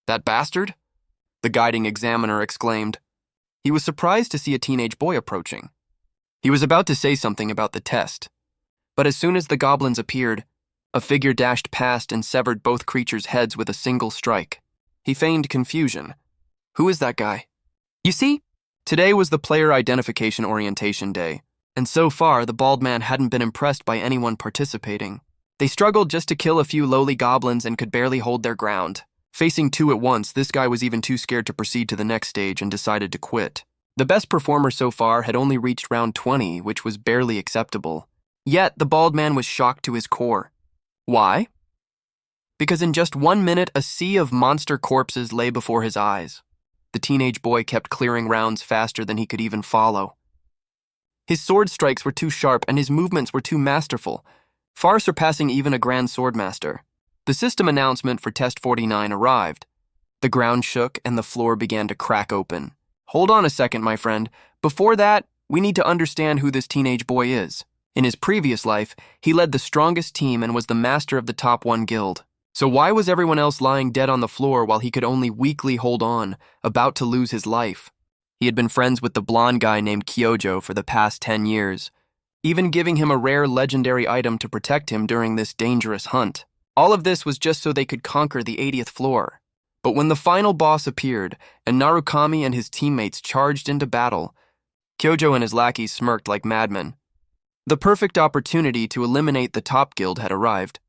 That bastard? The guiding examiner exclaimed. He was surprised to see a teenage boy approaching. He was about to say something about the test, but as soon as the goblins appeared, a figure dashed past and severed both creatures' heads with a single strike. He feigned confusion. Who is that guy? You see, today was the player identification orientation day, and so far the bald man hadn't been impressed by anyone participating. They struggled just to kill a few lowly goblins and could barely hold their ground. Facing two at once, this guy was even too scared to proceed to the next stage and decided to quit. The best performer so far had only reached round 20, which was barely acceptable. Yet, the bald man was shocked to his core. Why? Because in just 1 minute, a sea of monster corpses lay before his eyes. The teenage boy kept clearing rounds faster than he could even follow. His sword strikes were too sharp and his movements were too masterful, far surpassing even a grand swordmaster. The system announcement for Test 49 arrived. The ground shook and the floor began to crack open. Hold on a second, my friend. Before that, we need to understand who this teenage boy is. In his previous life, he led the strongest team and was the master of the top 1 guild. So why was everyone else lying dead on the floor while he could only weakly hold on, about to lose his life? He had been friends with the blonde guy named Kyojo for the past 10 years, even giving him a rare legendary item to protect him during this dangerous hunt. All of this was just so they could conquer the 80th floor. But when the final boss appeared and Narukami and his teammates charged into battle, Kyojo and his lackeys smirked like madmen. The perfect opportunity to eliminate the top guild had arrived.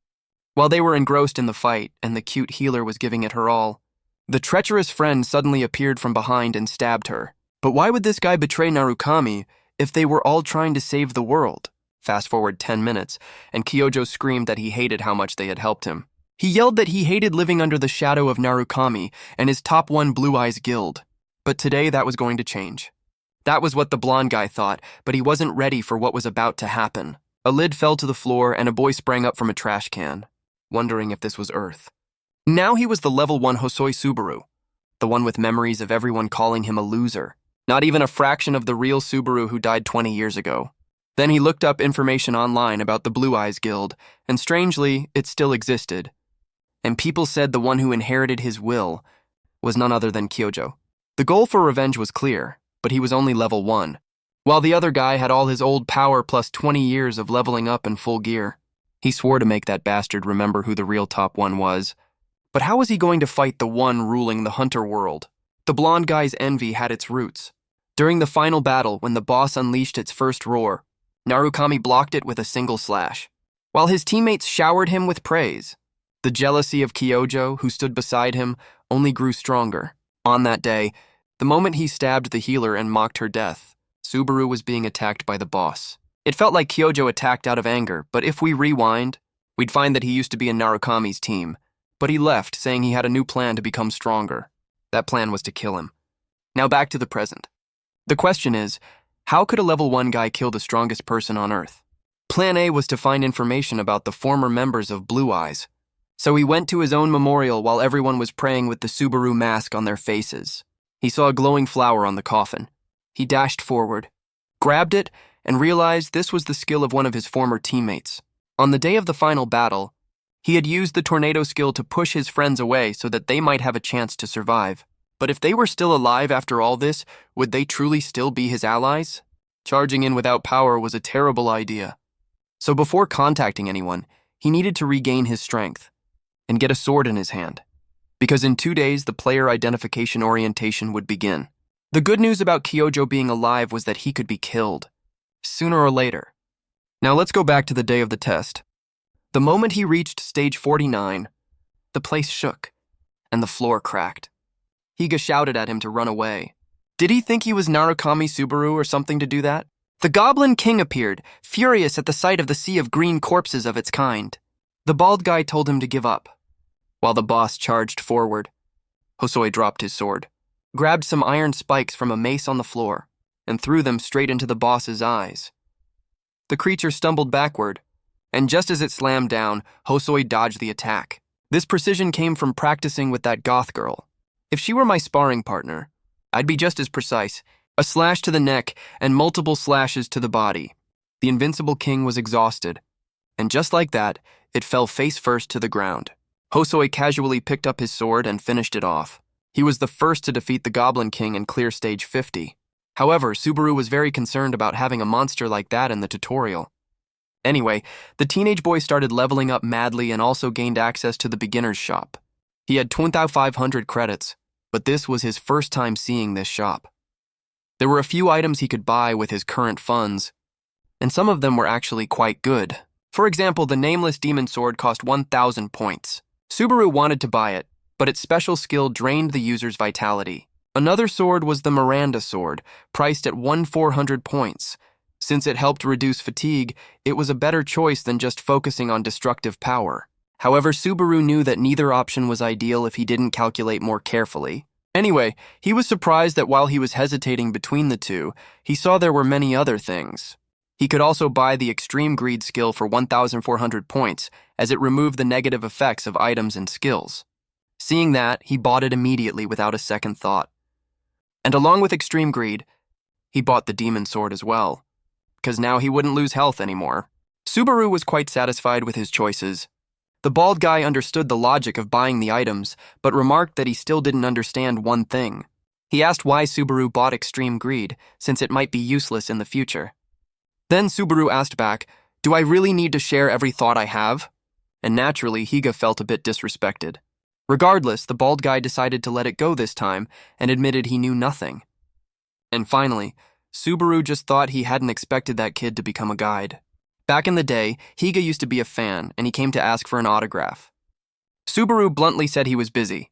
While they were engrossed in the fight and the cute healer was giving it her all, the treacherous friend suddenly appeared from behind and stabbed her. But why would this guy betray Narukami if they were all trying to save the world? Fast forward 10 minutes, and Kyojo screamed that he hated how much they had helped him. He yelled that he hated living under the shadow of Narukami and his top 1 Blue Eyes guild. But today that was going to change. That was what the blonde guy thought, but he wasn't ready for what was about to happen. A lid fell to the floor and a boy sprang up from a trash can, wondering if this was Earth. Now he was the level 1 Hosoi Subaru, the one with memories of everyone calling him a loser, not even a fraction of the real Subaru who died 20 years ago. Then he looked up information online about the Blue Eyes Guild, and strangely, it still existed. And people said the one who inherited his will was none other than Kyojo. The goal for revenge was clear, but he was only level 1, while the other guy had all his old power plus 20 years of leveling up in full gear. He swore to make that bastard remember who the real top 1 was. But how was he going to fight the one ruling the hunter world? The blonde guy's envy had its roots. During the final battle, when the boss unleashed its first roar, Narukami blocked it with a single slash, while his teammates showered him with praise. The jealousy of Kyojo, who stood beside him, only grew stronger. On that day, the moment he stabbed the healer and mocked her death, Subaru was being attacked by the boss. It felt like Kyojo attacked out of anger, but if we rewind, we'd find that he used to be in Narukami's team, but he left, saying he had a new plan to become stronger. That plan was to kill him. Now back to the present. The question is, how could a level 1 guy kill the strongest person on Earth? Plan A was to find information about the former members of Blue Eyes. So he went to his own memorial while everyone was praying with the Subaru mask on their faces. He saw a glowing flower on the coffin. He dashed forward, grabbed it, and realized this was the skill of one of his former teammates. On the day of the final battle, he had used the tornado skill to push his friends away so that they might have a chance to survive. But if they were still alive after all this, would they truly still be his allies? Charging in without power was a terrible idea. So before contacting anyone, he needed to regain his strength and get a sword in his hand, because in 2 days the player identification orientation would begin. The good news about Kyojo being alive was that he could be killed, sooner or later. Now let's go back to the day of the test. The moment he reached stage 49, the place shook, and the floor cracked. Higa shouted at him to run away. Did he think he was Narukami Subaru or something to do that? The Goblin King appeared, furious at the sight of the sea of green corpses of its kind. The bald guy told him to give up, while the boss charged forward. Hosoi dropped his sword, grabbed some iron spikes from a mace on the floor, and threw them straight into the boss's eyes. The creature stumbled backward, and just as it slammed down, Hosoi dodged the attack. This precision came from practicing with that goth girl. If she were my sparring partner, I'd be just as precise. A slash to the neck and multiple slashes to the body. The Invincible King was exhausted, and just like that, it fell face first to the ground. Hosoi casually picked up his sword and finished it off. He was the first to defeat the Goblin King and clear stage 50. However, Subaru was very concerned about having a monster like that in the tutorial. Anyway, the teenage boy started leveling up madly and also gained access to the beginner's shop. He had 2,500 credits, but this was his first time seeing this shop. There were a few items he could buy with his current funds, and some of them were actually quite good. For example, the Nameless Demon Sword cost 1,000 points. Subaru wanted to buy it, but its special skill drained the user's vitality. Another sword was the Miranda Sword, priced at 1,400 points. Since it helped reduce fatigue, it was a better choice than just focusing on destructive power. However, Subaru knew that neither option was ideal if he didn't calculate more carefully. Anyway, he was surprised that while he was hesitating between the two, he saw there were many other things. He could also buy the Extreme Greed skill for 1,400 points, as it removed the negative effects of items and skills. Seeing that, he bought it immediately without a second thought. And along with Extreme Greed, he bought the Demon Sword as well, because now he wouldn't lose health anymore. Subaru was quite satisfied with his choices. The bald guy understood the logic of buying the items, but remarked that he still didn't understand one thing. He asked why Subaru bought Extreme Greed, since it might be useless in the future. Then Subaru asked back, "Do I really need to share every thought I have?" And naturally, Higa felt a bit disrespected. Regardless, the bald guy decided to let it go this time and admitted he knew nothing. And finally, Subaru just thought he hadn't expected that kid to become a guide. Back in the day, Higa used to be a fan, and he came to ask for an autograph. Subaru bluntly said he was busy.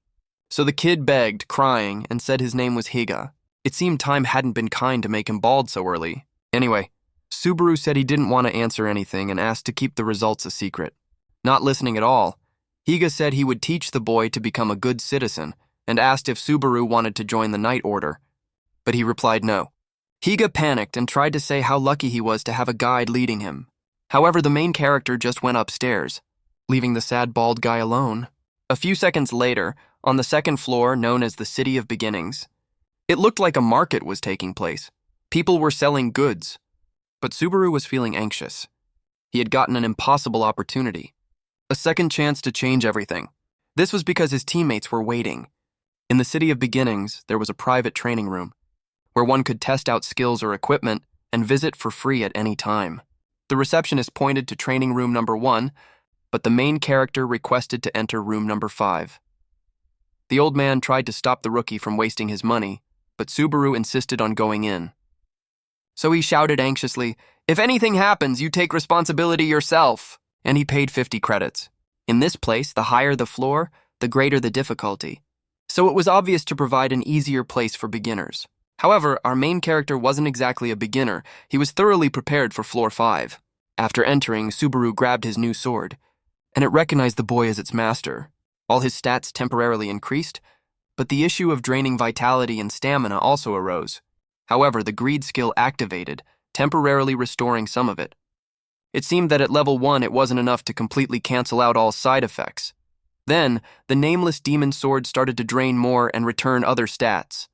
So the kid begged, crying, and said his name was Higa. It seemed time hadn't been kind to make him bald so early. Anyway, Subaru said he didn't want to answer anything and asked to keep the results a secret. Not listening at all, Higa said he would teach the boy to become a good citizen and asked if Subaru wanted to join the Night Order. But he replied no. Higa panicked and tried to say how lucky he was to have a guide leading him. However, the main character just went upstairs, leaving the sad bald guy alone. A few seconds later, on the second floor known as the City of Beginnings, it looked like a market was taking place. People were selling goods. But Subaru was feeling anxious. He had gotten an impossible opportunity. A second chance to change everything. This was because his teammates were waiting. In the City of Beginnings, there was a private training room, where one could test out skills or equipment and visit for free at any time. The receptionist pointed to training room number 1, but the main character requested to enter room number 5. The old man tried to stop the rookie from wasting his money, but Subaru insisted on going in. So he shouted anxiously, "If anything happens, you take responsibility yourself," and he paid 50 credits. In this place, the higher the floor, the greater the difficulty. So it was obvious to provide an easier place for beginners. However, our main character wasn't exactly a beginner. He was thoroughly prepared for floor 5. After entering, Subaru grabbed his new sword, and it recognized the boy as its master. All his stats temporarily increased, but the issue of draining vitality and stamina also arose. However, the greed skill activated, temporarily restoring some of it. It seemed that at level 1 it wasn't enough to completely cancel out all side effects. Then, the Nameless Demon Sword started to drain more and return other stats.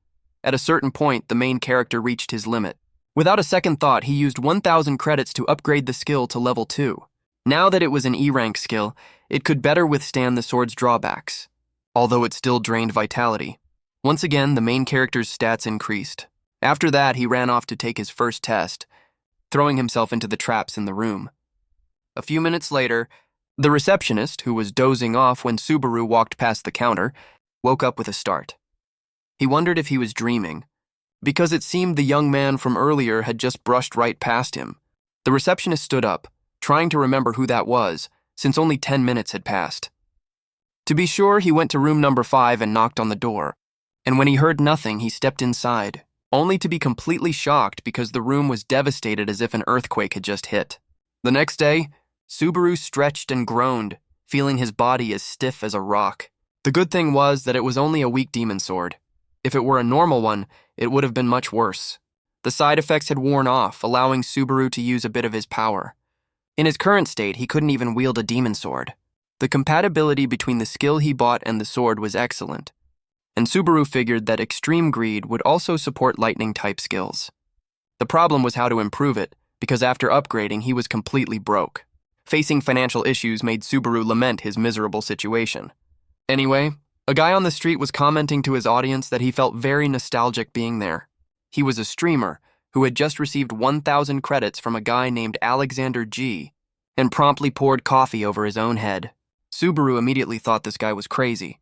At a certain point, the main character reached his limit. Without a second thought, he used 1,000 credits to upgrade the skill to level 2. Now that it was an E-rank skill, it could better withstand the sword's drawbacks, although it still drained vitality. Once again, the main character's stats increased. After that, he ran off to take his first test, throwing himself into the traps in the room. A few minutes later, the receptionist, who was dozing off when Subaru walked past the counter, woke up with a start. He wondered if he was dreaming, because it seemed the young man from earlier had just brushed right past him. The receptionist stood up, trying to remember who that was, since only 10 minutes had passed. To be sure, he went to room number 5 and knocked on the door, and when he heard nothing, he stepped inside, only to be completely shocked because the room was devastated as if an earthquake had just hit. The next day, Subaru stretched and groaned, feeling his body as stiff as a rock. The good thing was that it was only a weak demon sword. If it were a normal one, it would have been much worse. The side effects had worn off, allowing Subaru to use a bit of his power. In his current state, he couldn't even wield a demon sword. The compatibility between the skill he bought and the sword was excellent, and Subaru figured that Extreme Greed would also support lightning-type skills. The problem was how to improve it, because after upgrading, he was completely broke. Facing financial issues made Subaru lament his miserable situation. Anyway, a guy on the street was commenting to his audience that he felt very nostalgic being there. He was a streamer who had just received 1,000 credits from a guy named Alexander G and promptly poured coffee over his own head. Subaru immediately thought this guy was crazy,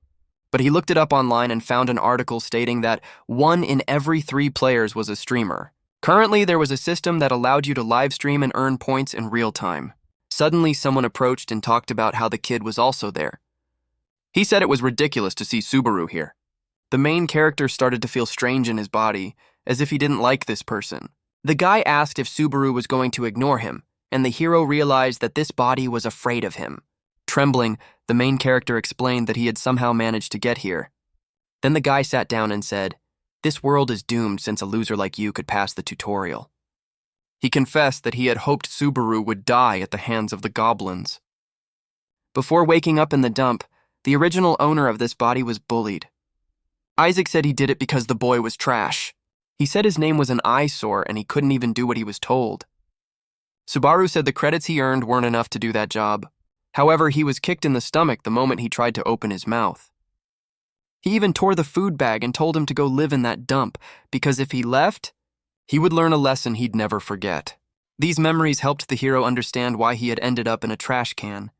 but he looked it up online and found an article stating that 1 in every 3 players was a streamer. Currently, there was a system that allowed you to live stream and earn points in real time. Suddenly, someone approached and talked about how the kid was also there. He said it was ridiculous to see Subaru here. The main character started to feel strange in his body, as if he didn't like this person. The guy asked if Subaru was going to ignore him, and the hero realized that this body was afraid of him. Trembling, the main character explained that he had somehow managed to get here. Then the guy sat down and said, "This world is doomed since a loser like you could pass the tutorial." He confessed that he had hoped Subaru would die at the hands of the goblins. Before waking up in the dump, the original owner of this body was bullied. Isaac said he did it because the boy was trash. He said his name was an eyesore and he couldn't even do what he was told. Subaru said the credits he earned weren't enough to do that job. However, he was kicked in the stomach the moment he tried to open his mouth. He even tore the food bag and told him to go live in that dump, because if he left, he would learn a lesson he'd never forget. These memories helped the hero understand why he had ended up in a trash can.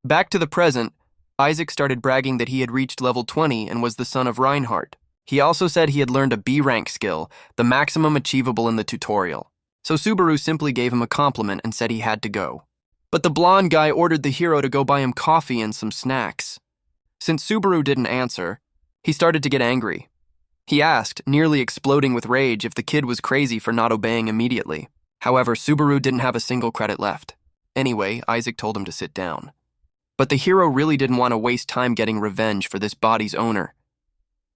Back to the present, Isaac started bragging that he had reached level 20 and was the son of Reinhardt. He also said he had learned a B rank skill, the maximum achievable in the tutorial. So Subaru simply gave him a compliment and said he had to go. But the blonde guy ordered the hero to go buy him coffee and some snacks. Since Subaru didn't answer, he started to get angry. He asked, nearly exploding with rage, if the kid was crazy for not obeying immediately. However, Subaru didn't have a single credit left. Anyway, Isaac told him to sit down. But the hero really didn't want to waste time getting revenge for this body's owner.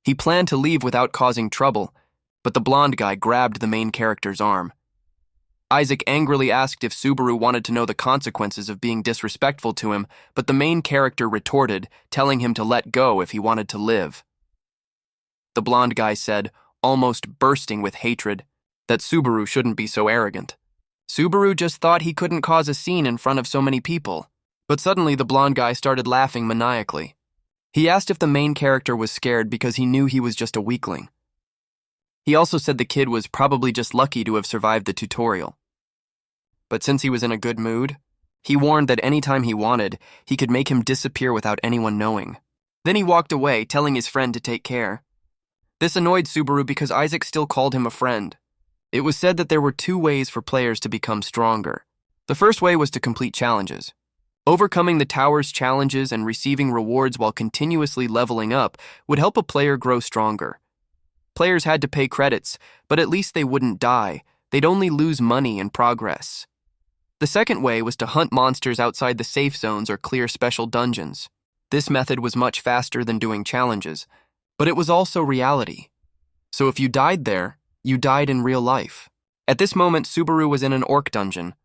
He planned to leave without causing trouble, but the blonde guy grabbed the main character's arm. Isaac angrily asked if Subaru wanted to know the consequences of being disrespectful to him, but the main character retorted, telling him to let go if he wanted to live. The blonde guy said, almost bursting with hatred, that Subaru shouldn't be so arrogant. Subaru just thought he couldn't cause a scene in front of so many people. But suddenly the blonde guy started laughing maniacally. He asked if the main character was scared because he knew he was just a weakling. He also said the kid was probably just lucky to have survived the tutorial. But since he was in a good mood, he warned that anytime he wanted, he could make him disappear without anyone knowing. Then he walked away, telling his friend to take care. This annoyed Subaru because Isaac still called him a friend. It was said that there were 2 ways for players to become stronger. The first way was to complete challenges. Overcoming the tower's challenges and receiving rewards while continuously leveling up would help a player grow stronger. Players had to pay credits, but at least they wouldn't die. They'd only lose money and progress. The second way was to hunt monsters outside the safe zones or clear special dungeons. This method was much faster than doing challenges, but it was also reality. So if you died there, you died in real life. At this moment, Subaru was in an orc dungeon,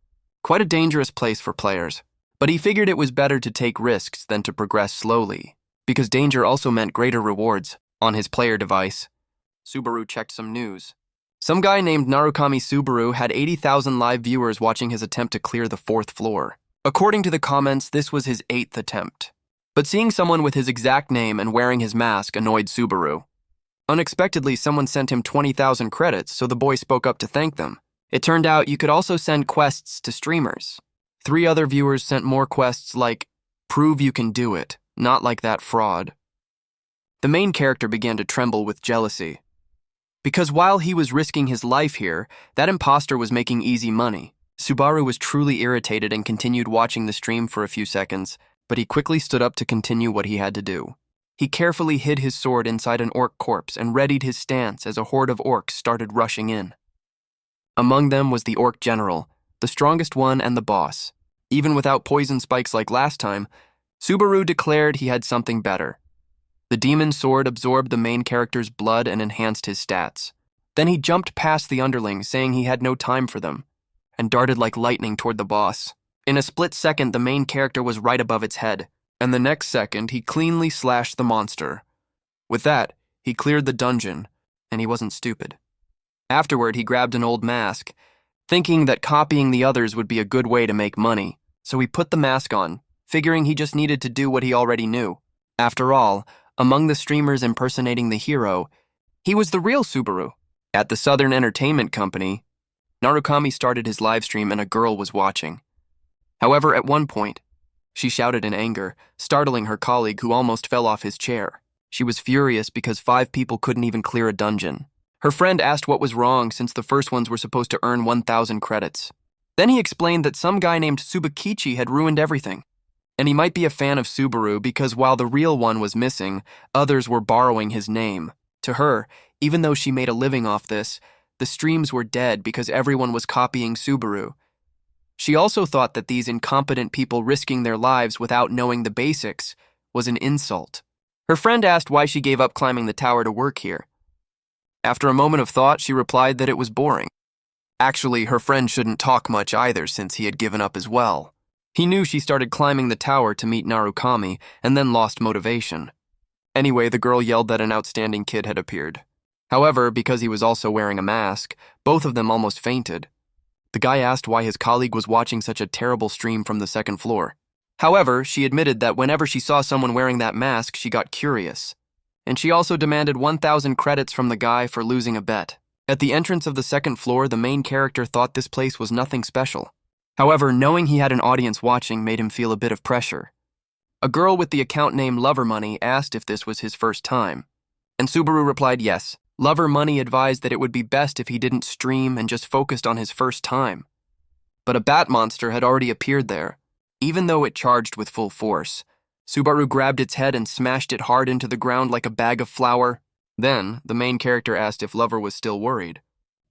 quite a dangerous place for players. But he figured it was better to take risks than to progress slowly, because danger also meant greater rewards. On his player device, Subaru checked some news. Some guy named Narukami Subaru had 80,000 live viewers watching his attempt to clear the 4th floor. According to the comments, this was his 8th attempt. But seeing someone with his exact name and wearing his mask annoyed Subaru. Unexpectedly, someone sent him 20,000 credits, so the boy spoke up to thank them. It turned out you could also send quests to streamers. 3 other viewers sent more quests like, "Prove you can do it, not like that fraud." The main character began to tremble with jealousy. Because while he was risking his life here, that imposter was making easy money. Subaru was truly irritated and continued watching the stream for a few seconds, but he quickly stood up to continue what he had to do. He carefully hid his sword inside an orc corpse and readied his stance as a horde of orcs started rushing in. Among them was the orc general, the strongest one and the boss. Even without poison spikes like last time, Subaru declared he had something better. The demon sword absorbed the main character's blood and enhanced his stats. Then he jumped past the underlings, saying he had no time for them, and darted like lightning toward the boss. In a split second, the main character was right above its head, and the next second, he cleanly slashed the monster. With that, he cleared the dungeon, and he wasn't stupid. Afterward, he grabbed an old mask, thinking that copying the others would be a good way to make money, so he put the mask on, figuring he just needed to do what he already knew. After all, among the streamers impersonating the hero, he was the real Subaru. At the Southern Entertainment Company, Narukami started his livestream and a girl was watching. However, at one point, she shouted in anger, startling her colleague who almost fell off his chair. She was furious because 5 people couldn't even clear a dungeon. Her friend asked what was wrong since the first ones were supposed to earn 1,000 credits. Then he explained that some guy named Subakichi had ruined everything. And he might be a fan of Subaru because while the real one was missing, others were borrowing his name. To her, even though she made a living off this, the streams were dead because everyone was copying Subaru. She also thought that these incompetent people risking their lives without knowing the basics was an insult. Her friend asked why she gave up climbing the tower to work here. After a moment of thought, she replied that it was boring. Actually, her friend shouldn't talk much either since he had given up as well. He knew she started climbing the tower to meet Narukami and then lost motivation. Anyway, the girl yelled that an outstanding kid had appeared. However, because he was also wearing a mask, both of them almost fainted. The guy asked why his colleague was watching such a terrible stream from the second floor. However, she admitted that whenever she saw someone wearing that mask, she got curious. And she also demanded 1,000 credits from the guy for losing a bet. At the entrance of the second floor, the main character thought this place was nothing special. However, knowing he had an audience watching made him feel a bit of pressure. A girl with the account name Lover Money asked if this was his first time. And Subaru replied yes. Lover Money advised that it would be best if he didn't stream and just focused on his first time. But a bat monster had already appeared there. Even though it charged with full force, Subaru grabbed its head and smashed it hard into the ground like a bag of flour. Then, the main character asked if Lover was still worried.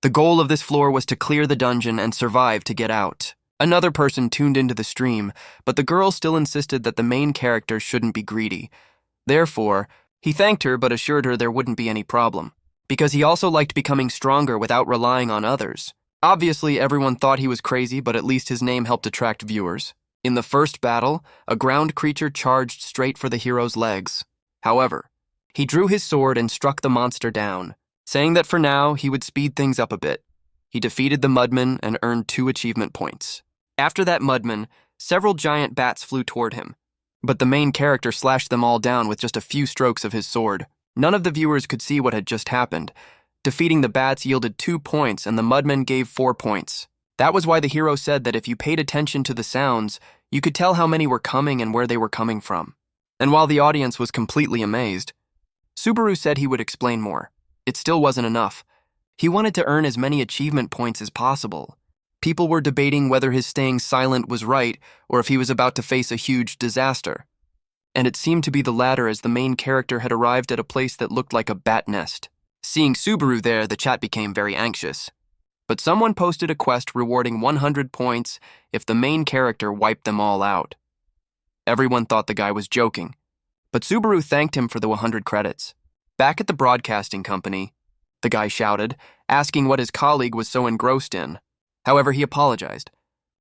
The goal of this floor was to clear the dungeon and survive to get out. Another person tuned into the stream, but the girl still insisted that the main character shouldn't be greedy. Therefore, he thanked her but assured her there wouldn't be any problem, because he also liked becoming stronger without relying on others. Obviously, everyone thought he was crazy, but at least his name helped attract viewers. In the first battle, a ground creature charged straight for the hero's legs. However, he drew his sword and struck the monster down, saying that for now he would speed things up a bit. He defeated the Mudman and earned 2 achievement points. After that Mudman, several giant bats flew toward him, but the main character slashed them all down with just a few strokes of his sword. None of the viewers could see what had just happened. Defeating the bats yielded 2 points and the Mudman gave 4 points. That was why the hero said that if you paid attention to the sounds, you could tell how many were coming and where they were coming from. And while the audience was completely amazed, Subaru said he would explain more. It still wasn't enough. He wanted to earn as many achievement points as possible. People were debating whether his staying silent was right or if he was about to face a huge disaster. And it seemed to be the latter as the main character had arrived at a place that looked like a bat nest. Seeing Subaru there, the chat became very anxious. But someone posted a quest rewarding 100 points if the main character wiped them all out. Everyone thought the guy was joking, but Subaru thanked him for the 100 credits. Back at the broadcasting company, the guy shouted, asking what his colleague was so engrossed in. However, he apologized.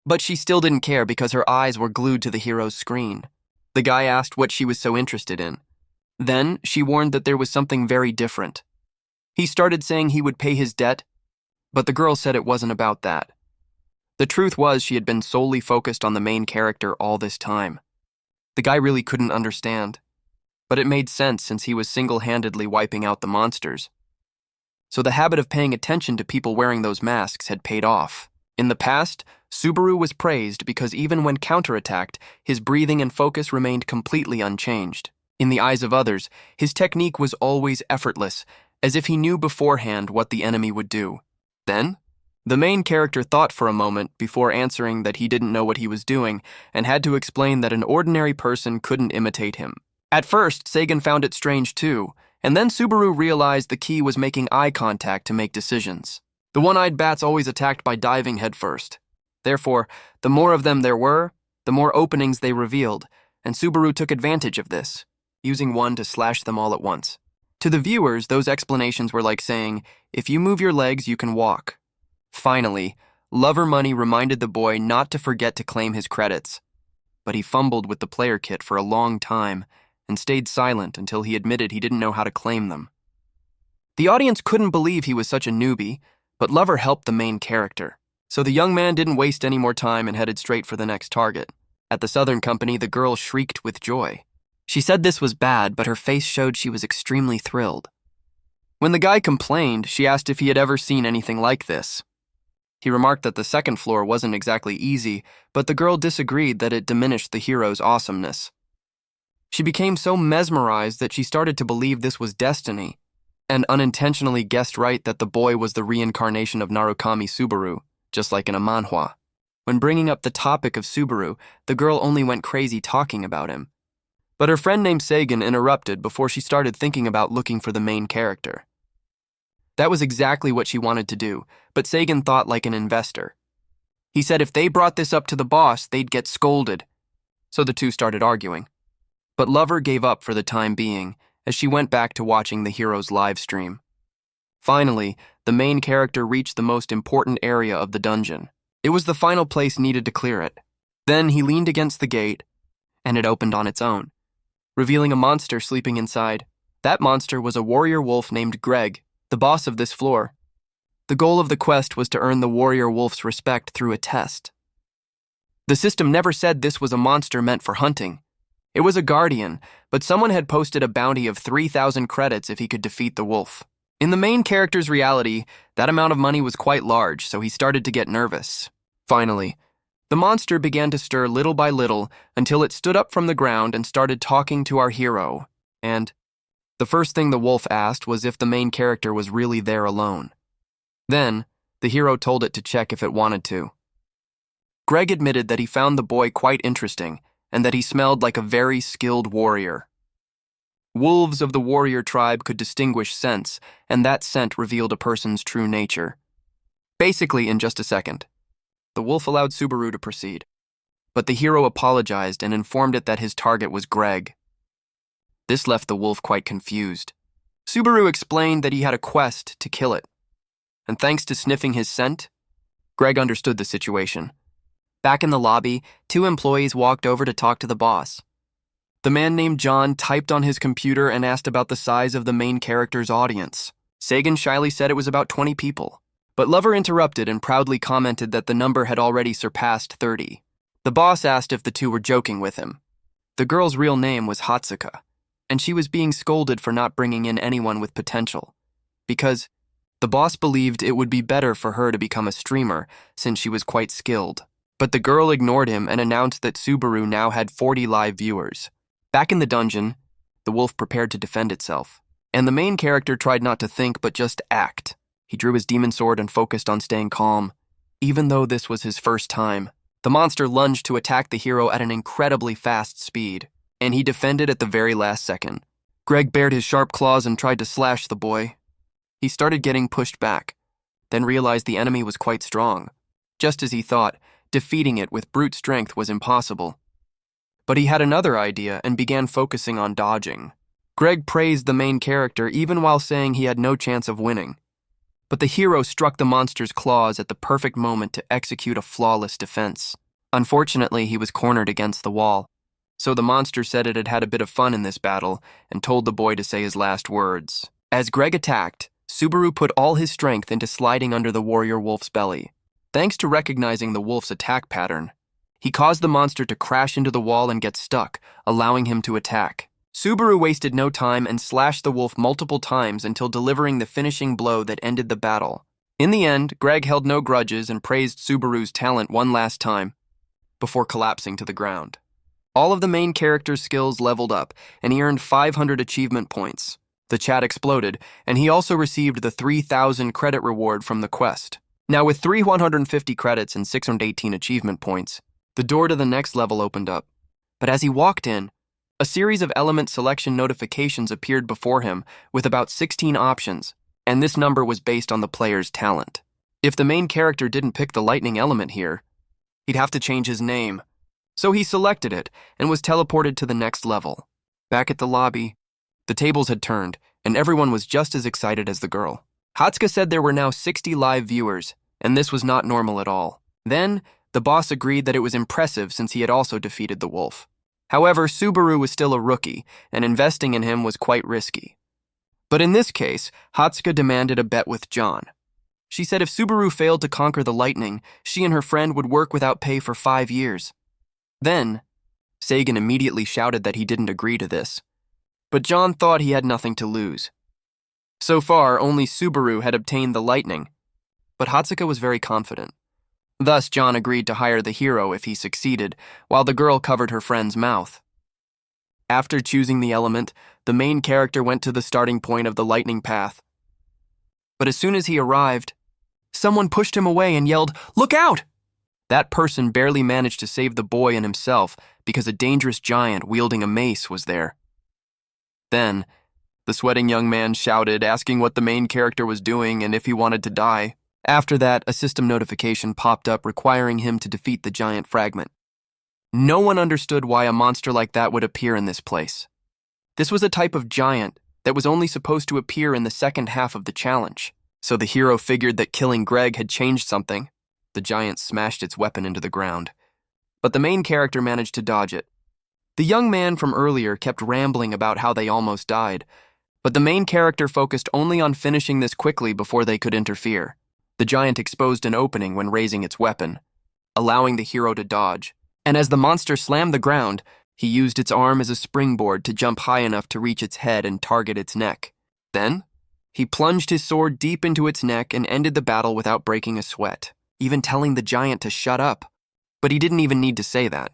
But she still didn't care because her eyes were glued to the hero's screen. The guy asked what she was so interested in. Then, she warned that there was something very different. He started saying he would pay his debt, but the girl said it wasn't about that. The truth was she had been solely focused on the main character all this time. The guy really couldn't understand, but it made sense since he was single-handedly wiping out the monsters. So the habit of paying attention to people wearing those masks had paid off. In the past, Subaru was praised because even when counterattacked, his breathing and focus remained completely unchanged. In the eyes of others, his technique was always effortless, as if he knew beforehand what the enemy would do. Then, the main character thought for a moment before answering that he didn't know what he was doing and had to explain that an ordinary person couldn't imitate him. At first, Sagan found it strange too, and then Subaru realized the key was making eye contact to make decisions. The one-eyed bats always attacked by diving headfirst. Therefore, the more of them there were, the more openings they revealed, and Subaru took advantage of this, using one to slash them all at once. To the viewers, those explanations were like saying, if you move your legs, you can walk. Finally, Lover Money reminded the boy not to forget to claim his credits. But he fumbled with the player kit for a long time and stayed silent until he admitted he didn't know how to claim them. The audience couldn't believe he was such a newbie, but Lover helped the main character. So the young man didn't waste any more time and headed straight for the next target. At the Southern Company, the girl shrieked with joy. She said this was bad, but her face showed she was extremely thrilled. When the guy complained, she asked if he had ever seen anything like this. He remarked that the second floor wasn't exactly easy, but the girl disagreed that it diminished the hero's awesomeness. She became so mesmerized that she started to believe this was destiny, and unintentionally guessed right that the boy was the reincarnation of Narukami Subaru, just like in a manhwa. When bringing up the topic of Subaru, the girl only went crazy talking about him. But her friend named Sagan interrupted before she started thinking about looking for the main character. That was exactly what she wanted to do, but Sagan thought like an investor. He said if they brought this up to the boss, they'd get scolded. So the two started arguing. But Lover gave up for the time being, as she went back to watching the hero's live stream. Finally, the main character reached the most important area of the dungeon. It was the final place needed to clear it. Then he leaned against the gate, and it opened on its own, revealing a monster sleeping inside. That monster was a warrior wolf named Greg, the boss of this floor. The goal of the quest was to earn the warrior wolf's respect through a test. The system never said this was a monster meant for hunting. It was a guardian, but someone had posted a bounty of 3,000 credits if he could defeat the wolf. In the main character's reality, that amount of money was quite large, so he started to get nervous. Finally, the monster began to stir little by little until it stood up from the ground and started talking to our hero. And the first thing the wolf asked was if the main character was really there alone. Then, the hero told it to check if it wanted to. Greg admitted that he found the boy quite interesting and that he smelled like a very skilled warrior. Wolves of the warrior tribe could distinguish scents, and that scent revealed a person's true nature. Basically, in just a second, the wolf allowed Subaru to proceed, but the hero apologized and informed it that his target was Greg. This left the wolf quite confused. Subaru explained that he had a quest to kill it, and thanks to sniffing his scent, Greg understood the situation. Back in the lobby, two employees walked over to talk to the boss. The man named John typed on his computer and asked about the size of the main character's audience. Sagan shyly said it was about 20 people, but Lover interrupted and proudly commented that the number had already surpassed 30. The boss asked if the two were joking with him. The girl's real name was Hatsuka, and she was being scolded for not bringing in anyone with potential, because the boss believed it would be better for her to become a streamer since she was quite skilled. But the girl ignored him and announced that Subaru now had 40 live viewers. Back in the dungeon, the wolf prepared to defend itself, and the main character tried not to think but just act. He drew his demon sword and focused on staying calm. Even though this was his first time, the monster lunged to attack the hero at an incredibly fast speed, and he defended at the very last second. Greg bared his sharp claws and tried to slash the boy. He started getting pushed back, then realized the enemy was quite strong. Just as he thought, defeating it with brute strength was impossible. But he had another idea and began focusing on dodging. Greg praised the main character even while saying he had no chance of winning. But the hero struck the monster's claws at the perfect moment to execute a flawless defense. Unfortunately, he was cornered against the wall, so the monster said it had had a bit of fun in this battle and told the boy to say his last words. As Greg attacked, Subaru put all his strength into sliding under the warrior wolf's belly. Thanks to recognizing the wolf's attack pattern, he caused the monster to crash into the wall and get stuck, allowing him to attack. Subaru wasted no time and slashed the wolf multiple times until delivering the finishing blow that ended the battle. In the end, Greg held no grudges and praised Subaru's talent one last time, before collapsing to the ground. All of the main character's skills leveled up, and he earned 500 achievement points. The chat exploded, and he also received the 3,000 credit reward from the quest. Now, with 350 credits and 618 achievement points, the door to the next level opened up. But as he walked in, a series of element selection notifications appeared before him with about 16 options, and this number was based on the player's talent. If the main character didn't pick the lightning element here, he'd have to change his name. So he selected it and was teleported to the next level. Back at the lobby, the tables had turned, and everyone was just as excited as the girl. Hatsuka said there were now 60 live viewers, and this was not normal at all. Then, the boss agreed that it was impressive since he had also defeated the wolf. However, Subaru was still a rookie, and investing in him was quite risky. But in this case, Hatsuka demanded a bet with John. She said if Subaru failed to conquer the lightning, she and her friend would work without pay for 5 years. Then, Sagan immediately shouted that he didn't agree to this, but John thought he had nothing to lose. So far, only Subaru had obtained the lightning, but Hatsuka was very confident. Thus, John agreed to hire the hero if he succeeded, while the girl covered her friend's mouth. After choosing the element, the main character went to the starting point of the lightning path. But as soon as he arrived, someone pushed him away and yelled, "Look out!" That person barely managed to save the boy and himself because a dangerous giant wielding a mace was there. Then, the sweating young man shouted, asking what the main character was doing and if he wanted to die. After that, a system notification popped up requiring him to defeat the giant fragment. No one understood why a monster like that would appear in this place. This was a type of giant that was only supposed to appear in the second half of the challenge, so the hero figured that killing Greg had changed something. The giant smashed its weapon into the ground, but the main character managed to dodge it. The young man from earlier kept rambling about how they almost died, but the main character focused only on finishing this quickly before they could interfere. The giant exposed an opening when raising its weapon, allowing the hero to dodge, and as the monster slammed the ground, he used its arm as a springboard to jump high enough to reach its head and target its neck. Then, he plunged his sword deep into its neck and ended the battle without breaking a sweat, even telling the giant to shut up. But he didn't even need to say that,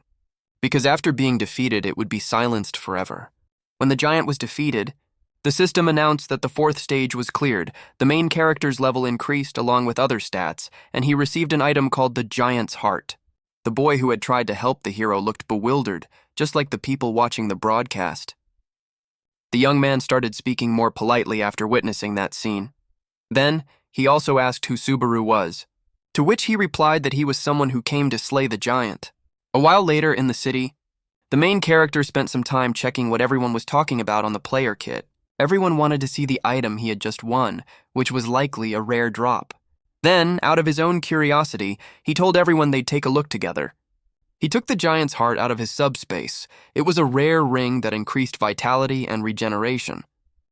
because after being defeated, it would be silenced forever. When the giant was defeated, the system announced that the fourth stage was cleared, the main character's level increased along with other stats, and he received an item called the Giant's Heart. The boy who had tried to help the hero looked bewildered, just like the people watching the broadcast. The young man started speaking more politely after witnessing that scene. Then, he also asked who Subaru was, to which he replied that he was someone who came to slay the giant. A while later in the city, the main character spent some time checking what everyone was talking about on the player kit. Everyone wanted to see the item he had just won, which was likely a rare drop. Then, out of his own curiosity, he told everyone they'd take a look together. He took the giant's heart out of his subspace. It was a rare ring that increased vitality and regeneration.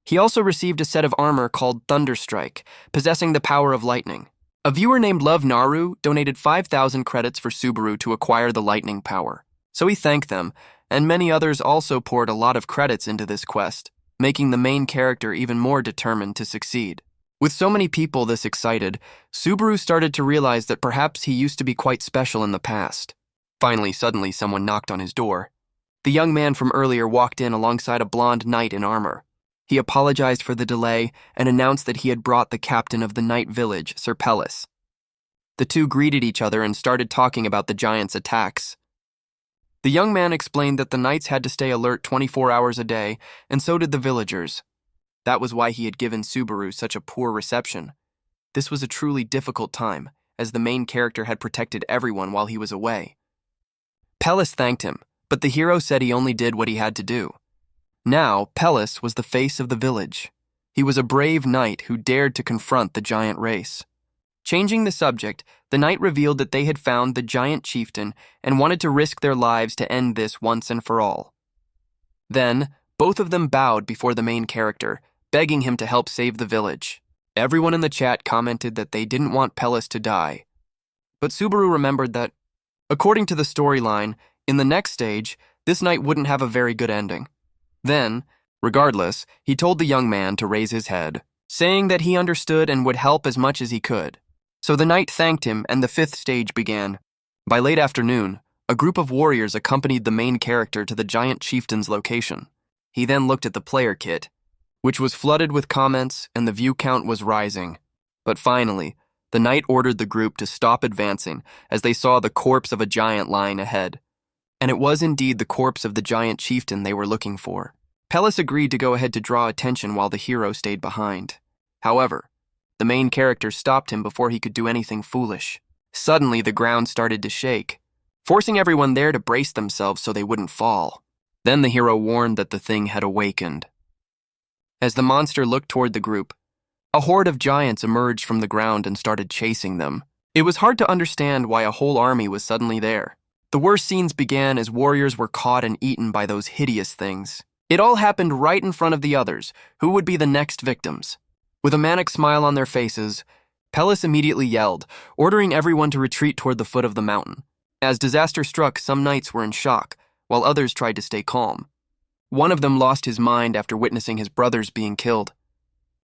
He also received a set of armor called Thunderstrike, possessing the power of lightning. A viewer named Love Naru donated 5,000 credits for Subaru to acquire the lightning power. So he thanked them, and many others also poured a lot of credits into this quest, making the main character even more determined to succeed. With so many people this excited, Subaru started to realize that perhaps he used to be quite special in the past. Finally, suddenly, someone knocked on his door. The young man from earlier walked in alongside a blonde knight in armor. He apologized for the delay and announced that he had brought the captain of the knight village, Sir Pellis. The two greeted each other and started talking about the giant's attacks. The young man explained that the knights had to stay alert 24 hours a day, and so did the villagers. That was why he had given Subaru such a poor reception. This was a truly difficult time, as the main character had protected everyone while he was away. Pellis thanked him, but the hero said he only did what he had to do. Now, Pellis was the face of the village. He was a brave knight who dared to confront the giant race. Changing the subject, the knight revealed that they had found the giant chieftain and wanted to risk their lives to end this once and for all. Then, both of them bowed before the main character, begging him to help save the village. Everyone in the chat commented that they didn't want Pellis to die. But Subaru remembered that, according to the storyline, in the next stage, this knight wouldn't have a very good ending. Then, regardless, he told the young man to raise his head, saying that he understood and would help as much as he could. So the knight thanked him and the fifth stage began. By late afternoon, a group of warriors accompanied the main character to the giant chieftain's location. He then looked at the player kit, which was flooded with comments and the view count was rising. But finally, the knight ordered the group to stop advancing as they saw the corpse of a giant lying ahead. And it was indeed the corpse of the giant chieftain they were looking for. Pellis agreed to go ahead to draw attention while the hero stayed behind. However, the main character stopped him before he could do anything foolish. Suddenly, the ground started to shake, forcing everyone there to brace themselves so they wouldn't fall. Then the hero warned that the thing had awakened. As the monster looked toward the group, a horde of giants emerged from the ground and started chasing them. It was hard to understand why a whole army was suddenly there. The worst scenes began as warriors were caught and eaten by those hideous things. It all happened right in front of the others, who would be the next victims. With a manic smile on their faces, Pellis immediately yelled, ordering everyone to retreat toward the foot of the mountain. As disaster struck, some knights were in shock, while others tried to stay calm. One of them lost his mind after witnessing his brothers being killed.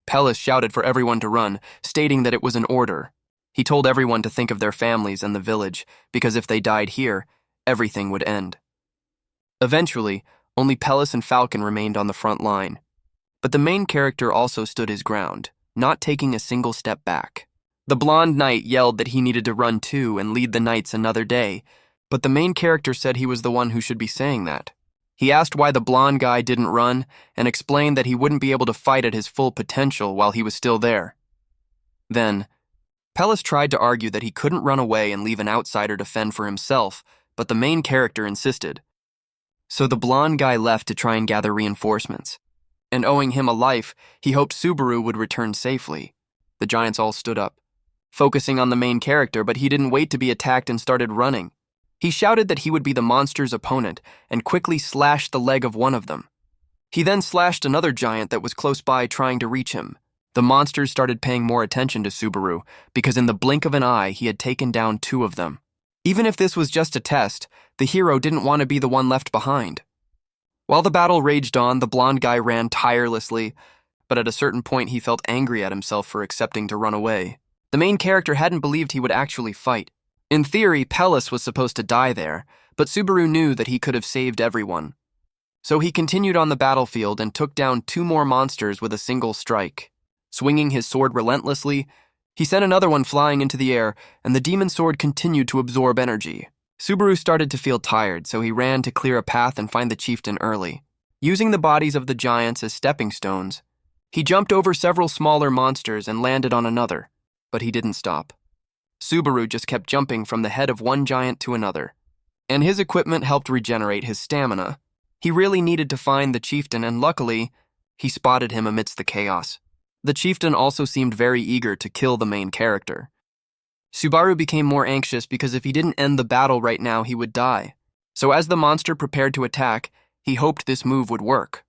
Pelles shouted for everyone to run, stating that it was an order. He told everyone to think of their families and the village, because if they died here, everything would end. Eventually, only Pelles and Falcon remained on the front line. But the main character also stood his ground, not taking a single step back. The blonde knight yelled that he needed to run too and lead the knights another day, but the main character said he was the one who should be saying that. He asked why the blonde guy didn't run and explained that he wouldn't be able to fight at his full potential while he was still there. Then, Pelles tried to argue that he couldn't run away and leave an outsider to fend for himself, but the main character insisted. So the blonde guy left to try and gather reinforcements. And owing him a life, he hoped Subaru would return safely. The giants all stood up, focusing on the main character, but he didn't wait to be attacked and started running. He shouted that he would be the monster's opponent and quickly slashed the leg of one of them. He then slashed another giant that was close by trying to reach him. The monsters started paying more attention to Subaru because in the blink of an eye he had taken down 2 of them. Even if this was just a test, the hero didn't want to be the one left behind. While the battle raged on, the blonde guy ran tirelessly, but at a certain point he felt angry at himself for accepting to run away. The main character hadn't believed he would actually fight. In theory, Pelles was supposed to die there, but Subaru knew that he could have saved everyone. So he continued on the battlefield and took down 2 more monsters with a single strike. Swinging his sword relentlessly, he sent another one flying into the air, and the demon sword continued to absorb energy. Subaru started to feel tired, so he ran to clear a path and find the chieftain early. Using the bodies of the giants as stepping stones, he jumped over several smaller monsters and landed on another, but he didn't stop. Subaru just kept jumping from the head of one giant to another, and his equipment helped regenerate his stamina. He really needed to find the chieftain, and luckily, he spotted him amidst the chaos. The chieftain also seemed very eager to kill the main character. Subaru became more anxious because if he didn't end the battle right now, he would die. So as the monster prepared to attack, he hoped this move would work.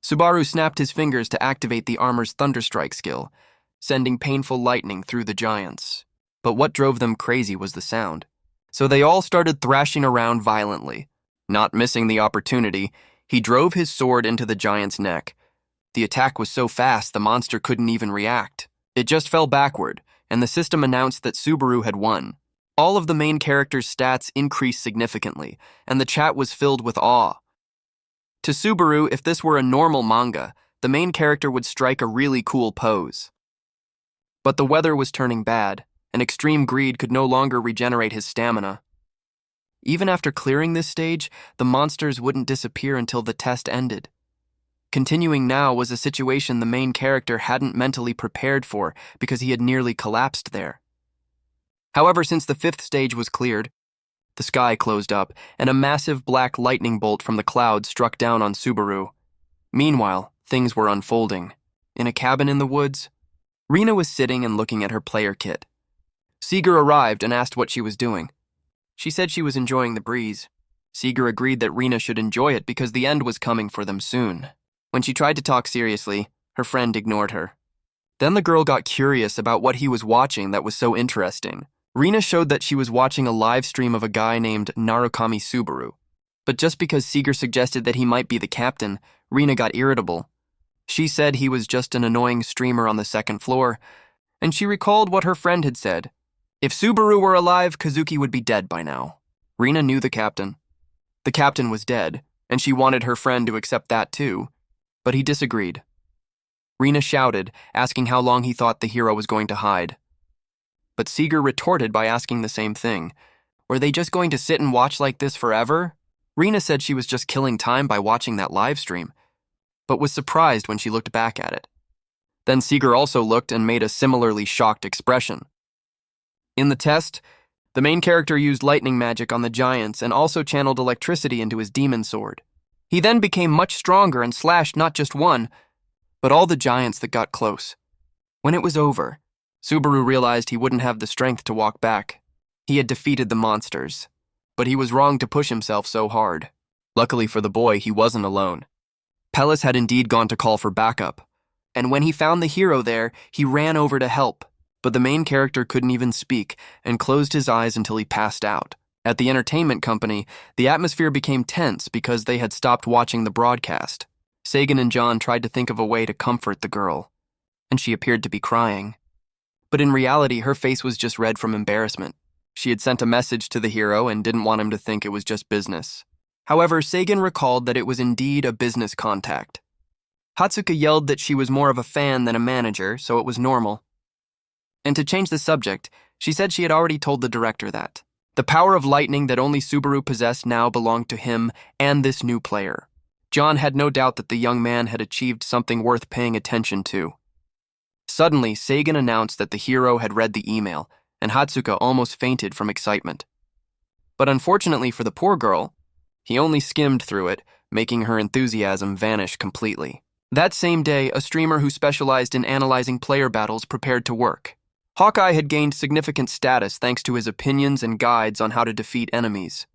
Subaru snapped his fingers to activate the armor's Thunderstrike skill, sending painful lightning through the giants. But what drove them crazy was the sound. So they all started thrashing around violently. Not missing the opportunity, he drove his sword into the giant's neck. The attack was so fast the monster couldn't even react. It just fell backward, and the system announced that Subaru had won. All of the main character's stats increased significantly, and the chat was filled with awe. To Subaru, if this were a normal manga, the main character would strike a really cool pose. But the weather was turning bad, and extreme greed could no longer regenerate his stamina. Even after clearing this stage, the monsters wouldn't disappear until the test ended. Continuing now was a situation the main character hadn't mentally prepared for because he had nearly collapsed there. However, since the 5th stage was cleared, the sky closed up and a massive black lightning bolt from the clouds struck down on Subaru. Meanwhile, things were unfolding. In a cabin in the woods, Rina was sitting and looking at her player kit. Seeger arrived and asked what she was doing. She said she was enjoying the breeze. Seeger agreed that Rina should enjoy it because the end was coming for them soon. When she tried to talk seriously, her friend ignored her. Then the girl got curious about what he was watching that was so interesting. Rina showed that she was watching a live stream of a guy named Narukami Subaru. But just because Seeger suggested that he might be the captain, Rina got irritable. She said he was just an annoying streamer on the 2nd floor, and she recalled what her friend had said. If Subaru were alive, Kazuki would be dead by now. Rina knew the captain. The captain was dead, and she wanted her friend to accept that too. But he disagreed. Rina shouted, asking how long he thought the hero was going to hide. But Seeger retorted by asking the same thing. Were they just going to sit and watch like this forever? Rina said she was just killing time by watching that live stream, but was surprised when she looked back at it. Then Seeger also looked and made a similarly shocked expression. In the test, the main character used lightning magic on the giants and also channeled electricity into his demon sword. He then became much stronger and slashed not just one, but all the giants that got close. When it was over, Subaru realized he wouldn't have the strength to walk back. He had defeated the monsters, but he was wrong to push himself so hard. Luckily for the boy, he wasn't alone. Pelles had indeed gone to call for backup, and when he found the hero there, he ran over to help, but the main character couldn't even speak and closed his eyes until he passed out. At the entertainment company, the atmosphere became tense because they had stopped watching the broadcast. Sagan and John tried to think of a way to comfort the girl, and she appeared to be crying. But in reality, her face was just red from embarrassment. She had sent a message to the hero and didn't want him to think it was just business. However, Sagan recalled that it was indeed a business contact. Hatsuka yelled that she was more of a fan than a manager, so it was normal. And to change the subject, she said she had already told the director that the power of lightning that only Subaru possessed now belonged to him and this new player. John had no doubt that the young man had achieved something worth paying attention to. Suddenly, Sagan announced that the hero had read the email, and Hatsuka almost fainted from excitement. But unfortunately for the poor girl, he only skimmed through it, making her enthusiasm vanish completely. That same day, a streamer who specialized in analyzing player battles prepared to work. Hawkeye had gained significant status thanks to his opinions and guides on how to defeat enemies.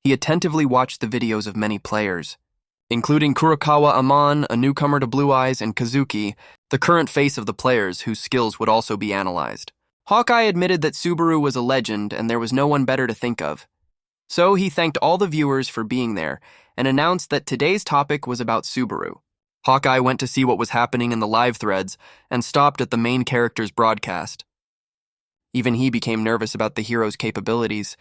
He attentively watched the videos of many players, including Kurokawa Amon, a newcomer to Blue Eyes, and Kazuki, the current face of the players whose skills would also be analyzed. Hawkeye admitted that Subaru was a legend and there was no one better to think of. So he thanked all the viewers for being there and announced that today's topic was about Subaru. Hawkeye went to see what was happening in the live threads and stopped at the main character's broadcast. Even he became nervous about the hero's capabilities,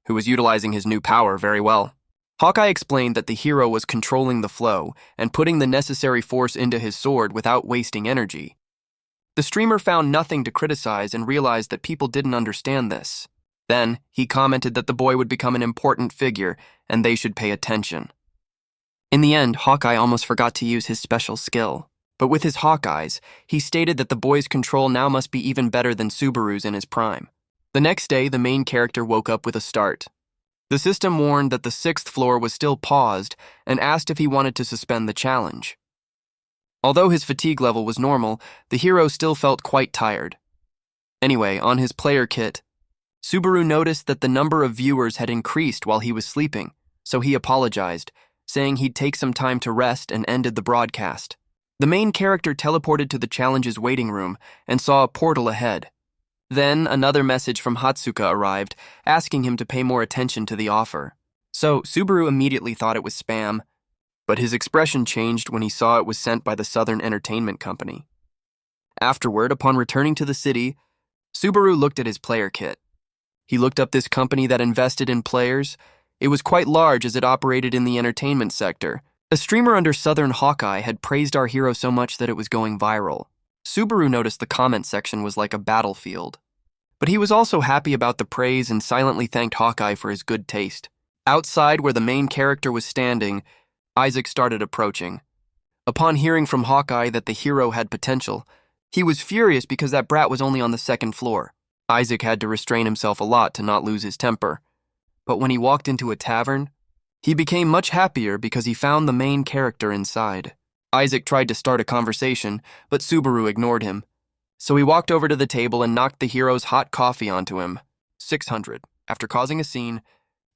who was utilizing his new power very well. Hawkeye explained that the hero was controlling the flow and putting the necessary force into his sword without wasting energy. The streamer found nothing to criticize and realized that people didn't understand this. Then, he commented that the boy would become an important figure and they should pay attention. In the end, Hawkeye almost forgot to use his special skill. But with his Hawkeyes, he stated that the boy's control now must be even better than Subaru's in his prime. The next day, the main character woke up with a start. The system warned that the 6th floor was still paused and asked if he wanted to suspend the challenge. Although his fatigue level was normal, the hero still felt quite tired. Anyway, on his player kit, Subaru noticed that the number of viewers had increased while he was sleeping, so he apologized, saying he'd take some time to rest and ended the broadcast. The main character teleported to the challenge's waiting room and saw a portal ahead. Then, another message from Hatsuka arrived, asking him to pay more attention to the offer. So, Subaru immediately thought it was spam, but his expression changed when he saw it was sent by the Southern Entertainment Company. Afterward, upon returning to the city, Subaru looked at his player kit. He looked up this company that invested in players. It was quite large as it operated in the entertainment sector. A streamer under Southern Hawkeye had praised our hero so much that it was going viral. Subaru noticed the comment section was like a battlefield. But he was also happy about the praise and silently thanked Hawkeye for his good taste. Outside, where the main character was standing, Isaac started approaching. Upon hearing from Hawkeye that the hero had potential, he was furious because that brat was only on the 2nd floor. Isaac had to restrain himself a lot to not lose his temper. But when he walked into a tavern, he became much happier because he found the main character inside. Isaac tried to start a conversation, but Subaru ignored him. So he walked over to the table and knocked the hero's hot coffee onto him. 600. After causing a scene,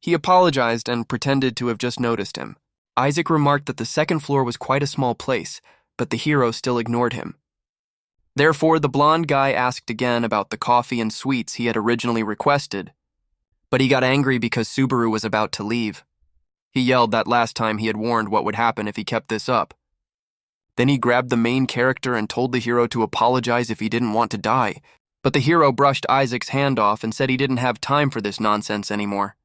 he apologized and pretended to have just noticed him. Isaac remarked that the 2nd floor was quite a small place, but the hero still ignored him. Therefore, the blonde guy asked again about the coffee and sweets he had originally requested, but he got angry because Subaru was about to leave. He yelled that last time he had warned what would happen if he kept this up. Then he grabbed the main character and told the hero to apologize if he didn't want to die, but the hero brushed Isaac's hand off and said he didn't have time for this nonsense anymore.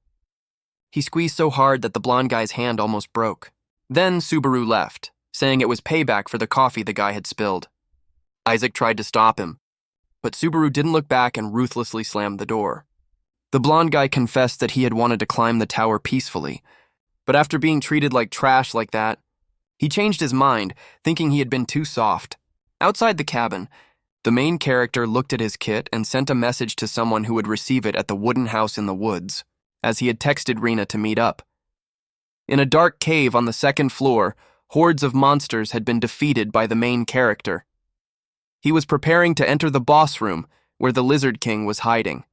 He squeezed so hard that the blonde guy's hand almost broke. Then Subaru left, saying it was payback for the coffee the guy had spilled. Isaac tried to stop him, but Subaru didn't look back and ruthlessly slammed the door. The blonde guy confessed that he had wanted to climb the tower peacefully, but after being treated like trash like that, he changed his mind, thinking he had been too soft. Outside the cabin, the main character looked at his kit and sent a message to someone who would receive it at the wooden house in the woods, as he had texted Rena to meet up. In a dark cave on the 2nd floor, hordes of monsters had been defeated by the main character. He was preparing to enter the boss room, where the Lizard King was hiding.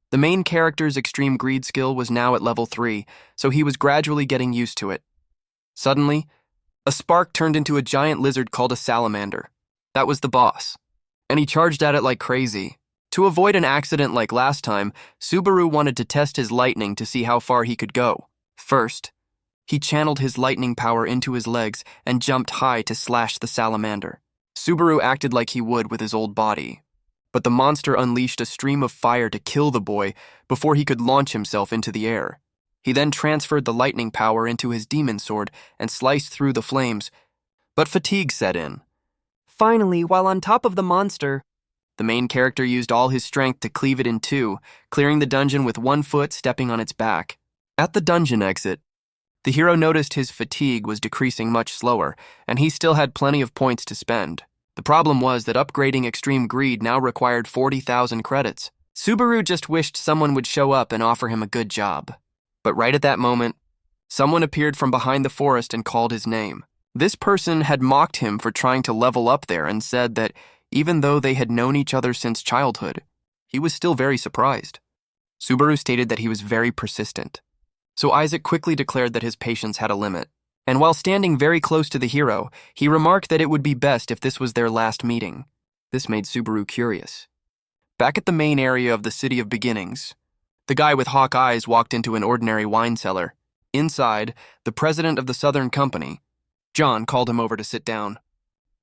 The main character's extreme greed skill was now at level 3, so he was gradually getting used to it. Suddenly, a spark turned into a giant lizard called a salamander. That was the boss, and he charged at it like crazy. To avoid an accident like last time, Subaru wanted to test his lightning to see how far he could go. First, he channeled his lightning power into his legs and jumped high to slash the salamander. Subaru acted like he would with his old body, but the monster unleashed a stream of fire to kill the boy before he could launch himself into the air. He then transferred the lightning power into his demon sword and sliced through the flames, but fatigue set in. Finally, while on top of the monster, the main character used all his strength to cleave it in two, clearing the dungeon with one foot stepping on its back. At the dungeon exit, the hero noticed his fatigue was decreasing much slower, and he still had plenty of points to spend. The problem was that upgrading Extreme Greed now required 40,000 credits. Subaru just wished someone would show up and offer him a good job. But right at that moment, someone appeared from behind the forest and called his name. This person had mocked him for trying to level up there and said that even though they had known each other since childhood, he was still very surprised. Subaru stated that he was very persistent. So Isaac quickly declared that his patience had a limit. And while standing very close to the hero, he remarked that it would be best if this was their last meeting. This made Subaru curious. Back at the main area of the City of Beginnings, the guy with hawk eyes walked into an ordinary wine cellar. Inside, the president of the Southern Company, John, called him over to sit down.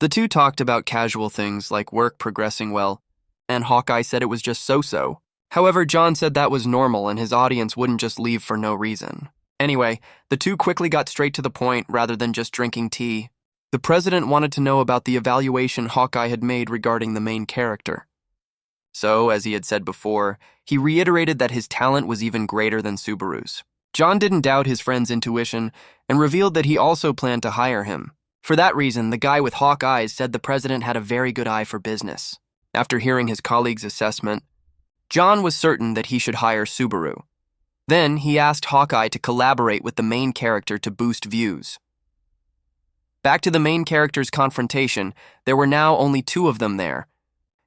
The two talked about casual things like work progressing well, and Hawkeye said it was just so-so. However, John said that was normal and his audience wouldn't just leave for no reason. Anyway, the two quickly got straight to the point rather than just drinking tea. The president wanted to know about the evaluation Hawkeye had made regarding the main character. So, as he had said before, he reiterated that his talent was even greater than Subaru's. John didn't doubt his friend's intuition and revealed that he also planned to hire him. For that reason, the guy with hawk eyes said the president had a very good eye for business. After hearing his colleague's assessment, John was certain that he should hire Subaru. Then he asked Hawkeye to collaborate with the main character to boost views. Back to the main character's confrontation, there were now only two of them there,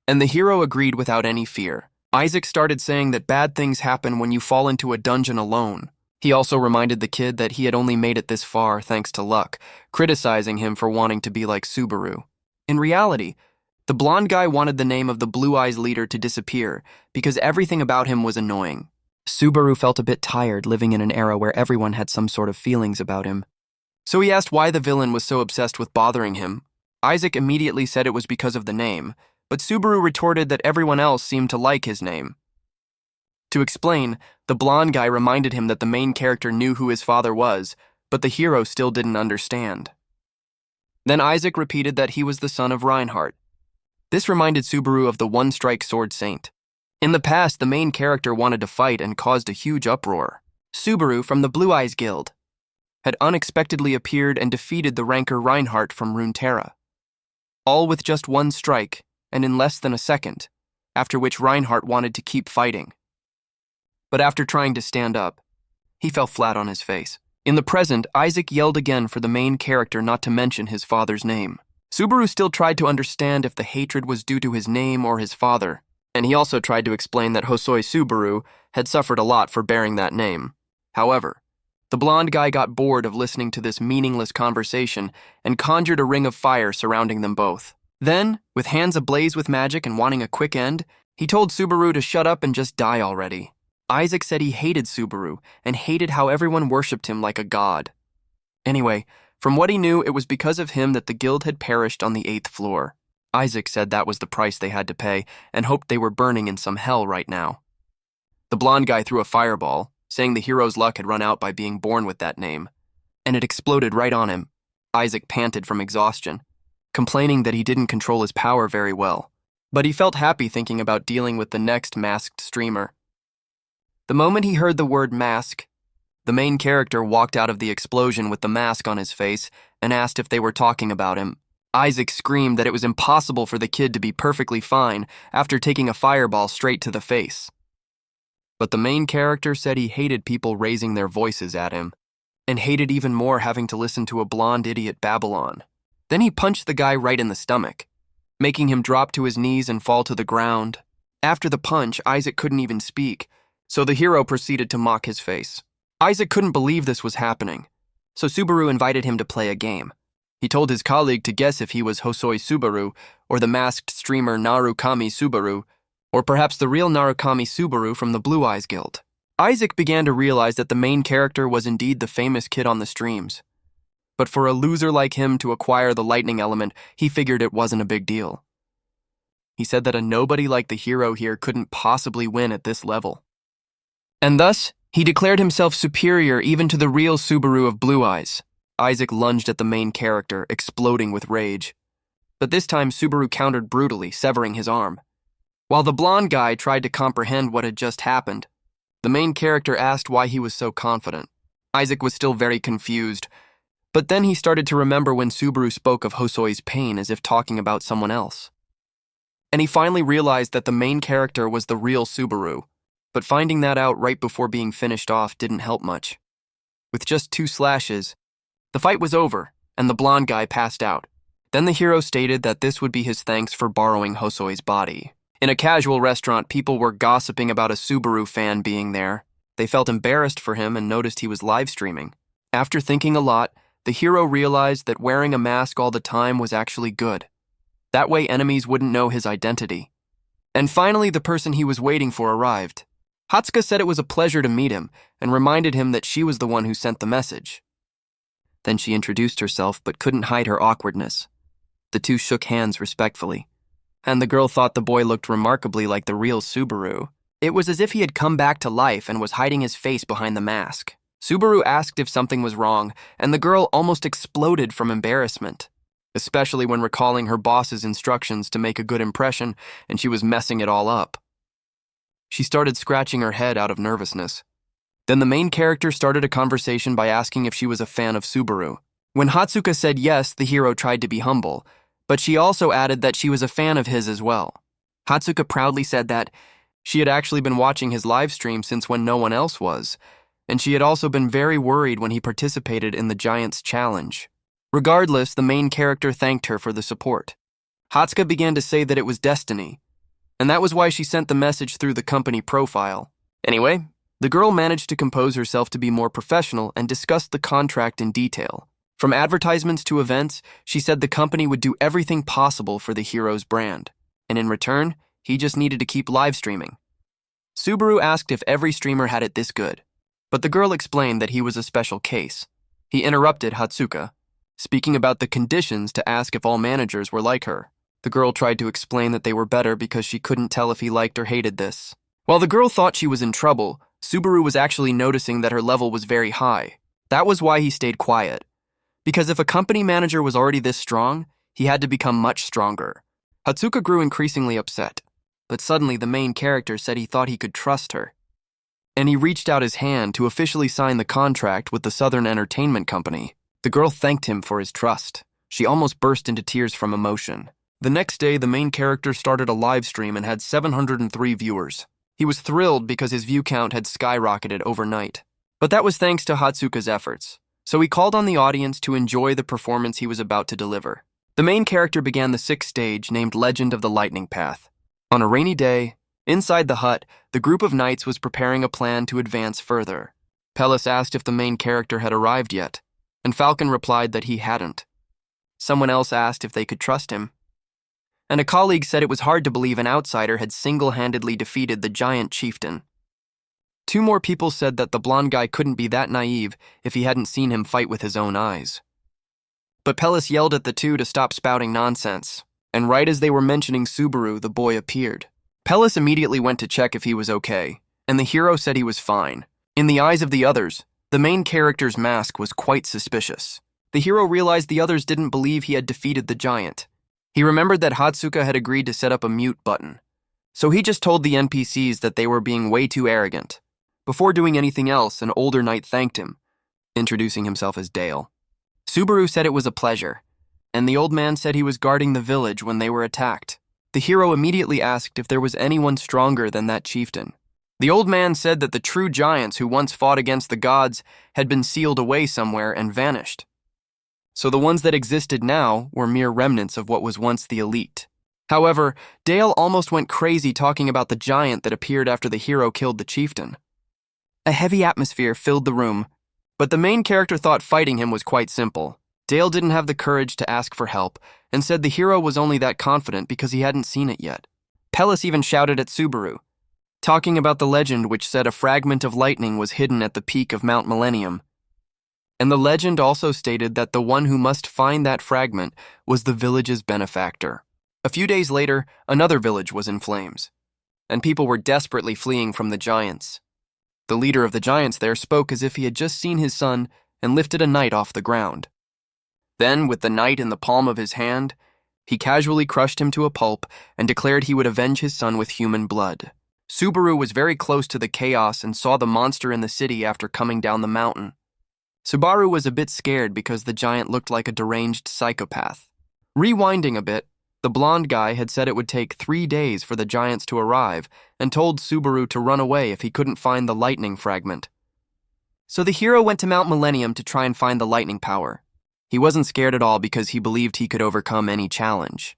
and the hero agreed without any fear. Isaac started saying that bad things happen when you fall into a dungeon alone. He also reminded the kid that he had only made it this far thanks to luck, criticizing him for wanting to be like Subaru. In reality, the blonde guy wanted the name of the Blue Eyes leader to disappear because everything about him was annoying. Subaru felt a bit tired living in an era where everyone had some sort of feelings about him. So he asked why the villain was so obsessed with bothering him. Isaac immediately said it was because of the name, but Subaru retorted that everyone else seemed to like his name. To explain, the blonde guy reminded him that the main character knew who his father was, but the hero still didn't understand. Then Isaac repeated that he was the son of Reinhardt. This reminded Subaru of the one-strike sword saint. In the past, the main character wanted to fight and caused a huge uproar. Subaru from the Blue Eyes Guild had unexpectedly appeared and defeated the ranker Reinhardt from Runeterra. All with just one strike, and in less than a second, after which Reinhardt wanted to keep fighting. But after trying to stand up, he fell flat on his face. In the present, Isaac yelled again for the main character not to mention his father's name. Subaru still tried to understand if the hatred was due to his name or his father, and he also tried to explain that Hosoi Subaru had suffered a lot for bearing that name. However, the blonde guy got bored of listening to this meaningless conversation and conjured a ring of fire surrounding them both. Then, with hands ablaze with magic and wanting a quick end, he told Subaru to shut up and just die already. Isaac said he hated Subaru and hated how everyone worshipped him like a god. Anyway, from what he knew, it was because of him that the guild had perished on the 8th floor. Isaac said that was the price they had to pay and hoped they were burning in some hell right now. The blonde guy threw a fireball, saying the hero's luck had run out by being born with that name, and it exploded right on him. Isaac panted from exhaustion, complaining that he didn't control his power very well, but he felt happy thinking about dealing with the next masked streamer. The moment he heard the word mask, the main character walked out of the explosion with the mask on his face and asked if they were talking about him. Isaac screamed that it was impossible for the kid to be perfectly fine after taking a fireball straight to the face. But the main character said he hated people raising their voices at him, and hated even more having to listen to a blonde idiot babble on. Then he punched the guy right in the stomach, making him drop to his knees and fall to the ground. After the punch, Isaac couldn't even speak, so the hero proceeded to mock his face. Isaac couldn't believe this was happening, so Subaru invited him to play a game. He told his colleague to guess if he was Hosoi Subaru or the masked streamer Narukami Subaru, Or perhaps the real Narukami Subaru from the Blue Eyes Guild. Isaac began to realize that the main character was indeed the famous kid on the streams. But for a loser like him to acquire the lightning element, he figured it wasn't a big deal. He said that a nobody like the hero here couldn't possibly win at this level. And thus, he declared himself superior even to the real Subaru of Blue Eyes. Isaac lunged at the main character, exploding with rage. But this time, Subaru countered brutally, severing his arm. While the blonde guy tried to comprehend what had just happened, the main character asked why he was so confident. Isaac was still very confused, but then he started to remember when Subaru spoke of Hosoi's pain as if talking about someone else. And he finally realized that the main character was the real Subaru, but finding that out right before being finished off didn't help much. With just 2 slashes, the fight was over, and the blonde guy passed out. Then the hero stated that this would be his thanks for borrowing Hosoi's body. In a casual restaurant, people were gossiping about a Subaru fan being there. They felt embarrassed for him and noticed he was live streaming. After thinking a lot, the hero realized that wearing a mask all the time was actually good. That way enemies wouldn't know his identity. And finally, the person he was waiting for arrived. Hatsuka said it was a pleasure to meet him and reminded him that she was the one who sent the message. Then she introduced herself but couldn't hide her awkwardness. The two shook hands respectfully, and the girl thought the boy looked remarkably like the real Subaru. It was as if he had come back to life and was hiding his face behind the mask. Subaru asked if something was wrong, and the girl almost exploded from embarrassment, especially when recalling her boss's instructions to make a good impression, and she was messing it all up. She started scratching her head out of nervousness. Then the main character started a conversation by asking if she was a fan of Subaru. When Hatsuka said yes, the hero tried to be humble, but she also added that she was a fan of his as well. Hatsuka proudly said that she had actually been watching his live stream since when no one else was, and she had also been very worried when he participated in the Giants Challenge. Regardless, the main character thanked her for the support. Hatsuka began to say that it was destiny, and that was why she sent the message through the company profile. Anyway, the girl managed to compose herself to be more professional and discussed the contract in detail. From advertisements to events, she said the company would do everything possible for the hero's brand, and in return, he just needed to keep live streaming. Subaru asked if every streamer had it this good, but the girl explained that he was a special case. He interrupted Hatsuka, speaking about the conditions to ask if all managers were like her. The girl tried to explain that they were better because she couldn't tell if he liked or hated this. While the girl thought she was in trouble, Subaru was actually noticing that her level was very high. That was why he stayed quiet. Because if a company manager was already this strong, he had to become much stronger. Hatsuka grew increasingly upset, but suddenly the main character said he thought he could trust her. And he reached out his hand to officially sign the contract with the Southern Entertainment Company. The girl thanked him for his trust. She almost burst into tears from emotion. The next day, the main character started a live stream and had 703 viewers. He was thrilled because his view count had skyrocketed overnight. But that was thanks to Hatsuka's efforts. So he called on the audience to enjoy the performance he was about to deliver. The main character began the 6th stage named Legend of the Lightning Path. On a rainy day, inside the hut, the group of knights was preparing a plan to advance further. Pellis asked if the main character had arrived yet, and Falcon replied that he hadn't. Someone else asked if they could trust him. And a colleague said it was hard to believe an outsider had single-handedly defeated the giant chieftain. 2 more people said that the blonde guy couldn't be that naive if he hadn't seen him fight with his own eyes. But Pellis yelled at the 2 to stop spouting nonsense, and right as they were mentioning Subaru, the boy appeared. Pellis immediately went to check if he was okay, and the hero said he was fine. In the eyes of the others, the main character's mask was quite suspicious. The hero realized the others didn't believe he had defeated the giant. He remembered that Hatsuka had agreed to set up a mute button, so he just told the NPCs that they were being way too arrogant. Before doing anything else, an older knight thanked him, introducing himself as Dale. Subaru said it was a pleasure, and the old man said he was guarding the village when they were attacked. The hero immediately asked if there was anyone stronger than that chieftain. The old man said that the true giants who once fought against the gods had been sealed away somewhere and vanished. So the ones that existed now were mere remnants of what was once the elite. However, Dale almost went crazy talking about the giant that appeared after the hero killed the chieftain. A heavy atmosphere filled the room, but the main character thought fighting him was quite simple. Dale didn't have the courage to ask for help and said the hero was only that confident because he hadn't seen it yet. Pellis even shouted at Subaru, talking about the legend which said a fragment of lightning was hidden at the peak of Mount Millennium. And the legend also stated that the one who must find that fragment was the village's benefactor. A few days later, another village was in flames, and people were desperately fleeing from the giants. The leader of the giants there spoke as if he had just seen his son and lifted a knight off the ground. Then, with the knight in the palm of his hand, he casually crushed him to a pulp and declared he would avenge his son with human blood. Subaru was very close to the chaos and saw the monster in the city after coming down the mountain. Subaru was a bit scared because the giant looked like a deranged psychopath. Rewinding a bit, the blonde guy had said it would take 3 days for the giants to arrive and told Subaru to run away if he couldn't find the lightning fragment. So the hero went to Mount Millennium to try and find the lightning power. He wasn't scared at all because he believed he could overcome any challenge.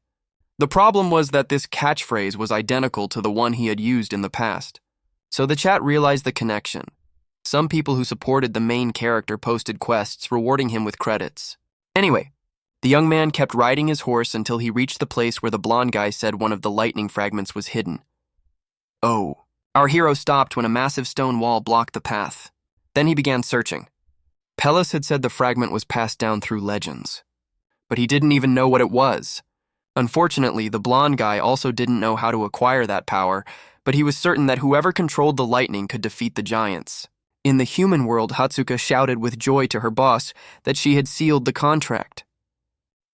The problem was that this catchphrase was identical to the one he had used in the past. So the chat realized the connection. Some people who supported the main character posted quests rewarding him with credits. Anyway, the young man kept riding his horse until he reached the place where the blonde guy said one of the lightning fragments was hidden. Oh. Our hero stopped when a massive stone wall blocked the path. Then he began searching. Pellis had said the fragment was passed down through legends, but he didn't even know what it was. Unfortunately, the blonde guy also didn't know how to acquire that power, but he was certain that whoever controlled the lightning could defeat the giants. In the human world, Hatsuka shouted with joy to her boss that she had sealed the contract.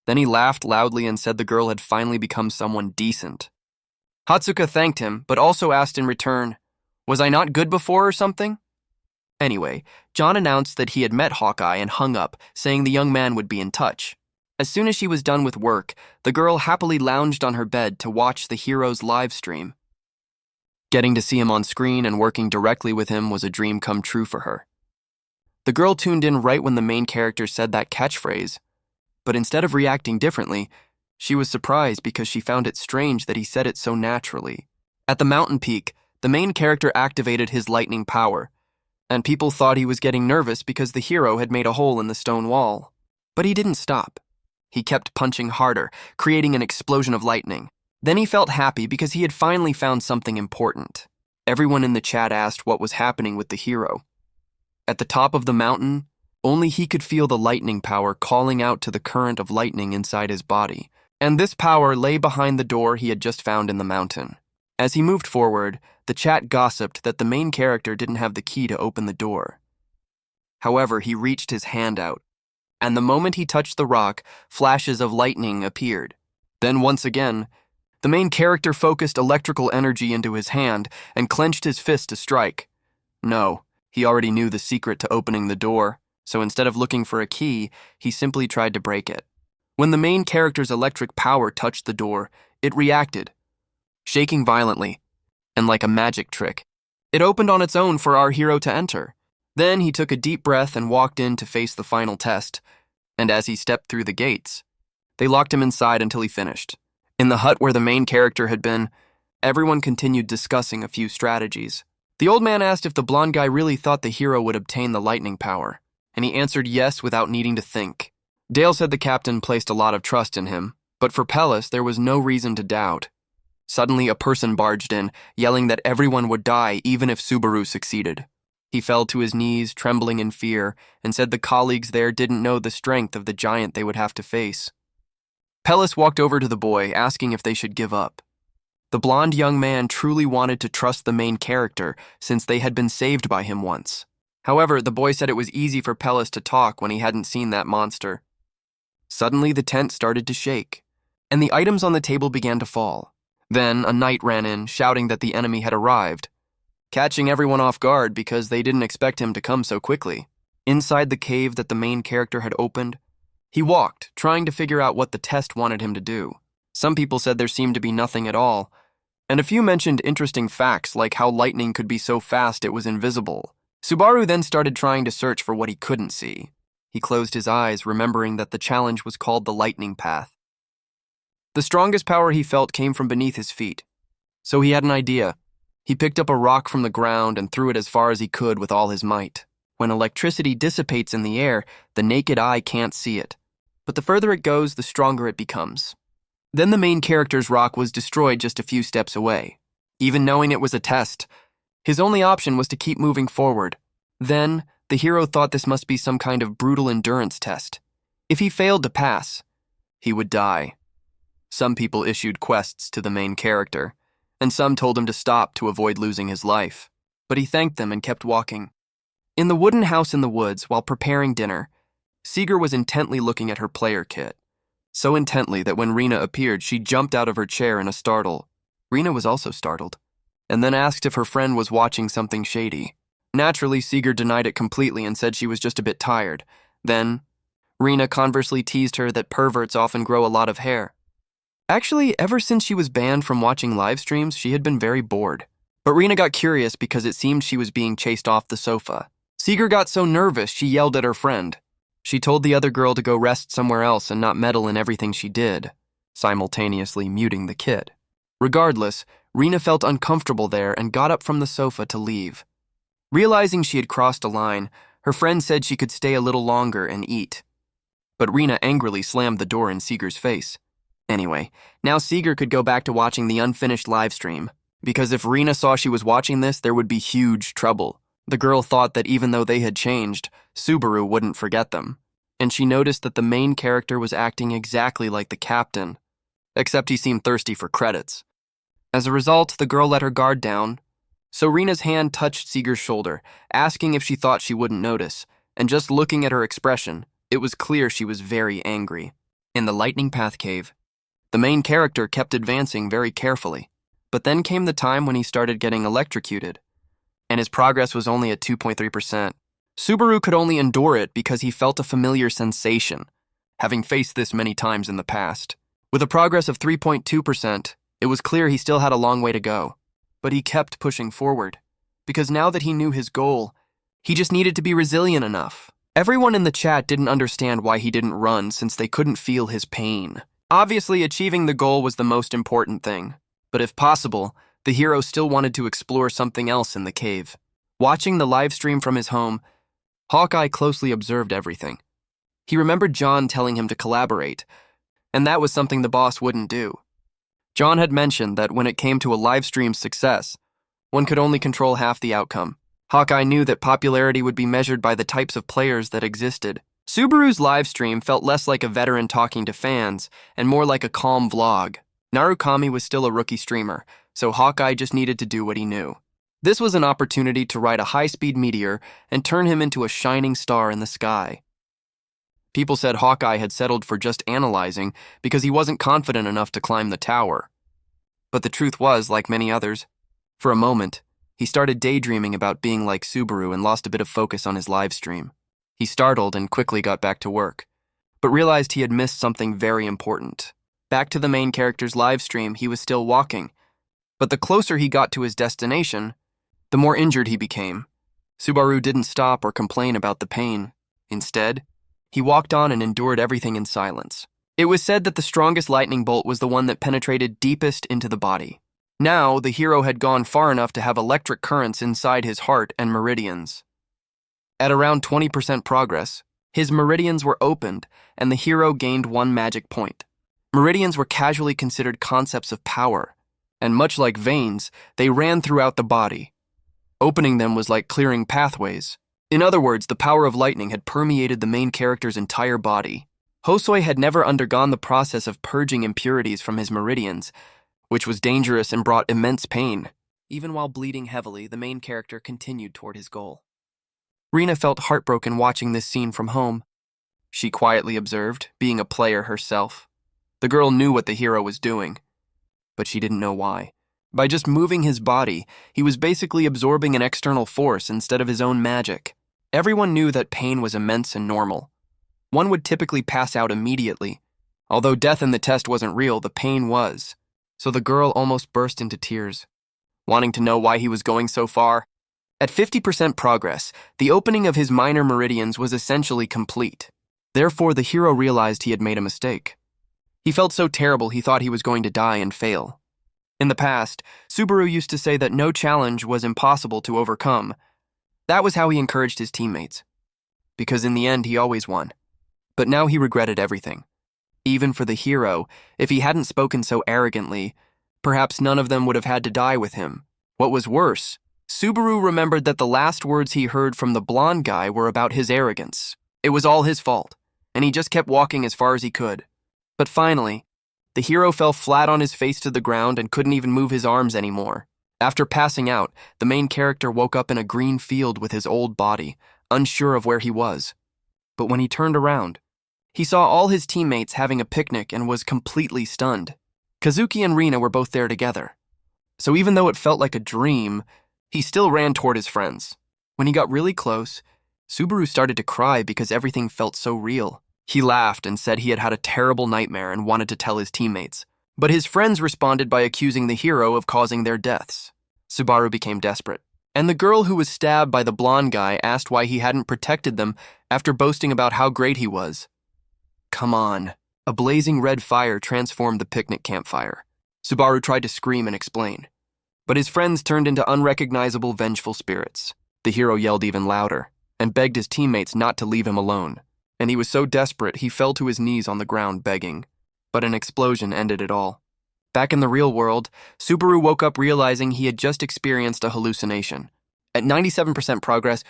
Then he laughed loudly and said the girl had finally become someone decent. Hatsuka thanked him, but also asked in return, "Was I not good before or something?" Anyway, John announced that he had met Hawkeye and hung up, saying the young man would be in touch. As soon as she was done with work, the girl happily lounged on her bed to watch the hero's live stream. Getting to see him on screen and working directly with him was a dream come true for her. The girl tuned in right when the main character said that catchphrase, but instead of reacting differently, she was surprised because she found it strange that he said it so naturally. At the mountain peak, the main character activated his lightning power, and people thought he was getting nervous because the hero had made a hole in the stone wall. But he didn't stop. He kept punching harder, creating an explosion of lightning. Then he felt happy because he had finally found something important. Everyone in the chat asked what was happening with the hero. At the top of the mountain, only he could feel the lightning power calling out to the current of lightning inside his body, and this power lay behind the door he had just found in the mountain. As he moved forward, the chat gossiped that the main character didn't have the key to open the door. However, he reached his hand out, and the moment he touched the rock, flashes of lightning appeared. Then once again, the main character focused electrical energy into his hand and clenched his fist to strike. No, he already knew the secret to opening the door, so instead of looking for a key, he simply tried to break it. When the main character's electric power touched the door, it reacted, shaking violently, and like a magic trick, it opened on its own for our hero to enter. Then he took a deep breath and walked in to face the final test, and as he stepped through the gates, they locked him inside until he finished. In the hut where the main character had been, everyone continued discussing a few strategies. The old man asked if the blonde guy really thought the hero would obtain the lightning power, and he answered yes without needing to think. Dale said the captain placed a lot of trust in him, but for Pellis there was no reason to doubt. Suddenly a person barged in, yelling that everyone would die even if Subaru succeeded. He fell to his knees, trembling in fear, and said the colleagues there didn't know the strength of the giant they would have to face. Pellis walked over to the boy, asking if they should give up. The blonde young man truly wanted to trust the main character, since they had been saved by him once. However, the boy said it was easy for Pellis to talk when he hadn't seen that monster. Suddenly, the tent started to shake, and the items on the table began to fall. Then, a knight ran in, shouting that the enemy had arrived, catching everyone off guard because they didn't expect him to come so quickly. Inside the cave that the main character had opened, he walked, trying to figure out what the test wanted him to do. Some people said there seemed to be nothing at all, and a few mentioned interesting facts like how lightning could be so fast it was invisible. Subaru then started trying to search for what he couldn't see. He closed his eyes, remembering that the challenge was called the lightning path. The strongest power he felt came from beneath his feet, so he had an idea. He picked up a rock from the ground and threw it as far as he could with all his might. When electricity dissipates in the air, the naked eye can't see it. But the further it goes, the stronger it becomes. Then the main character's rock was destroyed just a few steps away. Even knowing it was a test, his only option was to keep moving forward. Then, the hero thought this must be some kind of brutal endurance test. If he failed to pass, he would die. Some people issued quests to the main character, and some told him to stop to avoid losing his life. But he thanked them and kept walking. In the wooden house in the woods, while preparing dinner, Seeger was intently looking at her player kit. So intently that when Rena appeared, she jumped out of her chair in a startle. Rena was also startled, and then asked if her friend was watching something shady. Naturally, Seeger denied it completely and said she was just a bit tired. Then, Rena conversely teased her that perverts often grow a lot of hair. Actually, ever since she was banned from watching live streams, she had been very bored. But Rena got curious because it seemed she was being chased off the sofa. Seeger got so nervous she yelled at her friend. She told the other girl to go rest somewhere else and not meddle in everything she did, simultaneously muting the kid. Regardless, Rena felt uncomfortable there and got up from the sofa to leave. Realizing she had crossed a line, her friend said she could stay a little longer and eat. But Rena angrily slammed the door in Seeger's face. Anyway, now Seeger could go back to watching the unfinished live stream, because if Rena saw she was watching this, there would be huge trouble. The girl thought that even though they had changed, Subaru wouldn't forget them, and she noticed that the main character was acting exactly like the captain, except he seemed thirsty for credits. As a result, the girl let her guard down, so Rena's hand touched Seeger's shoulder, asking if she thought she wouldn't notice, and just looking at her expression, it was clear she was very angry. In the Lightning Path cave, the main character kept advancing very carefully, but then came the time when he started getting electrocuted, and his progress was only at 2.3%. Subaru could only endure it because he felt a familiar sensation, having faced this many times in the past. With a progress of 3.2%, it was clear he still had a long way to go, but he kept pushing forward, because now that he knew his goal, he just needed to be resilient enough. Everyone in the chat didn't understand why he didn't run since they couldn't feel his pain. Obviously, achieving the goal was the most important thing, but if possible, the hero still wanted to explore something else in the cave. Watching the live stream from his home, Hawkeye closely observed everything. He remembered John telling him to collaborate, and that was something the boss wouldn't do. John had mentioned that when it came to a live stream's success, one could only control half the outcome. Hawkeye knew that popularity would be measured by the types of players that existed. Subaru's live stream felt less like a veteran talking to fans and more like a calm vlog. Narukami was still a rookie streamer, so Hawkeye just needed to do what he knew. This was an opportunity to ride a high-speed meteor and turn him into a shining star in the sky. People said Hawkeye had settled for just analyzing because he wasn't confident enough to climb the tower. But the truth was, like many others, for a moment, he started daydreaming about being like Subaru and lost a bit of focus on his live stream. He startled and quickly got back to work, but realized he had missed something very important. Back to the main character's live stream, he was still walking, but the closer he got to his destination, the more injured he became. Subaru didn't stop or complain about the pain. Instead, he walked on and endured everything in silence. It was said that the strongest lightning bolt was the one that penetrated deepest into the body. Now, the hero had gone far enough to have electric currents inside his heart and meridians. At around 20% progress, his meridians were opened, and the hero gained one magic point. Meridians were casually considered concepts of power, and much like veins, they ran throughout the body. Opening them was like clearing pathways. In other words, the power of lightning had permeated the main character's entire body. Hosoi had never undergone the process of purging impurities from his meridians, which was dangerous and brought immense pain. Even while bleeding heavily, the main character continued toward his goal. Rena felt heartbroken watching this scene from home. She quietly observed, being a player herself. The girl knew what the hero was doing, but she didn't know why. By just moving his body, he was basically absorbing an external force instead of his own magic. Everyone knew that pain was immense and normal. One would typically pass out immediately. Although death in the test wasn't real, the pain was. So the girl almost burst into tears, wanting to know why he was going so far. At 50% progress, the opening of his minor meridians was essentially complete. Therefore, the hero realized he had made a mistake. He felt so terrible he thought he was going to die and fail. In the past, Subaru used to say that no challenge was impossible to overcome. That was how he encouraged his teammates, because in the end he always won. But now he regretted everything. Even for the hero, if he hadn't spoken so arrogantly, perhaps none of them would have had to die with him. What was worse, Subaru remembered that the last words he heard from the blonde guy were about his arrogance. It was all his fault, and he just kept walking as far as he could. But finally, the hero fell flat on his face to the ground and couldn't even move his arms anymore. After passing out, the main character woke up in a green field with his old body, unsure of where he was. But when he turned around, he saw all his teammates having a picnic and was completely stunned. Kazuki and Rina were both there together. So even though it felt like a dream, he still ran toward his friends. When he got really close, Subaru started to cry because everything felt so real. He laughed and said he had had a terrible nightmare and wanted to tell his teammates. But his friends responded by accusing the hero of causing their deaths. Subaru became desperate. And the girl who was stabbed by the blonde guy asked why he hadn't protected them after boasting about how great he was. Come on. A blazing red fire transformed the picnic campfire. Subaru tried to scream and explain. But his friends turned into unrecognizable, vengeful spirits. The hero yelled even louder and begged his teammates not to leave him alone. And he was so desperate he fell to his knees on the ground begging. But an explosion ended it all. Back in the real world, Subaru woke up realizing he had just experienced a hallucination. At 97% progress,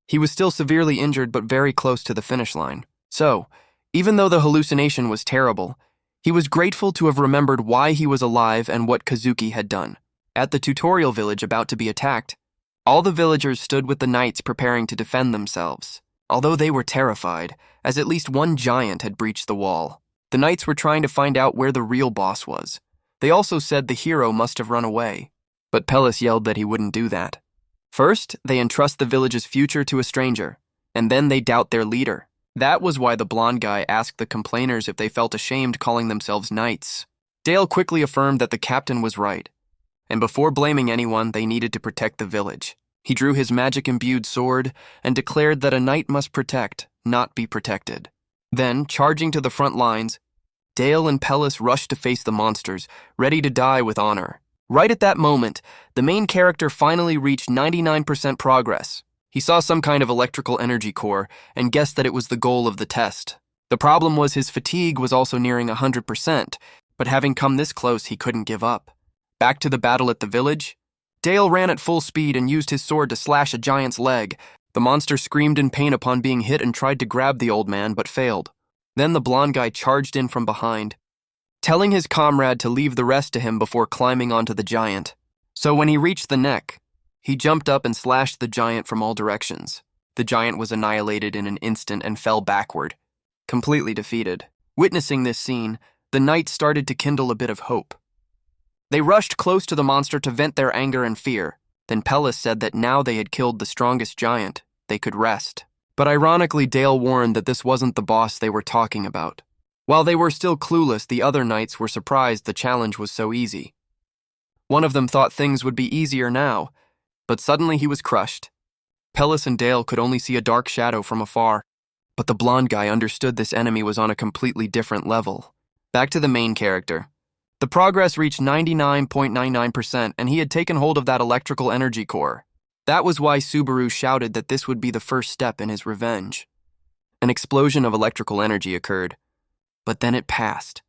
he was still severely injured but very close to the finish line. So, even though the hallucination was terrible, he was grateful to have remembered why he was alive and what Kazuki had done. At the tutorial village about to be attacked, all the villagers stood with the knights preparing to defend themselves, although they were terrified, as at least one giant had breached the wall. The knights were trying to find out where the real boss was. They also said the hero must have run away, but Pellis yelled that he wouldn't do that. First, they entrust the village's future to a stranger, and then they doubt their leader. That was why the blonde guy asked the complainers if they felt ashamed calling themselves knights. Dale quickly affirmed that the captain was right, and before blaming anyone, they needed to protect the village. He drew his magic-imbued sword and declared that a knight must protect, not be protected. Then, charging to the front lines, Dale and Pellis rushed to face the monsters, ready to die with honor. Right at that moment, the main character finally reached 99% progress. He saw some kind of electrical energy core and guessed that it was the goal of the test. The problem was his fatigue was also nearing 100%, but having come this close, he couldn't give up. Back to the battle at the village, Dale ran at full speed and used his sword to slash a giant's leg. The monster screamed in pain upon being hit and tried to grab the old man, but failed. Then the blonde guy charged in from behind, telling his comrade to leave the rest to him before climbing onto the giant. So when he reached the neck, he jumped up and slashed the giant from all directions. The giant was annihilated in an instant and fell backward, completely defeated. Witnessing this scene, the knights started to kindle a bit of hope. They rushed close to the monster to vent their anger and fear. Then Pellis said that now they had killed the strongest giant, they could rest. But ironically, Dale warned that this wasn't the boss they were talking about. While they were still clueless, the other knights were surprised the challenge was so easy. One of them thought things would be easier now, but suddenly he was crushed. Pellis and Dale could only see a dark shadow from afar, but the blonde guy understood this enemy was on a completely different level. Back to the main character. The progress reached 99.99%, and he had taken hold of that electrical energy core. That was why Subaru shouted that this would be the first step in his revenge. An explosion of electrical energy occurred, but then it passed.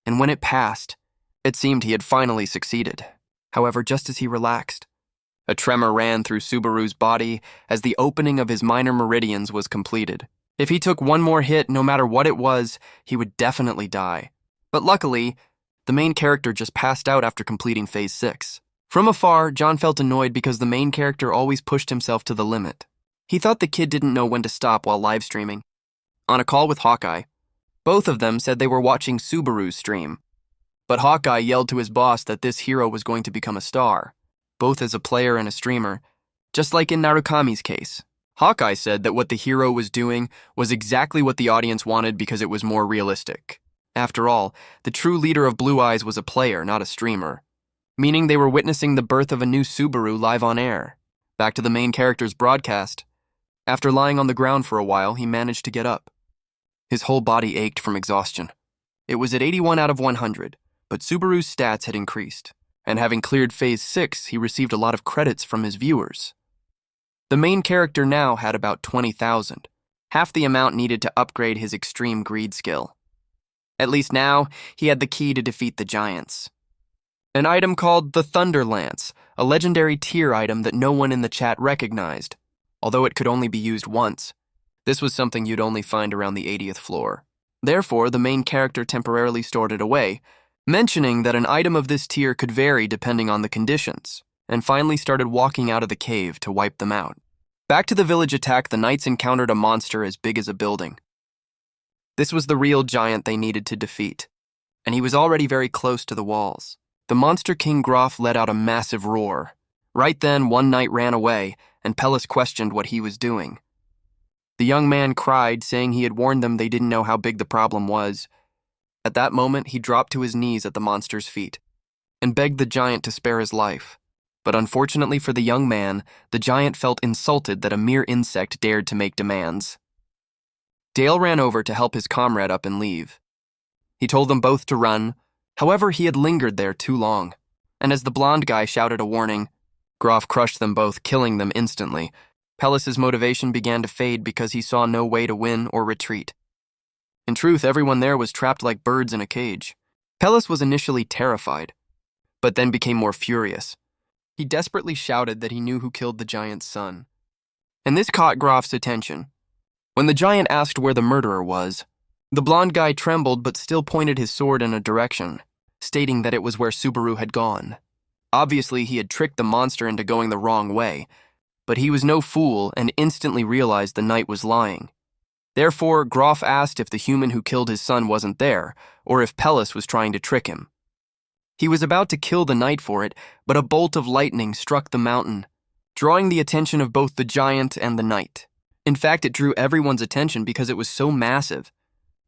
And when it passed, it seemed he had finally succeeded. However, just as he relaxed, a tremor ran through Subaru's body as the opening of his minor meridians was completed. If he took one more hit, no matter what it was, he would definitely die. But luckily, the main character just passed out after completing Phase 6. From afar, John felt annoyed because the main character always pushed himself to the limit. He thought the kid didn't know when to stop while live streaming. On a call with Hawkeye, both of them said they were watching Subaru's stream. But Hawkeye yelled to his boss that this hero was going to become a star, both as a player and a streamer, just like in Narukami's case. Hawkeye said that what the hero was doing was exactly what the audience wanted because it was more realistic. After all, the true leader of Blue Eyes was a player, not a streamer, meaning they were witnessing the birth of a new Subaru live on air. Back to the main character's broadcast. After lying on the ground for a while, he managed to get up. His whole body ached from exhaustion. It was at 81 out of 100, but Subaru's stats had increased, and having cleared Phase 6, he received a lot of credits from his viewers. The main character now had about 20,000, half the amount needed to upgrade his extreme greed skill. At least now, he had the key to defeat the giants. An item called the Thunder Lance, a legendary tier item that no one in the chat recognized, although it could only be used once. This was something you'd only find around the 80th floor. Therefore, the main character temporarily stored it away, mentioning that an item of this tier could vary depending on the conditions, and finally started walking out of the cave to wipe them out. Back to the village attack, the knights encountered a monster as big as a building. This was the real giant they needed to defeat, and he was already very close to the walls. The Monster King Groff let out a massive roar. Right then, one knight ran away, and Pellis questioned what he was doing. The young man cried, saying he had warned them they didn't know how big the problem was. At that moment, he dropped to his knees at the monster's feet and begged the giant to spare his life. But unfortunately for the young man, the giant felt insulted that a mere insect dared to make demands. Dale ran over to help his comrade up and leave. He told them both to run. However, he had lingered there too long, and as the blonde guy shouted a warning, Groff crushed them both, killing them instantly. Pellis's motivation began to fade because he saw no way to win or retreat. In truth, everyone there was trapped like birds in a cage. Pellis was initially terrified, but then became more furious. He desperately shouted that he knew who killed the giant's son. And this caught Groff's attention. When the giant asked where the murderer was, the blonde guy trembled but still pointed his sword in a direction, stating that it was where Subaru had gone. Obviously, he had tricked the monster into going the wrong way, but he was no fool and instantly realized the knight was lying. Therefore, Groff asked if the human who killed his son wasn't there, or if Pellis was trying to trick him. He was about to kill the knight for it, but a bolt of lightning struck the mountain, drawing the attention of both the giant and the knight. In fact, it drew everyone's attention because it was so massive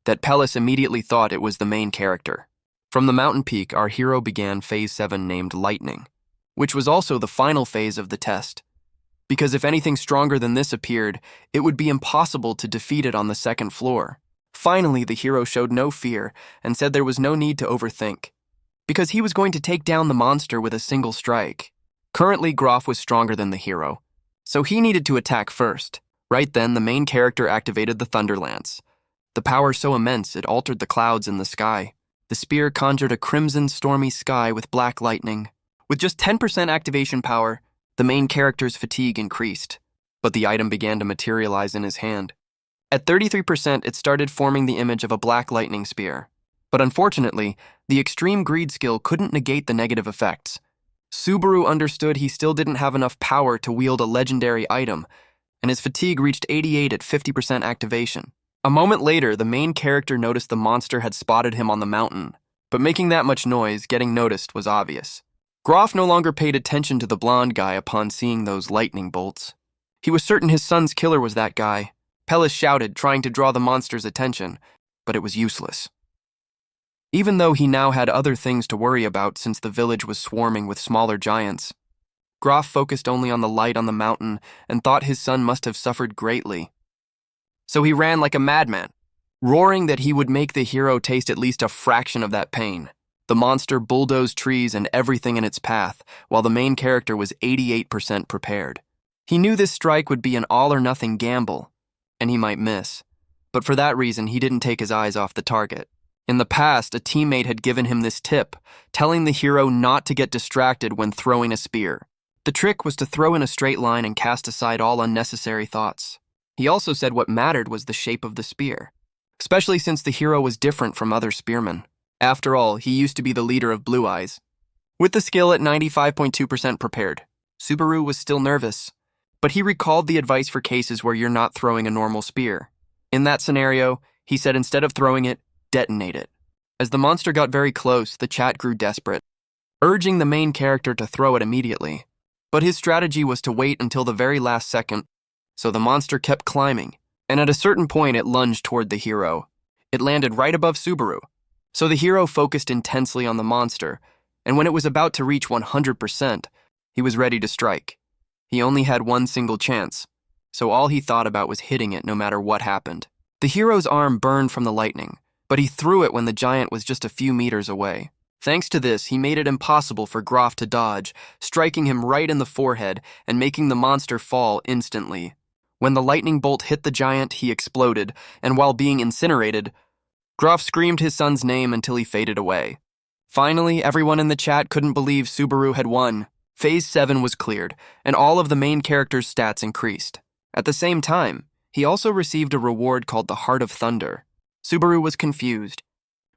that Pellis immediately thought it was the main character. From the mountain peak, our hero began Phase 7 named Lightning, which was also the final phase of the test. Because if anything stronger than this appeared, it would be impossible to defeat it on the second floor. Finally, the hero showed no fear and said there was no need to overthink, because he was going to take down the monster with a single strike. Currently, Groff was stronger than the hero, so he needed to attack first. Right then, the main character activated the Thunder Lance. The power so immense it altered the clouds in the sky. The spear conjured a crimson, stormy sky with black lightning. With just 10% activation power, the main character's fatigue increased, but the item began to materialize in his hand. At 33%, it started forming the image of a black lightning spear. But unfortunately, the extreme greed skill couldn't negate the negative effects. Subaru understood he still didn't have enough power to wield a legendary item, and his fatigue reached 88 at 50% activation. A moment later, the main character noticed the monster had spotted him on the mountain, but making that much noise, getting noticed was obvious. Groff no longer paid attention to the blonde guy upon seeing those lightning bolts. He was certain his son's killer was that guy. Pellis shouted, trying to draw the monster's attention, but it was useless. Even though he now had other things to worry about since the village was swarming with smaller giants, Groff focused only on the light on the mountain and thought his son must have suffered greatly. So he ran like a madman, roaring that he would make the hero taste at least a fraction of that pain. The monster bulldozed trees and everything in its path, while the main character was 88% prepared. He knew this strike would be an all-or-nothing gamble, and he might miss. But for that reason, he didn't take his eyes off the target. In the past, a teammate had given him this tip, telling the hero not to get distracted when throwing a spear. The trick was to throw in a straight line and cast aside all unnecessary thoughts. He also said what mattered was the shape of the spear, especially since the hero was different from other spearmen. After all, he used to be the leader of Blue Eyes. With the skill at 95.2% prepared, Subaru was still nervous, but he recalled the advice for cases where you're not throwing a normal spear. In that scenario, he said instead of throwing it, detonate it. As the monster got very close, the chat grew desperate, urging the main character to throw it immediately. But his strategy was to wait until the very last second, so the monster kept climbing, and at a certain point it lunged toward the hero. It landed right above Subaru. So the hero focused intensely on the monster, and when it was about to reach 100%, he was ready to strike. He only had one single chance, so all he thought about was hitting it no matter what happened. The hero's arm burned from the lightning, but he threw it when the giant was just a few meters away. Thanks to this, he made it impossible for Groff to dodge, striking him right in the forehead and making the monster fall instantly. When the lightning bolt hit the giant, he exploded, and while being incinerated, Groff screamed his son's name until he faded away. Finally, everyone in the chat couldn't believe Subaru had won. Phase 7 was cleared, and all of the main character's stats increased. At the same time, he also received a reward called the Heart of Thunder. Subaru was confused,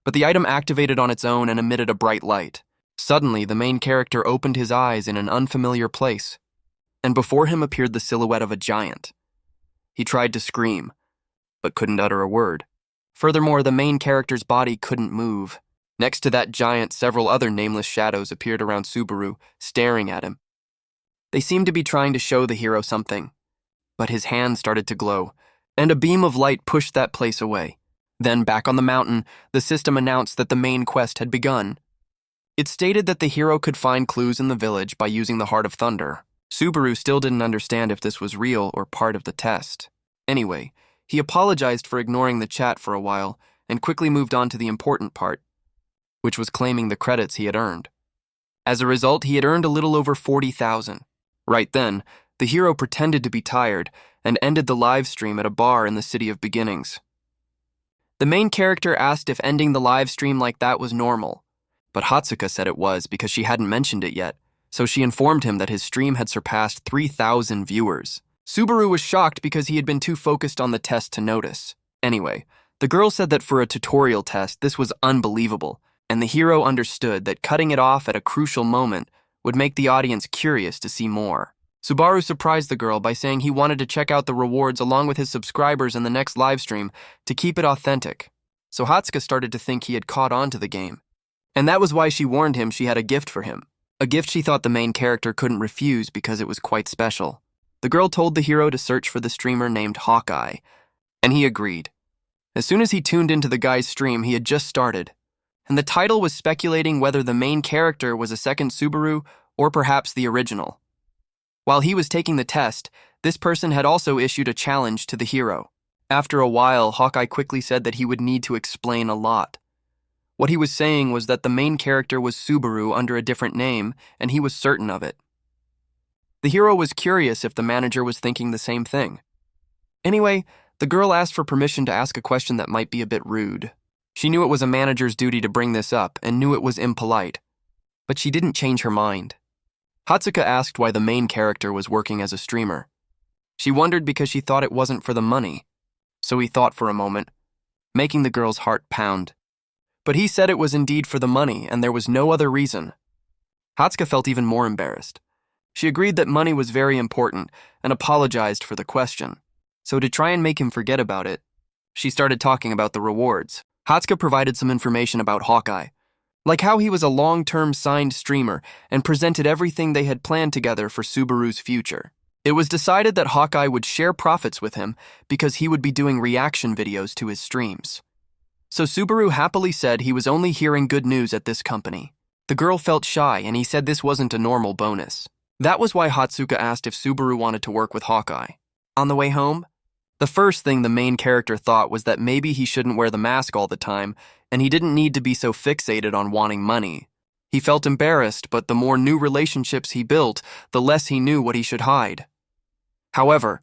but the item activated on its own and emitted a bright light. Suddenly, the main character opened his eyes in an unfamiliar place, and before him appeared the silhouette of a giant. He tried to scream, but couldn't utter a word. Furthermore, the main character's body couldn't move. Next to that giant, several other nameless shadows appeared around Subaru, staring at him. They seemed to be trying to show the hero something, but his hand started to glow, and a beam of light pushed that place away. Then, back on the mountain, the system announced that the main quest had begun. It stated that the hero could find clues in the village by using the Heart of Thunder. Subaru still didn't understand if this was real or part of the test. Anyway, he apologized for ignoring the chat for a while and quickly moved on to the important part, which was claiming the credits he had earned. As a result, he had earned a little over 40,000. Right then, the hero pretended to be tired and ended the live stream at a bar in the City of Beginnings. The main character asked if ending the live stream like that was normal, but Hatsuka said it was because she hadn't mentioned it yet, so she informed him that his stream had surpassed 3,000 viewers. Subaru was shocked because he had been too focused on the test to notice. Anyway, the girl said that for a tutorial test, this was unbelievable, and the hero understood that cutting it off at a crucial moment would make the audience curious to see more. Subaru surprised the girl by saying he wanted to check out the rewards along with his subscribers in the next livestream to keep it authentic. So Hatsuka started to think he had caught on to the game. And that was why she warned him she had a gift for him. A gift she thought the main character couldn't refuse because it was quite special. The girl told the hero to search for the streamer named Hawkeye, and he agreed. As soon as he tuned into the guy's stream, he had just started, and the title was speculating whether the main character was a second Subaru or perhaps the original. While he was taking the test, this person had also issued a challenge to the hero. After a while, Hawkeye quickly said that he would need to explain a lot. What he was saying was that the main character was Subaru under a different name, and he was certain of it. The hero was curious if the manager was thinking the same thing. Anyway, the girl asked for permission to ask a question that might be a bit rude. She knew it was a manager's duty to bring this up and knew it was impolite, but she didn't change her mind. Hatsuka asked why the main character was working as a streamer. She wondered because she thought it wasn't for the money, so he thought for a moment, making the girl's heart pound. But he said it was indeed for the money and there was no other reason. Hatsuka felt even more embarrassed. She agreed that money was very important and apologized for the question. So to try and make him forget about it, she started talking about the rewards. Hatsuka provided some information about Hawkeye, like how he was a long-term signed streamer and presented everything they had planned together for Subaru's future. It was decided that Hawkeye would share profits with him because he would be doing reaction videos to his streams. So Subaru happily said he was only hearing good news at this company. The girl felt shy and he said this wasn't a normal bonus. That was why Hatsuka asked if Subaru wanted to work with Hawkeye. On the way home, the first thing the main character thought was that maybe he shouldn't wear the mask all the time, and he didn't need to be so fixated on wanting money. He felt embarrassed, but the more new relationships he built, the less he knew what he should hide. However,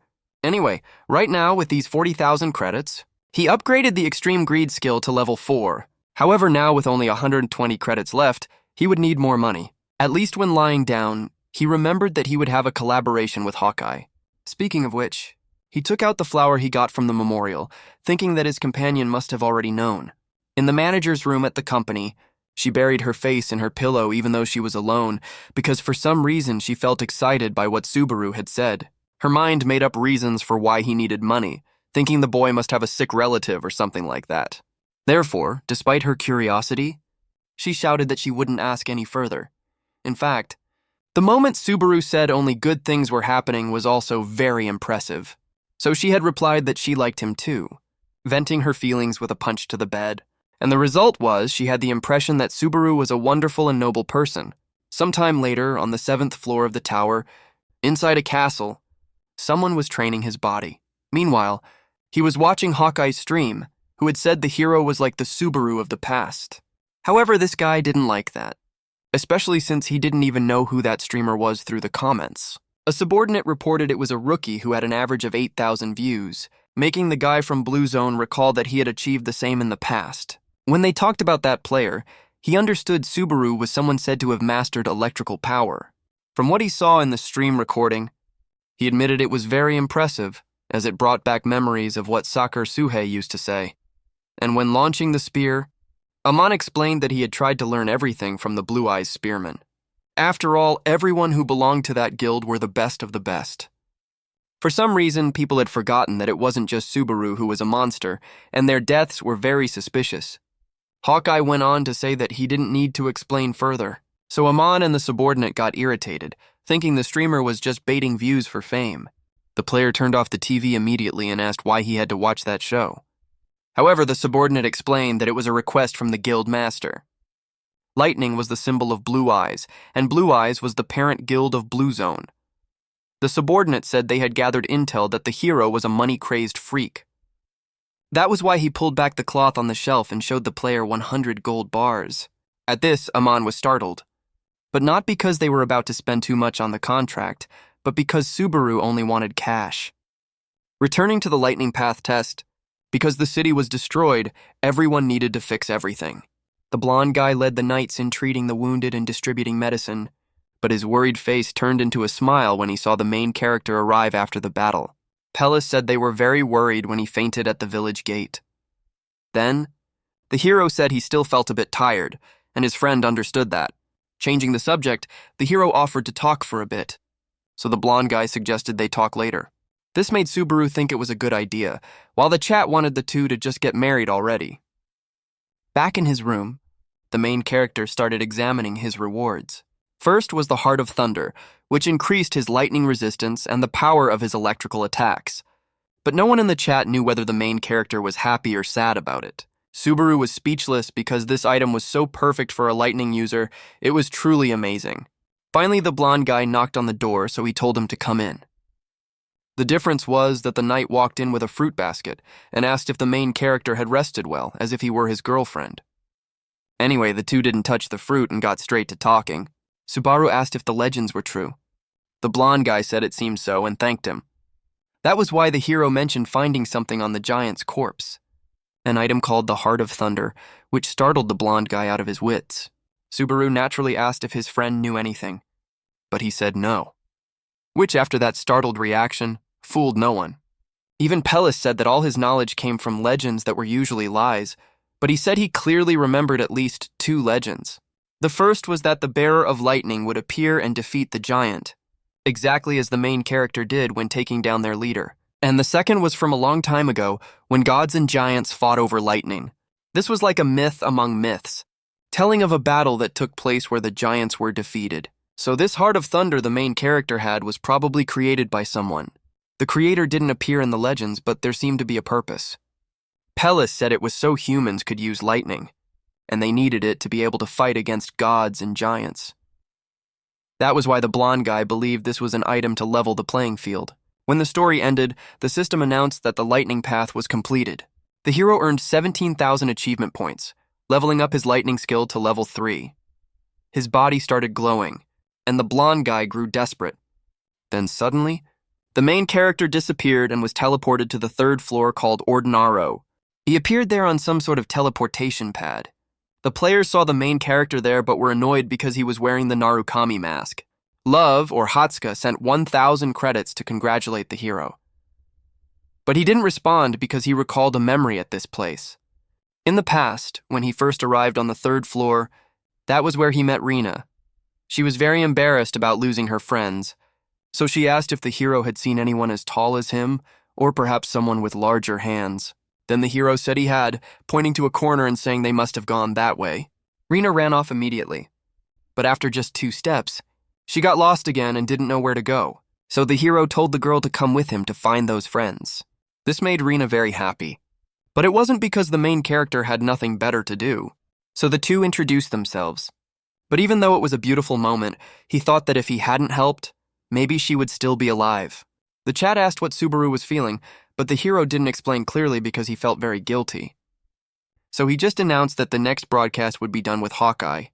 right now with these 40,000 credits, he upgraded the Extreme Greed skill to level 4. However, now with only 120 credits left, he would need more money. At least when lying down, he remembered that he would have a collaboration with Hawkeye. Speaking of which, he took out the flower he got from the memorial, thinking that his companion must have already known. In the manager's room at the company, she buried her face in her pillow even though she was alone, because for some reason she felt excited by what Subaru had said. Her mind made up reasons for why he needed money, thinking the boy must have a sick relative or something like that. Therefore, despite her curiosity, she shouted that she wouldn't ask any further. In fact, the moment Subaru said only good things were happening was also very impressive. So she had replied that she liked him too, venting her feelings with a punch to the bed. And the result was she had the impression that Subaru was a wonderful and noble person. Sometime later, on the 7th floor of the tower, inside a castle, someone was training his body. Meanwhile, he was watching Hawkeye's stream, who had said the hero was like the Subaru of the past. However, this guy didn't like that, especially since he didn't even know who that streamer was through the comments. A subordinate reported it was a rookie who had an average of 8,000 views, making the guy from Blue Zone recall that he had achieved the same in the past. When they talked about that player, he understood Subaru was someone said to have mastered electrical power. From what he saw in the stream recording, he admitted it was very impressive, as it brought back memories of what Sakura Suhei used to say. And when launching the spear, Amon explained that he had tried to learn everything from the Blue Eyes spearmen. After all, everyone who belonged to that guild were the best of the best. For some reason, people had forgotten that it wasn't just Subaru who was a monster, and their deaths were very suspicious. Hawkeye went on to say that he didn't need to explain further, so Amon and the subordinate got irritated, thinking the streamer was just baiting views for fame. The player turned off the TV immediately and asked why he had to watch that show. However, the subordinate explained that it was a request from the guild master. Lightning was the symbol of Blue Eyes, and Blue Eyes was the parent guild of Blue Zone. The subordinate said they had gathered intel that the hero was a money-crazed freak. That was why he pulled back the cloth on the shelf and showed the player 100 gold bars. At this, Amon was startled. But not because they were about to spend too much on the contract, but because Subaru only wanted cash. Returning to the Lightning Path test, because the city was destroyed, everyone needed to fix everything. The blonde guy led the knights in treating the wounded and distributing medicine, but his worried face turned into a smile when he saw the main character arrive after the battle. Pellis said they were very worried when he fainted at the village gate. Then, the hero said he still felt a bit tired, and his friend understood that. Changing the subject, the hero offered to talk for a bit, so the blonde guy suggested they talk later. This made Subaru think it was a good idea, while the chat wanted the two to just get married already. Back in his room, the main character started examining his rewards. First was the Heart of Thunder, which increased his lightning resistance and the power of his electrical attacks. But no one in the chat knew whether the main character was happy or sad about it. Subaru was speechless because this item was so perfect for a lightning user, it was truly amazing. Finally, the blonde guy knocked on the door, so he told him to come in. The difference was that the knight walked in with a fruit basket and asked if the main character had rested well, as if he were his girlfriend. Anyway, the two didn't touch the fruit and got straight to talking. Subaru asked if the legends were true. The blonde guy said it seemed so and thanked him. That was why the hero mentioned finding something on the giant's corpse, an item called the Heart of Thunder, which startled the blonde guy out of his wits. Subaru naturally asked if his friend knew anything, but he said no, which after that startled reaction, fooled no one. Even Pellis said that all his knowledge came from legends that were usually lies, but he said he clearly remembered at least 2 legends. The first was that the Bearer of Lightning would appear and defeat the giant, exactly as the main character did when taking down their leader. And the second was from a long time ago, when gods and giants fought over lightning. This was like a myth among myths, telling of a battle that took place where the giants were defeated. So this Heart of Thunder the main character had was probably created by someone. The creator didn't appear in the legends, but there seemed to be a purpose. Pellis said it was so humans could use lightning, and they needed it to be able to fight against gods and giants. That was why the blonde guy believed this was an item to level the playing field. When the story ended, the system announced that the lightning path was completed. The hero earned 17,000 achievement points, leveling up his lightning skill to level 3. His body started glowing, and the blonde guy grew desperate. Then suddenly, the main character disappeared and was teleported to the 3rd floor called Ordinaro. He appeared there on some sort of teleportation pad. The players saw the main character there but were annoyed because he was wearing the Narukami mask. Love, or Hatsuka, sent 1,000 credits to congratulate the hero. But he didn't respond because he recalled a memory at this place. In the past, when he first arrived on the 3rd floor, that was where he met Rina. She was very embarrassed about losing her friends, so she asked if the hero had seen anyone as tall as him, or perhaps someone with larger hands. Then the hero said he had, pointing to a corner and saying they must have gone that way. Rina ran off immediately, but after just 2 steps, she got lost again and didn't know where to go, so the hero told the girl to come with him to find those friends. This made Rina very happy, but it wasn't because the main character had nothing better to do, so the two introduced themselves. But even though it was a beautiful moment, he thought that if he hadn't helped, maybe she would still be alive. The chat asked what Subaru was feeling, but the hero didn't explain clearly because he felt very guilty. So he just announced that the next broadcast would be done with Hawkeye.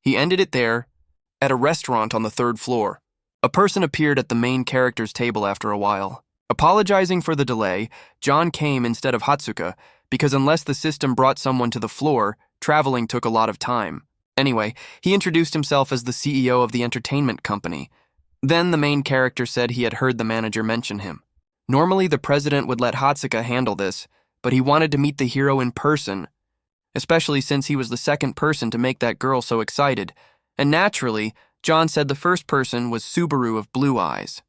He ended it there, at a restaurant on the 3rd floor. A person appeared at the main character's table after a while. Apologizing for the delay, John came instead of Hatsuka because unless the system brought someone to the floor, traveling took a lot of time. Anyway, he introduced himself as the CEO of the entertainment company. Then the main character said he had heard the manager mention him. Normally, the president would let Hatsuka handle this, but he wanted to meet the hero in person, especially since he was the second person to make that girl so excited. And naturally, John said the first person was Subaru of Blue Eyes.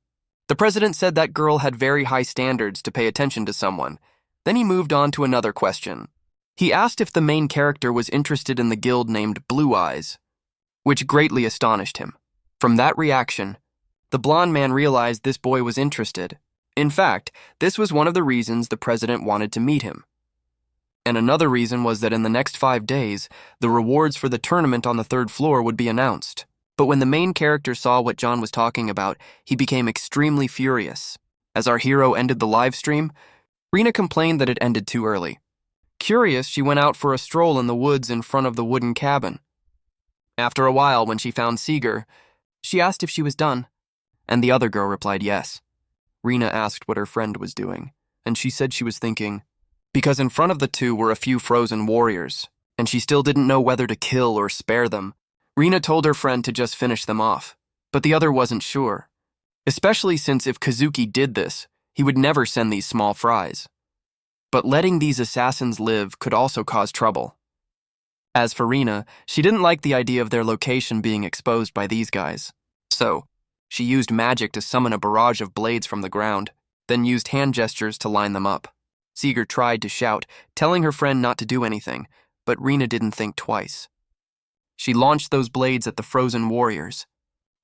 The president said that girl had very high standards to pay attention to someone. Then he moved on to another question. He asked if the main character was interested in the guild named Blue Eyes, which greatly astonished him. From that reaction, the blonde man realized this boy was interested. In fact, this was one of the reasons the president wanted to meet him. And another reason was that in the next 5 days, the rewards for the tournament on the 3rd floor would be announced. But when the main character saw what John was talking about, he became extremely furious. As our hero ended the live stream, Rina complained that it ended too early. Curious, she went out for a stroll in the woods in front of the wooden cabin. After a while, when she found Seeger, she asked if she was done, and the other girl replied yes. Rina asked what her friend was doing, and she said she was thinking, because in front of the two were a few frozen warriors, and she still didn't know whether to kill or spare them. Rina told her friend to just finish them off, but the other wasn't sure, especially since if Kazuki did this, he would never send these small fries. But letting these assassins live could also cause trouble. As for Rina, she didn't like the idea of their location being exposed by these guys. So, she used magic to summon a barrage of blades from the ground, then used hand gestures to line them up. Seeger tried to shout, telling her friend not to do anything, but Rina didn't think twice. She launched those blades at the frozen warriors,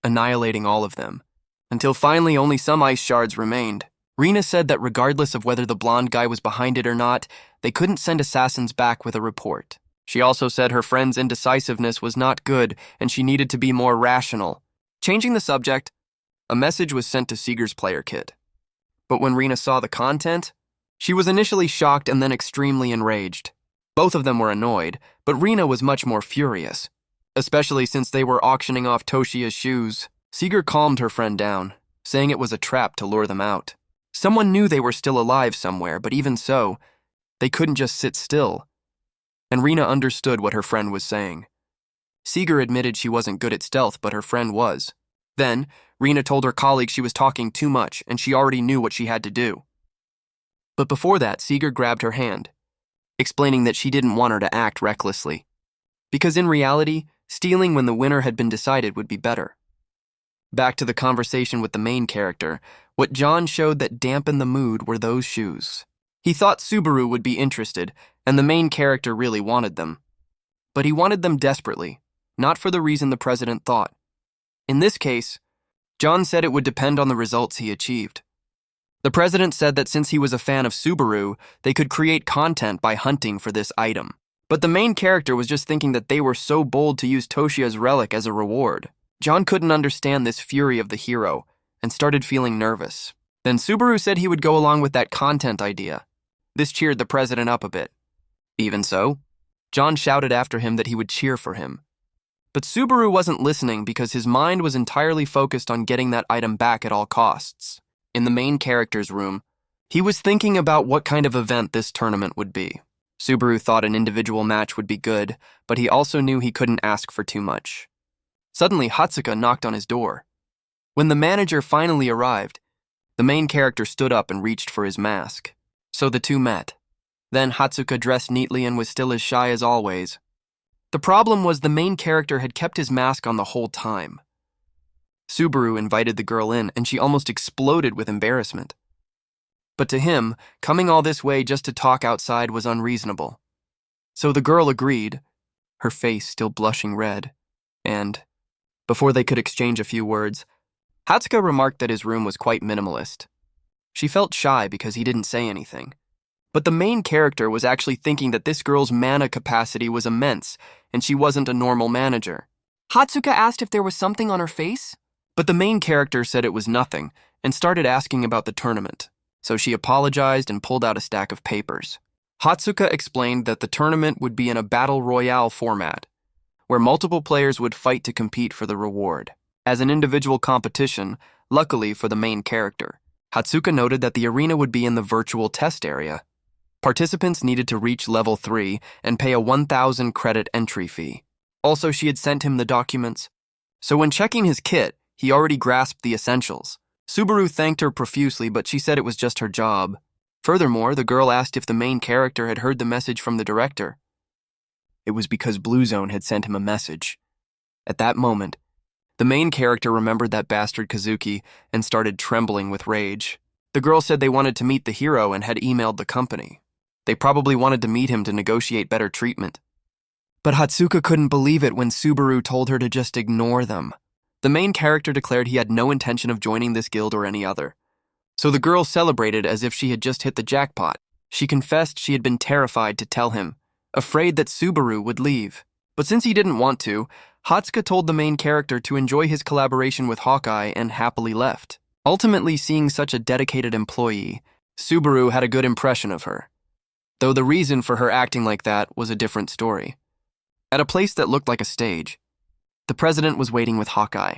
annihilating all of them, until finally only some ice shards remained. Rina said that regardless of whether the blonde guy was behind it or not, they couldn't send assassins back with a report. She also said her friend's indecisiveness was not good and she needed to be more rational. Changing the subject, a message was sent to Seeger's player kit. But when Rina saw the content, she was initially shocked and then extremely enraged. Both of them were annoyed, but Rina was much more furious, especially since they were auctioning off Toshia's shoes. Seeger calmed her friend down, saying it was a trap to lure them out. Someone knew they were still alive somewhere, but even so, they couldn't just sit still. And Rina understood what her friend was saying. Seeger admitted she wasn't good at stealth, but her friend was. Then, Rina told her colleague she was talking too much and she already knew what she had to do. But before that, Seeger grabbed her hand, explaining that she didn't want her to act recklessly. Because in reality, stealing when the winner had been decided would be better. Back to the conversation with the main character, what John showed that dampened the mood were those shoes. He thought Subaru would be interested, and the main character really wanted them. But he wanted them desperately, not for the reason the president thought. In this case, John said it would depend on the results he achieved. The president said that since he was a fan of Subaru, they could create content by hunting for this item. But the main character was just thinking that they were so bold to use Toshia's relic as a reward. John couldn't understand this fury of the hero, and started feeling nervous. Then Subaru said he would go along with that content idea. This cheered the president up a bit. Even so, John shouted after him that he would cheer for him. But Subaru wasn't listening because his mind was entirely focused on getting that item back at all costs. In the main character's room, he was thinking about what kind of event this tournament would be. Subaru thought an individual match would be good, but he also knew he couldn't ask for too much. Suddenly, Hatsuka knocked on his door. When the manager finally arrived, the main character stood up and reached for his mask. So the two met. Then Hatsuka dressed neatly and was still as shy as always. The problem was the main character had kept his mask on the whole time. Subaru invited the girl in, and she almost exploded with embarrassment. But to him, coming all this way just to talk outside was unreasonable. So the girl agreed, her face still blushing red, and, before they could exchange a few words, Hatsuka remarked that his room was quite minimalist. She felt shy because he didn't say anything. But the main character was actually thinking that this girl's mana capacity was immense, and she wasn't a normal manager. Hatsuka asked if there was something on her face, but the main character said it was nothing, and started asking about the tournament. So she apologized and pulled out a stack of papers. Hatsuka explained that the tournament would be in a battle royale format, where multiple players would fight to compete for the reward. As an individual competition, luckily for the main character, Hatsuka noted that the arena would be in the virtual test area. Participants needed to reach level 3 and pay a 1,000 credit entry fee. Also, she had sent him the documents. So when checking his kit, he already grasped the essentials. Subaru thanked her profusely, but she said it was just her job. Furthermore, the girl asked if the main character had heard the message from the director. It was because Blue Zone had sent him a message. At that moment, the main character remembered that bastard Kazuki and started trembling with rage. The girl said they wanted to meet the hero and had emailed the company. They probably wanted to meet him to negotiate better treatment. But Hatsuka couldn't believe it when Subaru told her to just ignore them. The main character declared he had no intention of joining this guild or any other. So the girl celebrated as if she had just hit the jackpot. She confessed she had been terrified to tell him, afraid that Subaru would leave. But since he didn't want to, Hatsuka told the main character to enjoy his collaboration with Hawkeye and happily left. Ultimately, seeing such a dedicated employee, Subaru had a good impression of her. Though the reason for her acting like that was a different story. At a place that looked like a stage, the president was waiting with Hawkeye.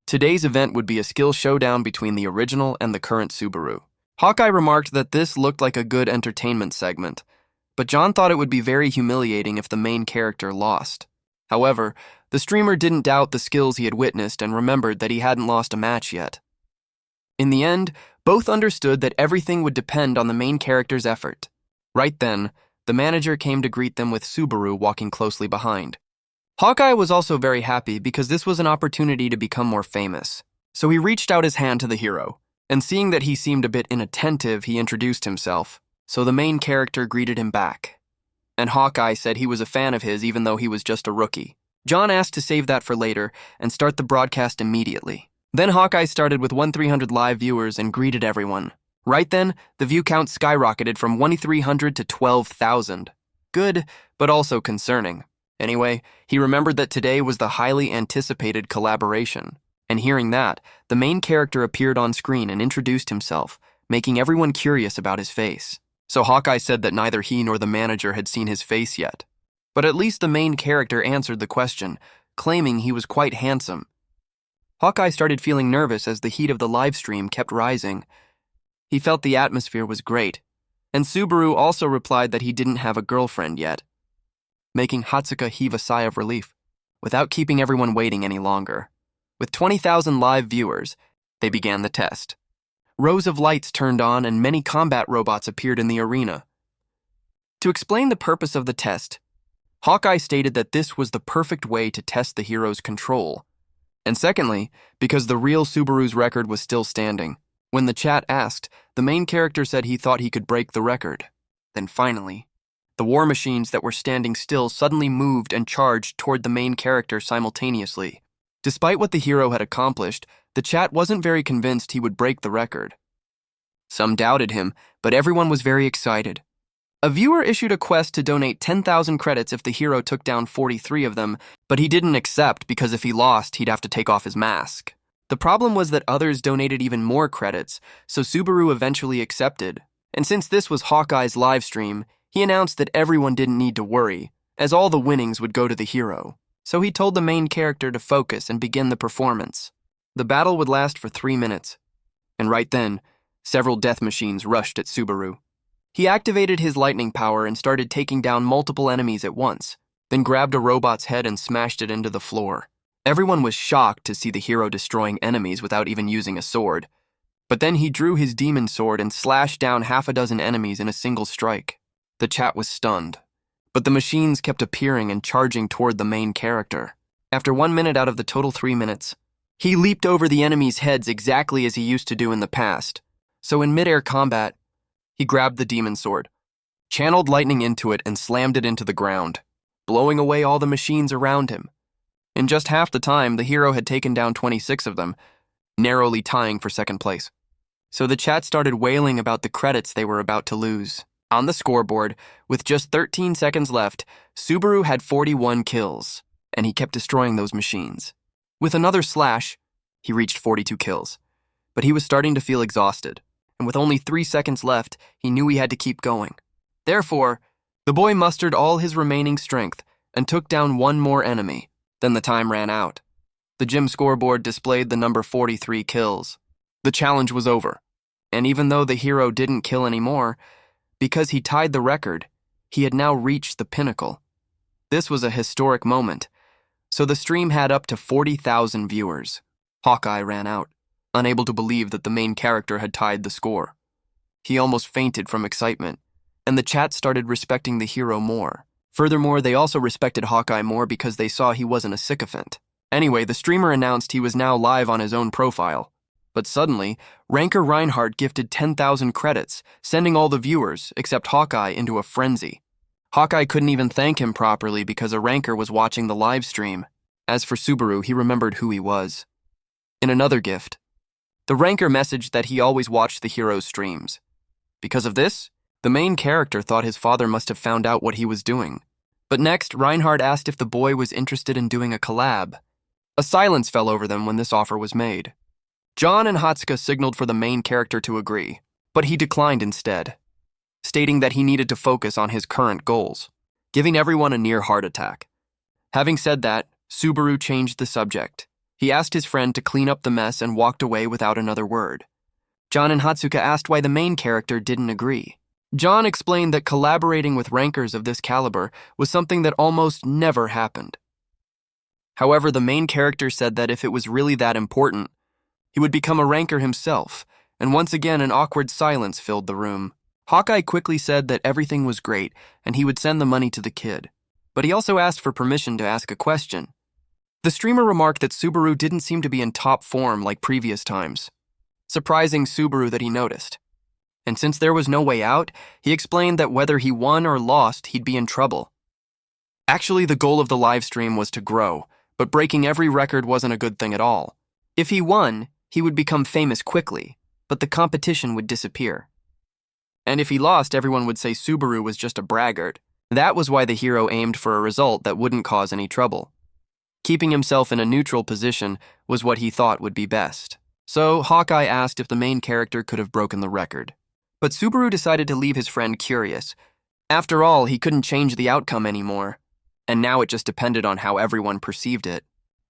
Today's event would be a skill showdown between the original and the current Subaru. Hawkeye remarked that this looked like a good entertainment segment, but John thought it would be very humiliating if the main character lost. However, the streamer didn't doubt the skills he had witnessed and remembered that he hadn't lost a match yet. In the end, both understood that everything would depend on the main character's effort. Right then, the manager came to greet them with Subaru walking closely behind. Hawkeye was also very happy because this was an opportunity to become more famous. So he reached out his hand to the hero, and seeing that he seemed a bit inattentive, he introduced himself. So the main character greeted him back. And Hawkeye said he was a fan of his even though he was just a rookie. John asked to save that for later and start the broadcast immediately. Then Hawkeye started with 1,300 live viewers and greeted everyone. Right then, the view count skyrocketed from 1,300 to 12,000. Good, but also concerning. Anyway, he remembered that today was the highly anticipated collaboration. And hearing that, the main character appeared on screen and introduced himself, making everyone curious about his face. So Hawkeye said that neither he nor the manager had seen his face yet. But at least the main character answered the question, claiming he was quite handsome. Hawkeye started feeling nervous as the heat of the live stream kept rising. He felt the atmosphere was great, and Subaru also replied that he didn't have a girlfriend yet, making Hatsuka heave a sigh of relief, without keeping everyone waiting any longer. With 20,000 live viewers, they began the test. Rows of lights turned on and many combat robots appeared in the arena. To explain the purpose of the test, Hawkeye stated that this was the perfect way to test the hero's control. And secondly, because the real Subaru's record was still standing. When the chat asked, the main character said he thought he could break the record. Then finally, the war machines that were standing still suddenly moved and charged toward the main character simultaneously. Despite what the hero had accomplished, the chat wasn't very convinced he would break the record. Some doubted him, but everyone was very excited. A viewer issued a quest to donate 10,000 credits if the hero took down 43 of them, but he didn't accept because if he lost, he'd have to take off his mask. The problem was that others donated even more credits, so Subaru eventually accepted. And since this was Hawkeye's live stream, he announced that everyone didn't need to worry, as all the winnings would go to the hero. So he told the main character to focus and begin the performance. The battle would last for 3 minutes. And right then, several death machines rushed at Subaru. He activated his lightning power and started taking down multiple enemies at once, then grabbed a robot's head and smashed it into the floor. Everyone was shocked to see the hero destroying enemies without even using a sword. But then he drew his demon sword and slashed down half a dozen enemies in a single strike. The chat was stunned, but the machines kept appearing and charging toward the main character. After 1 minute out of the total 3 minutes, he leaped over the enemies' heads exactly as he used to do in the past. So in mid-air combat, he grabbed the demon sword, channeled lightning into it and slammed it into the ground, blowing away all the machines around him. In just half the time, the hero had taken down 26 of them, narrowly tying for second place. So the chat started wailing about the credits they were about to lose. On the scoreboard, with just 13 seconds left, Subaru had 41 kills, and he kept destroying those machines. With another slash, he reached 42 kills. But he was starting to feel exhausted, and with only 3 seconds left, he knew he had to keep going. Therefore, the boy mustered all his remaining strength and took down one more enemy. Then the time ran out. The gym scoreboard displayed the number 43 kills. The challenge was over. And even though the hero didn't kill anymore, because he tied the record, he had now reached the pinnacle. This was a historic moment, so the stream had up to 40,000 viewers. Hawkeye ran out, unable to believe that the main character had tied the score. He almost fainted from excitement, and the chat started respecting the hero more. Furthermore, they also respected Hawkeye more because they saw he wasn't a sycophant. Anyway, the streamer announced he was now live on his own profile. But suddenly, Ranker Reinhardt gifted 10,000 credits, sending all the viewers, except Hawkeye, into a frenzy. Hawkeye couldn't even thank him properly because a ranker was watching the live stream. As for Subaru, he remembered who he was. In another gift, the ranker messaged that he always watched the hero's streams. Because of this, the main character thought his father must have found out what he was doing. But next, Reinhardt asked if the boy was interested in doing a collab. A silence fell over them when this offer was made. John and Hatsuka signaled for the main character to agree, but he declined instead, stating that he needed to focus on his current goals, giving everyone a near heart attack. Having said that, Subaru changed the subject. He asked his friend to clean up the mess and walked away without another word. John and Hatsuka asked why the main character didn't agree. John explained that collaborating with rankers of this caliber was something that almost never happened. However, the main character said that if it was really that important, he would become a ranker himself, and once again an awkward silence filled the room. Hawkeye quickly said that everything was great and he would send the money to the kid, but he also asked for permission to ask a question. The streamer remarked that Subaru didn't seem to be in top form like previous times, surprising Subaru that he noticed. And since there was no way out, he explained that whether he won or lost, he'd be in trouble. Actually, the goal of the live stream was to grow, but breaking every record wasn't a good thing at all. If he won, he would become famous quickly, but the competition would disappear. And if he lost, everyone would say Subaru was just a braggart. That was why the hero aimed for a result that wouldn't cause any trouble. Keeping himself in a neutral position was what he thought would be best. So Hawkeye asked if the main character could have broken the record. But Subaru decided to leave his friend curious. After all, he couldn't change the outcome anymore, and now it just depended on how everyone perceived it.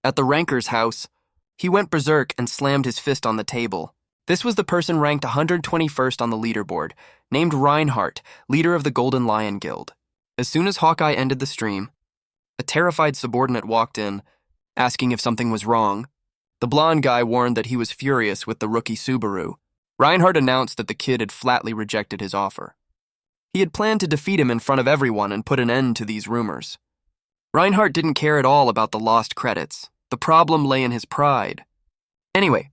At the ranker's house, he went berserk and slammed his fist on the table. This was the person ranked 121st on the leaderboard, named Reinhardt, leader of the Golden Lion Guild. As soon as Hawkeye ended the stream, a terrified subordinate walked in, asking if something was wrong. The blonde guy warned that he was furious with the rookie Subaru. Reinhardt announced that the kid had flatly rejected his offer. He had planned to defeat him in front of everyone and put an end to these rumors. Reinhardt didn't care at all about the lost credits. The problem lay in his pride. Anyway,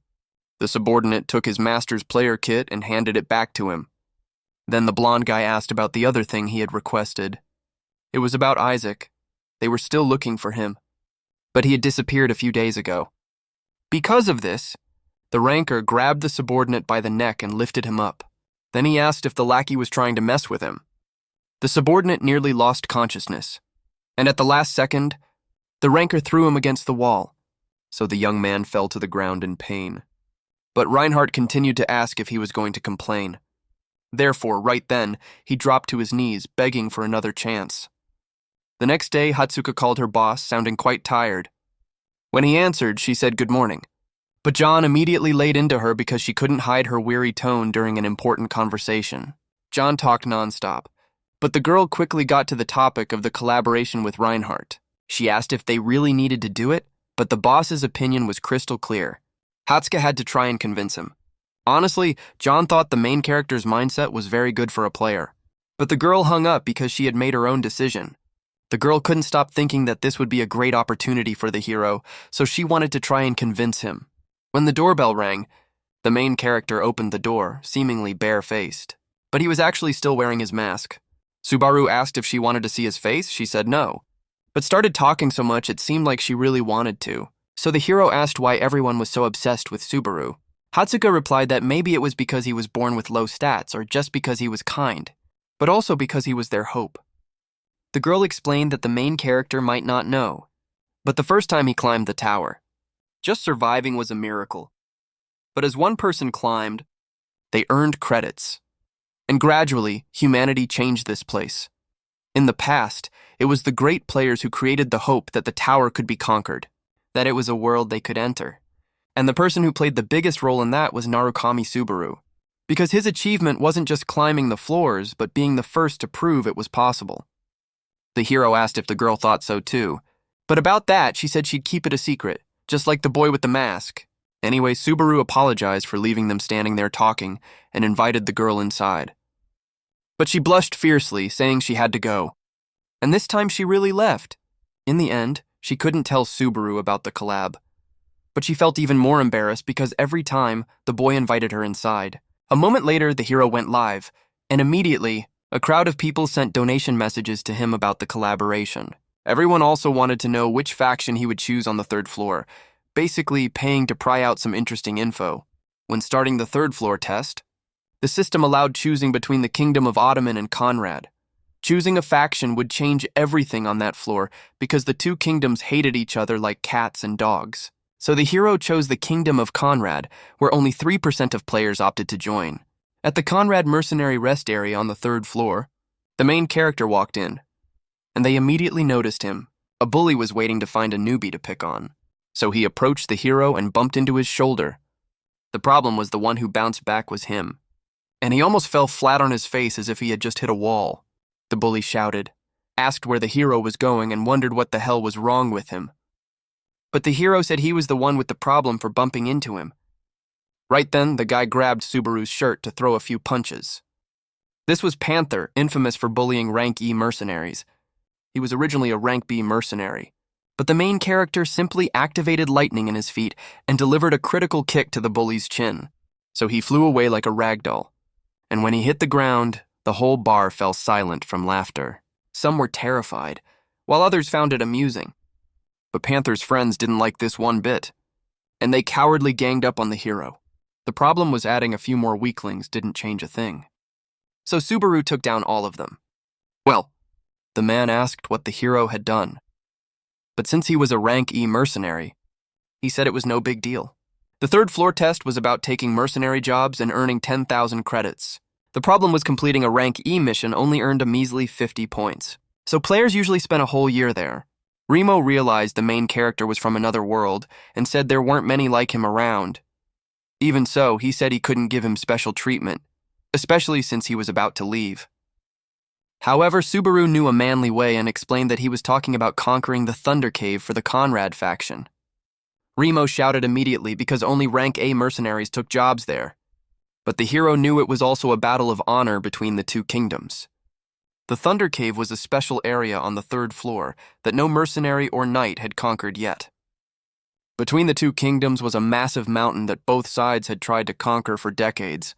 the subordinate took his master's player kit and handed it back to him. Then the blonde guy asked about the other thing he had requested. It was about Isaac. They were still looking for him, but he had disappeared a few days ago. Because of this, the ranker grabbed the subordinate by the neck and lifted him up. Then he asked if the lackey was trying to mess with him. The subordinate nearly lost consciousness, and at the last second, the ranker threw him against the wall, so the young man fell to the ground in pain. But Reinhardt continued to ask if he was going to complain. Therefore, right then, he dropped to his knees, begging for another chance. The next day, Hatsuka called her boss, sounding quite tired. When he answered, she said good morning. But John immediately laid into her because she couldn't hide her weary tone during an important conversation. John talked nonstop, but the girl quickly got to the topic of the collaboration with Reinhardt. She asked if they really needed to do it, but the boss's opinion was crystal clear. Hatsuka had to try and convince him. Honestly, John thought the main character's mindset was very good for a player. But the girl hung up because she had made her own decision. The girl couldn't stop thinking that this would be a great opportunity for the hero, so she wanted to try and convince him. When the doorbell rang, the main character opened the door, seemingly bare-faced. But he was actually still wearing his mask. Subaru asked if she wanted to see his face. She said no, but started talking so much it seemed like she really wanted to. So the hero asked why everyone was so obsessed with Subaru. Hatsuka replied that maybe it was because he was born with low stats or just because he was kind, but also because he was their hope. The girl explained that the main character might not know, but the first time he climbed the tower, just surviving was a miracle. But as one person climbed, they earned credits. And gradually, humanity changed this place. In the past, it was the great players who created the hope that the tower could be conquered, that it was a world they could enter. And the person who played the biggest role in that was Narukami Subaru. because his achievement wasn't just climbing the floors, but being the first to prove it was possible. The hero asked if the girl thought so too, but about that, she said she'd keep it a secret, just like the boy with the mask. Anyway, Subaru apologized for leaving them standing there talking and invited the girl inside. But she blushed fiercely, saying she had to go. And this time she really left. In the end, she couldn't tell Subaru about the collab. But she felt even more embarrassed because every time, the boy invited her inside. A moment later, the hero went live, and immediately, a crowd of people sent donation messages to him about the collaboration. Everyone also wanted to know which faction he would choose on the third floor, basically paying to pry out some interesting info. When starting the third floor test, the system allowed choosing between the Kingdom of Ottoman and Conrad. Choosing a faction would change everything on that floor because the two kingdoms hated each other like cats and dogs. So the hero chose the Kingdom of Conrad, where only 3% of players opted to join. At the Conrad mercenary rest area on the third floor, the main character walked in, and they immediately noticed him. A bully was waiting to find a newbie to pick on, so he approached the hero and bumped into his shoulder. The problem was the one who bounced back was him, and he almost fell flat on his face as if he had just hit a wall. The bully shouted, asked where the hero was going, and wondered what the hell was wrong with him. But the hero said he was the one with the problem for bumping into him. Right then, the guy grabbed Subaru's shirt to throw a few punches. This was Panther, infamous for bullying rank E mercenaries. He was originally a rank B mercenary, but the main character simply activated lightning in his feet and delivered a critical kick to the bully's chin. So he flew away like a ragdoll. And when he hit the ground, the whole bar fell silent from laughter. Some were terrified, while others found it amusing. But Panther's friends didn't like this one bit, and they cowardly ganged up on the hero. The problem was adding a few more weaklings didn't change a thing. So Subaru took down all of them. Well, the man asked what the hero had done. But since he was a rank E mercenary, he said it was no big deal. The third floor test was about taking mercenary jobs and earning 10,000 credits. The problem was completing a rank E mission only earned a measly 50 points. So players usually spent a whole year there. Remo realized the main character was from another world and said there weren't many like him around. Even so, he said he couldn't give him special treatment, especially since he was about to leave. However, Subaru knew a manly way and explained that he was talking about conquering the Thunder Cave for the Conrad faction. Remo shouted immediately because only rank A mercenaries took jobs there. But the hero knew it was also a battle of honor between the two kingdoms. The Thunder Cave was a special area on the third floor that no mercenary or knight had conquered yet. Between the two kingdoms was a massive mountain that both sides had tried to conquer for decades.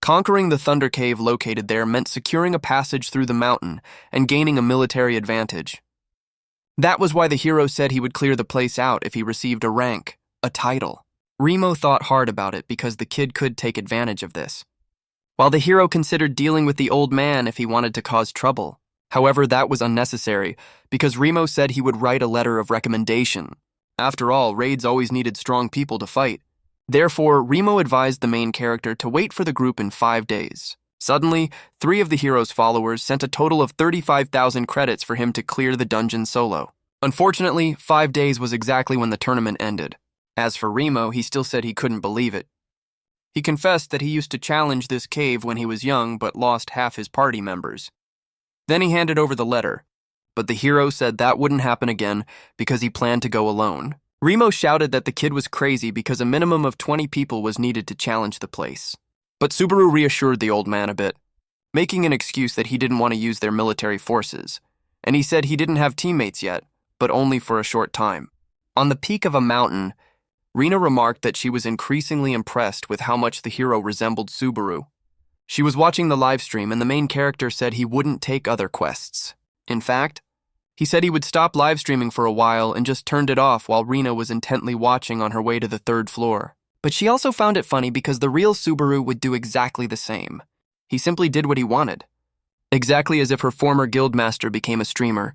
Conquering the Thunder Cave located there meant securing a passage through the mountain and gaining a military advantage. That was why the hero said he would clear the place out if he received a rank, a title. Remo thought hard about it because the kid could take advantage of this, while the hero considered dealing with the old man if he wanted to cause trouble. However, that was unnecessary because Remo said he would write a letter of recommendation. After all, raids always needed strong people to fight. Therefore, Remo advised the main character to wait for the group in 5 days. Suddenly, 3 of the hero's followers sent a total of 35,000 credits for him to clear the dungeon solo. Unfortunately, 5 days was exactly when the tournament ended. As for Remo, he still said he couldn't believe it. He confessed that he used to challenge this cave when he was young but lost half his party members. Then he handed over the letter, but the hero said that wouldn't happen again because he planned to go alone. Remo shouted that the kid was crazy because a minimum of 20 people was needed to challenge the place. But Subaru reassured the old man a bit, making an excuse that he didn't want to use their military forces, and he said he didn't have teammates yet, but only for a short time. On the peak of a mountain, Rena remarked that she was increasingly impressed with how much the hero resembled Subaru. She was watching the livestream and the main character said he wouldn't take other quests. In fact, he said he would stop livestreaming for a while and just turned it off while Rena was intently watching on her way to the third floor. But she also found it funny because the real Subaru would do exactly the same. He simply did what he wanted. Exactly as if her former guildmaster became a streamer,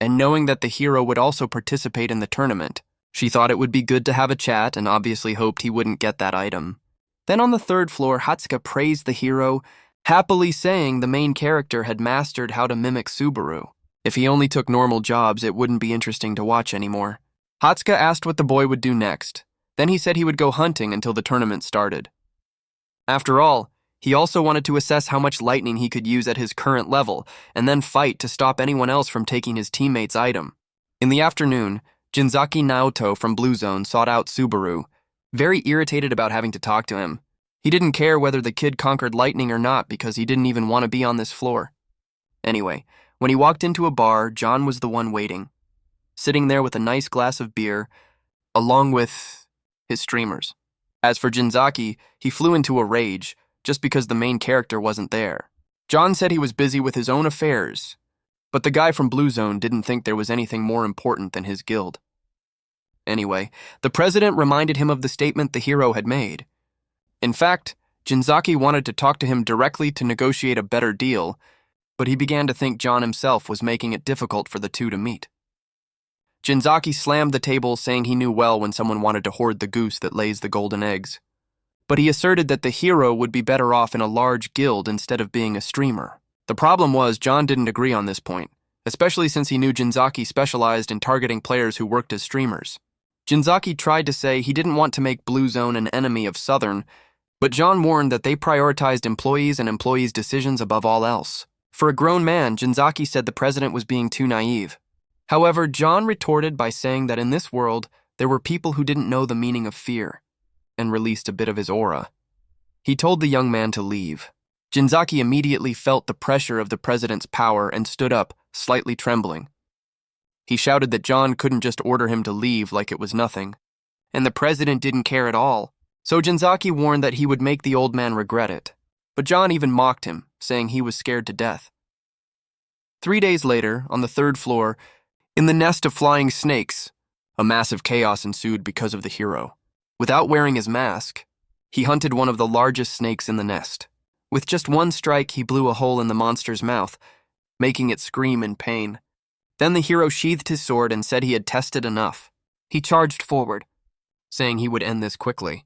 and knowing that the hero would also participate in the tournament, she thought it would be good to have a chat and obviously hoped he wouldn't get that item. Then on the third floor, Hatsuka praised the hero, happily saying the main character had mastered how to mimic Subaru. If he only took normal jobs, it wouldn't be interesting to watch anymore. Hatsuka asked what the boy would do next. Then he said he would go hunting until the tournament started. After all, he also wanted to assess how much lightning he could use at his current level, and then fight to stop anyone else from taking his teammate's item. In the afternoon, Jinzaki Naoto from Blue Zone sought out Subaru, very irritated about having to talk to him. He didn't care whether the kid conquered lightning or not because he didn't even want to be on this floor. Anyway, when he walked into a bar, John was the one waiting, sitting there with a nice glass of beer, along with his streamers. As for Jinzaki, he flew into a rage, just because the main character wasn't there. John said he was busy with his own affairs, but the guy from Blue Zone didn't think there was anything more important than his guild. Anyway, the president reminded him of the statement the hero had made. In fact, Jinzaki wanted to talk to him directly to negotiate a better deal, but he began to think John himself was making it difficult for the two to meet. Jinzaki slammed the table, saying he knew well when someone wanted to hoard the goose that lays the golden eggs. But he asserted that the hero would be better off in a large guild instead of being a streamer. The problem was John didn't agree on this point, especially since he knew Jinzaki specialized in targeting players who worked as streamers. Jinzaki tried to say he didn't want to make Blue Zone an enemy of Southern, but John warned that they prioritized employees and employees' decisions above all else. For a grown man, Jinzaki said the president was being too naive. However, John retorted by saying that in this world, there were people who didn't know the meaning of fear, and released a bit of his aura. He told the young man to leave. Jinzaki immediately felt the pressure of the president's power and stood up, slightly trembling. He shouted that John couldn't just order him to leave like it was nothing, and the president didn't care at all. So Jinzaki warned that he would make the old man regret it. But John even mocked him, saying he was scared to death. 3 days later, on the 3rd floor, in the nest of flying snakes, a massive chaos ensued because of the hero. Without wearing his mask, he hunted one of the largest snakes in the nest. With just one strike, he blew a hole in the monster's mouth, making it scream in pain. Then the hero sheathed his sword and said he had tested enough. He charged forward, saying he would end this quickly.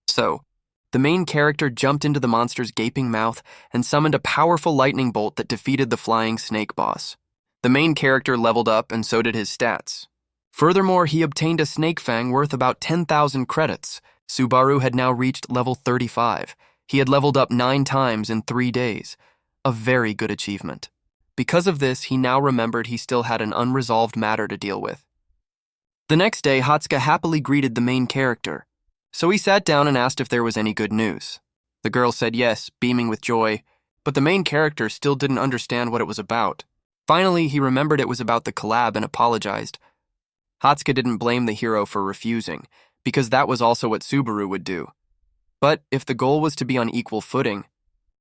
So, the main character jumped into the monster's gaping mouth and summoned a powerful lightning bolt that defeated the flying snake boss. The main character leveled up and so did his stats. Furthermore, he obtained a snake fang worth about 10,000 credits. Subaru had now reached level 35. He had leveled up 9 times in 3 days. A very good achievement. Because of this, he now remembered he still had an unresolved matter to deal with. The next day, Hatsuka happily greeted the main character. So he sat down and asked if there was any good news. The girl said yes, beaming with joy, but the main character still didn't understand what it was about. Finally, he remembered it was about the collab and apologized. Hatsuka didn't blame the hero for refusing, because that was also what Subaru would do. But if the goal was to be on equal footing,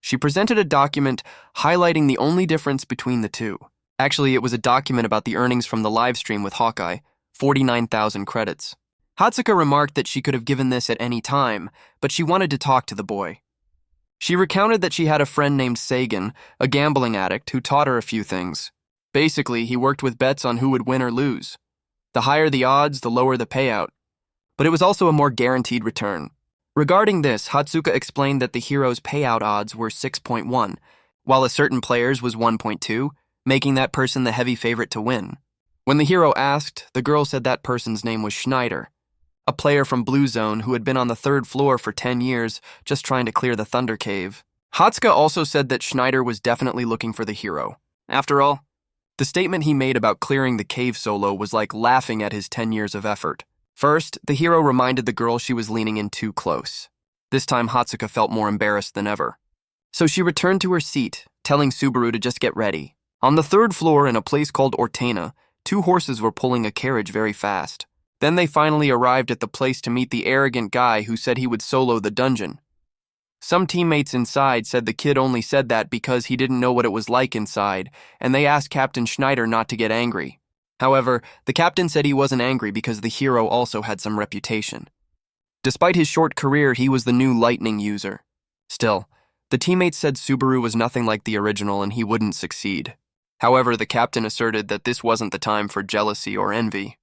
she presented a document highlighting the only difference between the two. Actually, it was a document about the earnings from the live stream with Hawkeye, 49,000 credits. Hatsuka remarked that she could have given this at any time, but she wanted to talk to the boy. She recounted that she had a friend named Sagan, a gambling addict, who taught her a few things. Basically, he worked with bets on who would win or lose. The higher the odds, the lower the payout. But it was also a more guaranteed return. Regarding this, Hatsuka explained that the hero's payout odds were 6.1, while a certain player's was 1.2, making that person the heavy favorite to win. When the hero asked, the girl said that person's name was Schneider, a player from Blue Zone who had been on the 3rd floor for 10 years, just trying to clear the Thunder Cave. Hatsuka also said that Schneider was definitely looking for the hero. After all, the statement he made about clearing the cave solo was like laughing at his 10 years of effort. First, the hero reminded the girl she was leaning in too close. This time, Hatsuka felt more embarrassed than ever. So she returned to her seat, telling Subaru to just get ready. On the 3rd floor, in a place called Ortena, 2 horses were pulling a carriage very fast. Then they finally arrived at the place to meet the arrogant guy who said he would solo the dungeon. Some teammates inside said the kid only said that because he didn't know what it was like inside, and they asked Captain Schneider not to get angry. However, the captain said he wasn't angry because the hero also had some reputation. Despite his short career, he was the new lightning user. Still, the teammates said Subaru was nothing like the original and he wouldn't succeed. However, the captain asserted that this wasn't the time for jealousy or envy.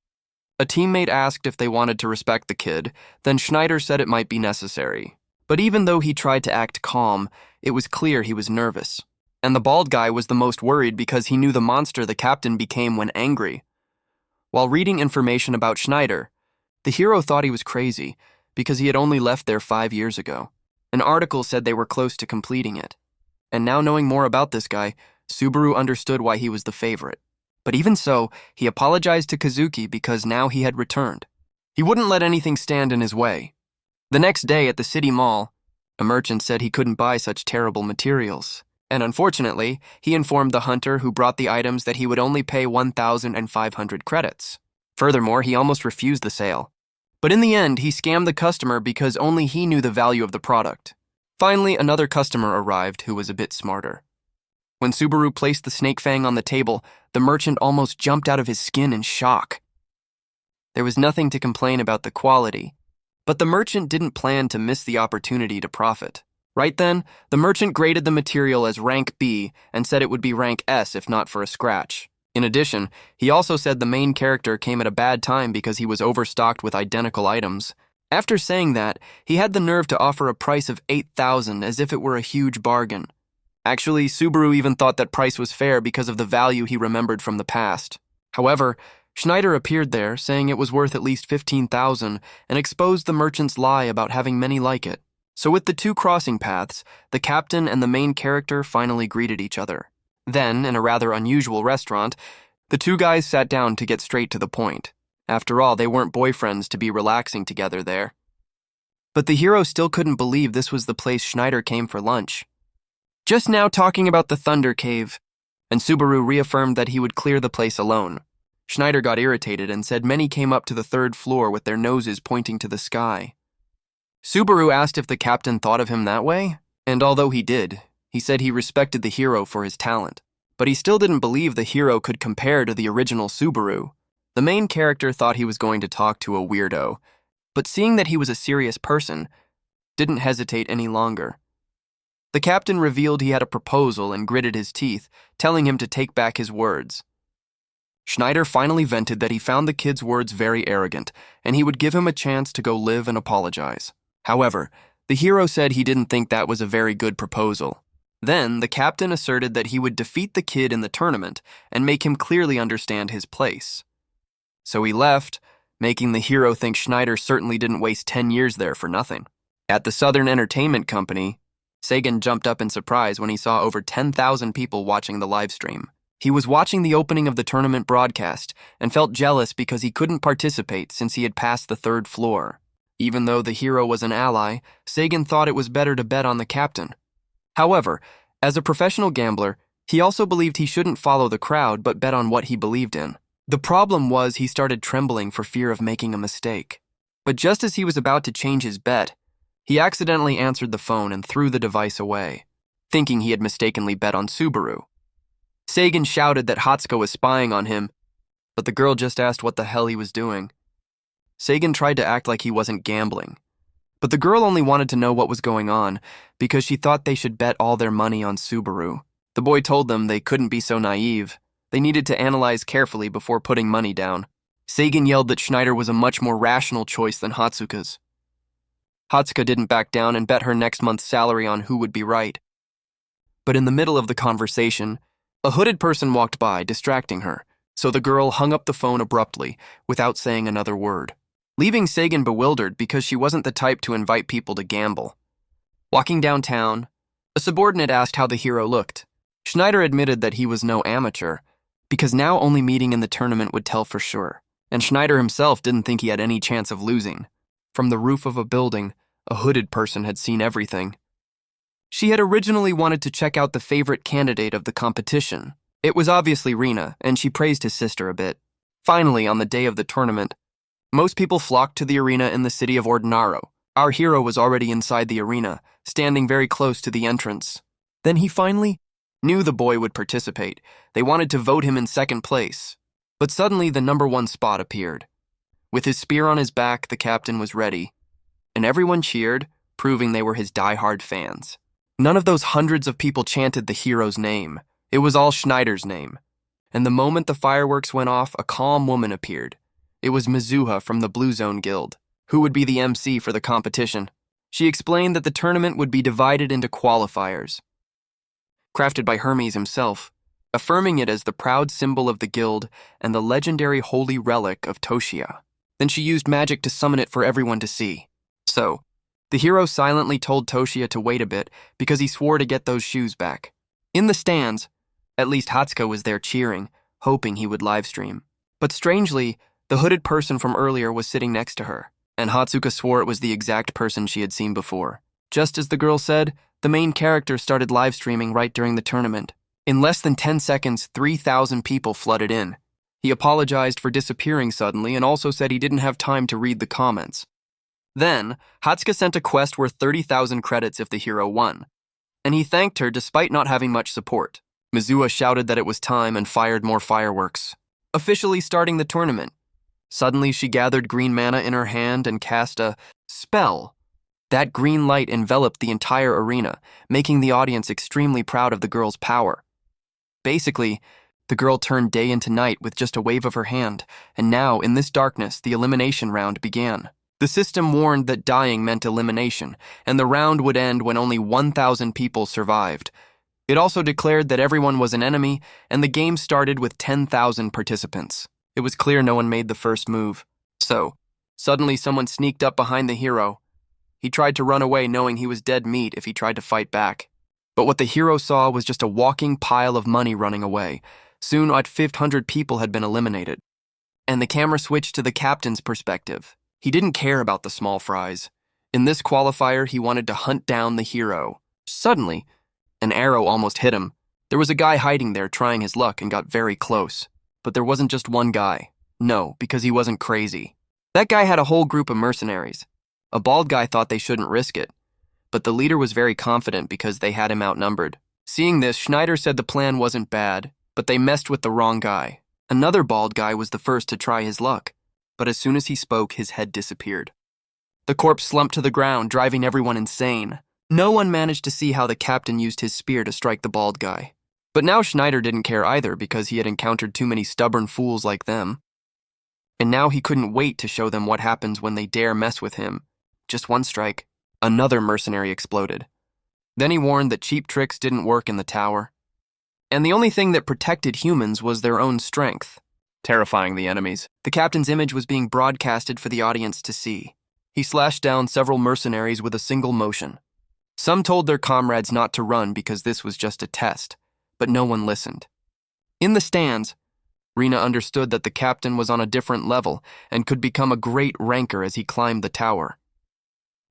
A teammate asked if they wanted to respect the kid, then Schneider said it might be necessary. But even though he tried to act calm, it was clear he was nervous. And the bald guy was the most worried because he knew the monster the captain became when angry. While reading information about Schneider, the hero thought he was crazy because he had only left there 5 years ago. An article said they were close to completing it. And now knowing more about this guy, Subaru understood why he was the favorite. But even so, he apologized to Kazuki because now he had returned. He wouldn't let anything stand in his way. The next day at the city mall, a merchant said he couldn't buy such terrible materials. And unfortunately, he informed the hunter who brought the items that he would only pay 1,500 credits. Furthermore, he almost refused the sale. But in the end, he scammed the customer because only he knew the value of the product. Finally, another customer arrived who was a bit smarter. When Subaru placed the snake fang on the table, the merchant almost jumped out of his skin in shock. There was nothing to complain about the quality, but the merchant didn't plan to miss the opportunity to profit. Right then, the merchant graded the material as rank B and said it would be rank S if not for a scratch. In addition, he also said the main character came at a bad time because he was overstocked with identical items. After saying that, he had the nerve to offer a price of 8,000 as if it were a huge bargain. Actually, Subaru even thought that price was fair because of the value he remembered from the past. However, Schneider appeared there, saying it was worth at least 15,000 and exposed the merchant's lie about having many like it. So with the two crossing paths, the captain and the main character finally greeted each other. Then, in a rather unusual restaurant, the two guys sat down to get straight to the point. After all, they weren't boyfriends to be relaxing together there. But the hero still couldn't believe this was the place Schneider came for lunch. Just now talking about the Thunder Cave, and Subaru reaffirmed that he would clear the place alone. Schneider got irritated and said many came up to the third floor with their noses pointing to the sky. Subaru asked if the captain thought of him that way, and although he did, he said he respected the hero for his talent. But he still didn't believe the hero could compare to the original Subaru. The main character thought he was going to talk to a weirdo, but seeing that he was a serious person, didn't hesitate any longer. The captain revealed he had a proposal and gritted his teeth, telling him to take back his words. Schneider finally vented that he found the kid's words very arrogant, and he would give him a chance to go live and apologize. However, the hero said he didn't think that was a very good proposal. Then, the captain asserted that he would defeat the kid in the tournament and make him clearly understand his place. So he left, making the hero think Schneider certainly didn't waste 10 years there for nothing. At the Southern Entertainment Company, Sagan jumped up in surprise when he saw over 10,000 people watching the live stream. He was watching the opening of the tournament broadcast and felt jealous because he couldn't participate since he had passed the third floor. Even though the hero was an ally, Sagan thought it was better to bet on the captain. However, as a professional gambler, he also believed he shouldn't follow the crowd but bet on what he believed in. The problem was he started trembling for fear of making a mistake. But just as he was about to change his bet, he accidentally answered the phone and threw the device away, thinking he had mistakenly bet on Subaru. Sagan shouted that Hatsuko was spying on him, but the girl just asked what the hell he was doing. Sagan tried to act like he wasn't gambling, but the girl only wanted to know what was going on because she thought they should bet all their money on Subaru. The boy told them they couldn't be so naive. They needed to analyze carefully before putting money down. Sagan yelled that Schneider was a much more rational choice than Hatsuka's. Hatsuka didn't back down and bet her next month's salary on who would be right. But in the middle of the conversation, a hooded person walked by, distracting her, so the girl hung up the phone abruptly, without saying another word, leaving Sagan bewildered because she wasn't the type to invite people to gamble. Walking downtown, a subordinate asked how the hero looked. Schneider admitted that he was no amateur, because now only meeting in the tournament would tell for sure, and Schneider himself didn't think he had any chance of losing. From the roof of a building, a hooded person had seen everything. She had originally wanted to check out the favorite candidate of the competition. It was obviously Rina, and she praised his sister a bit. Finally, on the day of the tournament, most people flocked to the arena in the city of Ordinaro. Our hero was already inside the arena, standing very close to the entrance. Then he finally knew the boy would participate. They wanted to vote him in second place. But suddenly the number one spot appeared. With his spear on his back, the captain was ready, and everyone cheered, proving they were his die-hard fans. None of those hundreds of people chanted the hero's name. It was all Schneider's name. And the moment the fireworks went off, a calm woman appeared. It was Mizuha from the Blue Zone Guild, who would be the MC for the competition. She explained that the tournament would be divided into qualifiers, crafted by Hermes himself, affirming it as the proud symbol of the guild and the legendary holy relic of Toshia. Then she used magic to summon it for everyone to see. So, The hero silently told Toshia to wait a bit because he swore to get those shoes back. In the stands, at least Hatsuka was there cheering, hoping he would livestream. But strangely, the hooded person from earlier was sitting next to her, and Hatsuka swore it was the exact person she had seen before. Just as the girl said, the main character started livestreaming right during the tournament. In less than 10 seconds, 3,000 people flooded in. He apologized for disappearing suddenly and also said he didn't have time to read the comments. Then, Hatsuka sent a quest worth 30,000 credits if the hero won, and he thanked her despite not having much support. Mizuha shouted that it was time and fired more fireworks, officially starting the tournament. Suddenly, she gathered green mana in her hand and cast a spell. That green light enveloped the entire arena, making the audience extremely proud of the girl's power. Basically, the girl turned day into night with just a wave of her hand, and now, in this darkness, the elimination round began. The system warned that dying meant elimination, and the round would end when only 1,000 people survived. It also declared that everyone was an enemy, and the game started with 10,000 participants. It was clear no one made the first move. So, suddenly someone sneaked up behind the hero. He tried to run away knowing he was dead meat if he tried to fight back. But what the hero saw was just a walking pile of money running away. Soon, 500 people had been eliminated. And the camera switched to the captain's perspective. He didn't care about the small fries. In this qualifier, he wanted to hunt down the hero. Suddenly, an arrow almost hit him. There was a guy hiding there trying his luck and got very close. But there wasn't just one guy. No, because he wasn't crazy. That guy had a whole group of mercenaries. A bald guy thought they shouldn't risk it. But the leader was very confident because they had him outnumbered. Seeing this, Schneider said the plan wasn't bad, but they messed with the wrong guy. Another bald guy was the first to try his luck. But as soon as he spoke, his head disappeared. The corpse slumped to the ground, driving everyone insane. No one managed to see how the captain used his spear to strike the bald guy. But now Schneider didn't care either because he had encountered too many stubborn fools like them. And now he couldn't wait to show them what happens when they dare mess with him. Just one strike. Another mercenary exploded. Then he warned that cheap tricks didn't work in the tower. And the only thing that protected humans was their own strength, terrifying the enemies. The captain's image was being broadcasted for the audience to see. He slashed down several mercenaries with a single motion. Some told their comrades not to run because this was just a test, but no one listened. In the stands, Rina understood that the captain was on a different level and could become a great ranker as he climbed the tower.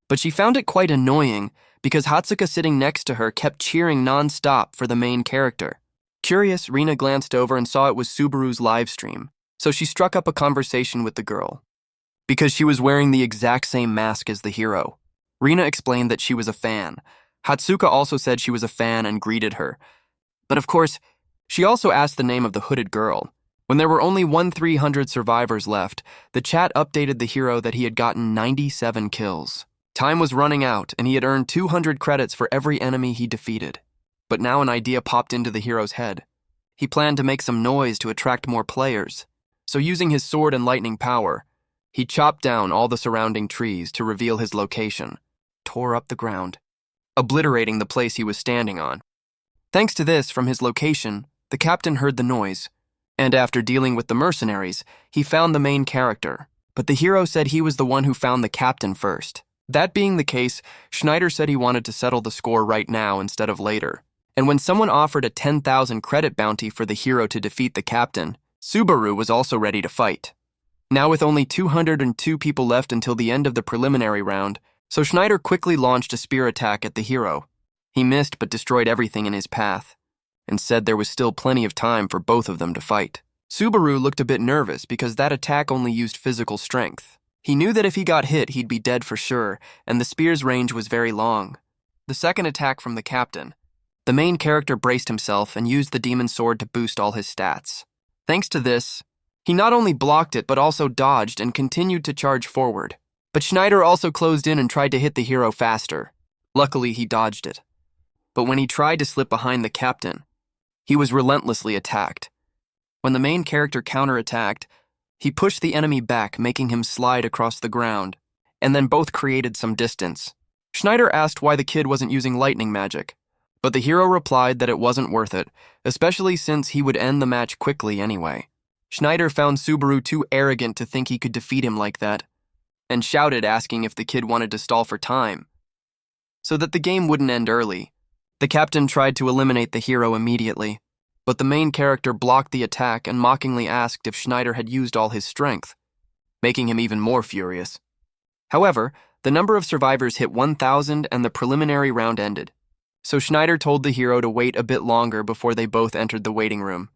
But she found it quite annoying because Hatsuka sitting next to her kept cheering non-stop for the main character. Curious, Rina glanced over and saw it was Subaru's live stream, so she struck up a conversation with the girl. Because she was wearing the exact same mask as the hero. Rina explained that she was a fan. Hatsuka also said she was a fan and greeted her. But of course, she also asked the name of the hooded girl. When there were only 1,300 survivors left, the chat updated the hero that he had gotten 97 kills. Time was running out, and he had earned 200 credits for every enemy he defeated. But now an idea popped into the hero's head. He planned to make some noise to attract more players. So using his sword and lightning power, he chopped down all the surrounding trees to reveal his location, tore up the ground, obliterating the place he was standing on. Thanks to this, from his location, the captain heard the noise, and after dealing with the mercenaries, he found the main character. But the hero said he was the one who found the captain first. That being the case, Schneider said he wanted to settle the score right now instead of later. And when someone offered a 10,000 credit bounty for the hero to defeat the captain, Subaru was also ready to fight. Now with only 202 people left until the end of the preliminary round, so Schneider quickly launched a spear attack at the hero. He missed but destroyed everything in his path, and said there was still plenty of time for both of them to fight. Subaru looked a bit nervous because that attack only used physical strength. He knew that if he got hit, he'd be dead for sure, and the spear's range was very long. The second attack from the captain. The main character braced himself and used the demon sword to boost all his stats. Thanks to this, he not only blocked it but also dodged and continued to charge forward. But Schneider also closed in and tried to hit the hero faster. Luckily, he dodged it. But when he tried to slip behind the captain, he was relentlessly attacked. When the main character counterattacked, he pushed the enemy back, making him slide across the ground, and then both created some distance. Schneider asked why the kid wasn't using lightning magic, but the hero replied that it wasn't worth it, especially since he would end the match quickly anyway. Schneider found Subaru too arrogant to think he could defeat him like that, and shouted asking if the kid wanted to stall for time. so that the game wouldn't end early. The captain tried to eliminate the hero immediately, but the main character blocked the attack and mockingly asked if Schneider had used all his strength, making him even more furious. However, the number of survivors hit 1,000 and the preliminary round ended, so Schneider told the hero to wait a bit longer before they both entered the waiting room.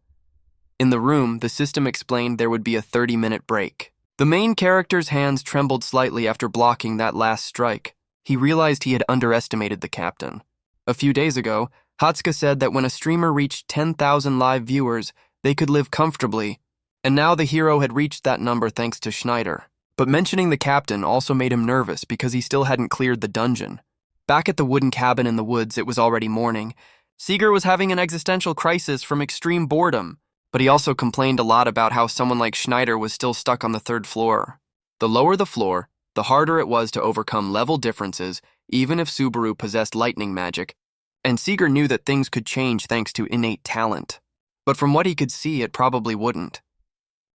In the room, the system explained there would be a 30-minute break. The main character's hands trembled slightly after blocking that last strike. He realized he had underestimated the captain. A few days ago, Hatsuka said that when a streamer reached 10,000 live viewers, they could live comfortably, and now the hero had reached that number thanks to Schneider. But mentioning the captain also made him nervous because he still hadn't cleared the dungeon. Back at the wooden cabin in the woods, it was already morning. Seeger was having an existential crisis from extreme boredom, but he also complained a lot about how someone like Schneider was still stuck on the 3rd floor. The lower the floor, the harder it was to overcome level differences, even if Subaru possessed lightning magic, and Seeger knew that things could change thanks to innate talent. But from what he could see, it probably wouldn't.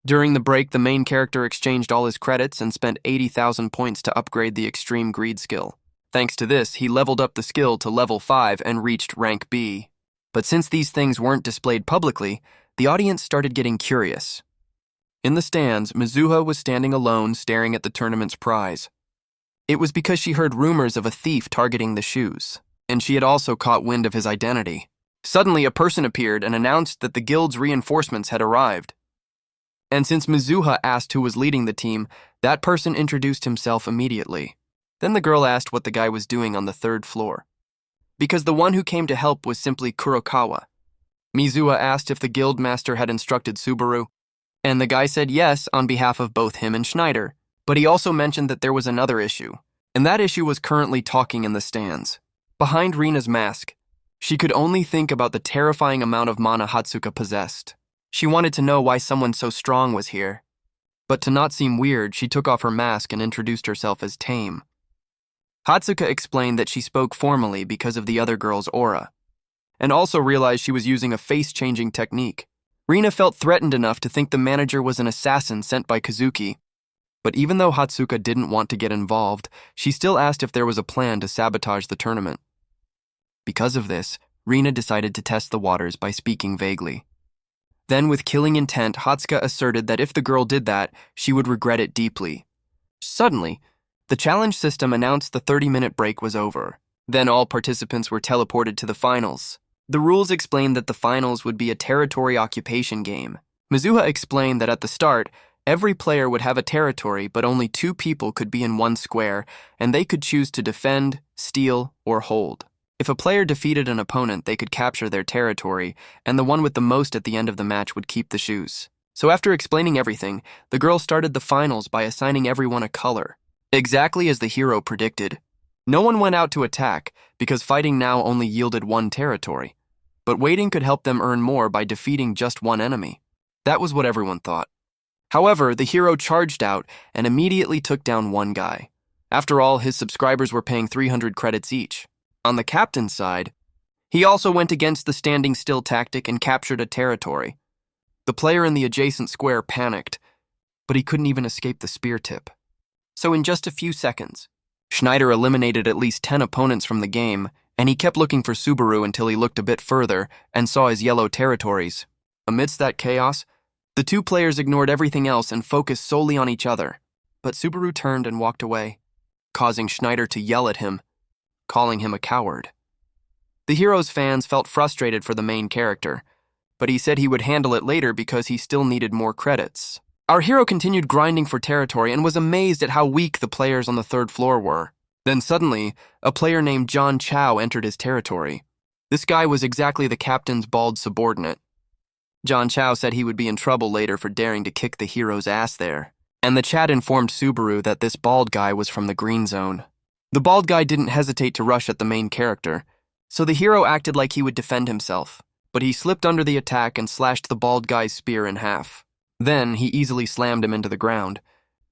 During the break, the main character exchanged all his credits and spent 80,000 points to upgrade the extreme greed skill. Thanks to this, he leveled up the skill to level 5 and reached rank B. But since these things weren't displayed publicly, the audience started getting curious. In the stands, Mizuha was standing alone staring at the tournament's prize. It was because she heard rumors of a thief targeting the shoes, and she had also caught wind of his identity. Suddenly, a person appeared and announced that the guild's reinforcements had arrived. And since Mizuha asked who was leading the team, that person introduced himself immediately. Then the girl asked what the guy was doing on the 3rd floor, because the one who came to help was simply Kurokawa. Mizuha asked if the guild master had instructed Subaru, and the guy said yes on behalf of both him and Schneider, but he also mentioned that there was another issue, and that issue was currently talking in the stands. Behind Rina's mask, she could only think about the terrifying amount of mana Hatsuka possessed. She wanted to know why someone so strong was here. But to not seem weird, she took off her mask and introduced herself as Tame. Hatsuka explained that she spoke formally because of the other girl's aura, and also realized she was using a face-changing technique. Rina felt threatened enough to think the manager was an assassin sent by Kazuki, but even though Hatsuka didn't want to get involved, she still asked if there was a plan to sabotage the tournament. Because of this, Rina decided to test the waters by speaking vaguely. Then, with killing intent, Hatsuka asserted that if the girl did that, she would regret it deeply. Suddenly, the challenge system announced the 30-minute break was over. Then all participants were teleported to the finals. The rules explained that the finals would be a territory occupation game. Mizuha explained that at the start, every player would have a territory, but only 2 people could be in one square, and they could choose to defend, steal, or hold. If a player defeated an opponent, they could capture their territory, and the one with the most at the end of the match would keep the shoes. So after explaining everything, the girl started the finals by assigning everyone a color. Exactly as the hero predicted. No one went out to attack, because fighting now only yielded 1 territory. But waiting could help them earn more by defeating just 1 enemy. That was what everyone thought. However, the hero charged out and immediately took down 1 guy. After all, his subscribers were paying 300 credits each. On the captain's side, he also went against the standing still tactic and captured a territory. The player in the adjacent square panicked, but he couldn't even escape the spear tip. So in just a few seconds, Schneider eliminated at least 10 opponents from the game, and he kept looking for Subaru until he looked a bit further and saw his yellow territories. Amidst that chaos, the 2 players ignored everything else and focused solely on each other. But Subaru turned and walked away, causing Schneider to yell at him, calling him a coward. The hero's fans felt frustrated for the main character, but he said he would handle it later because he still needed more credits. Our hero continued grinding for territory and was amazed at how weak the players on the 3rd floor were. Then suddenly, a player named John Chow entered his territory. This guy was exactly the captain's bald subordinate. John Chow said he would be in trouble later for daring to kick the hero's ass there, and the chat informed Subaru that this bald guy was from the green zone. The bald guy didn't hesitate to rush at the main character, so the hero acted like he would defend himself, but he slipped under the attack and slashed the bald guy's spear in half. Then he easily slammed him into the ground,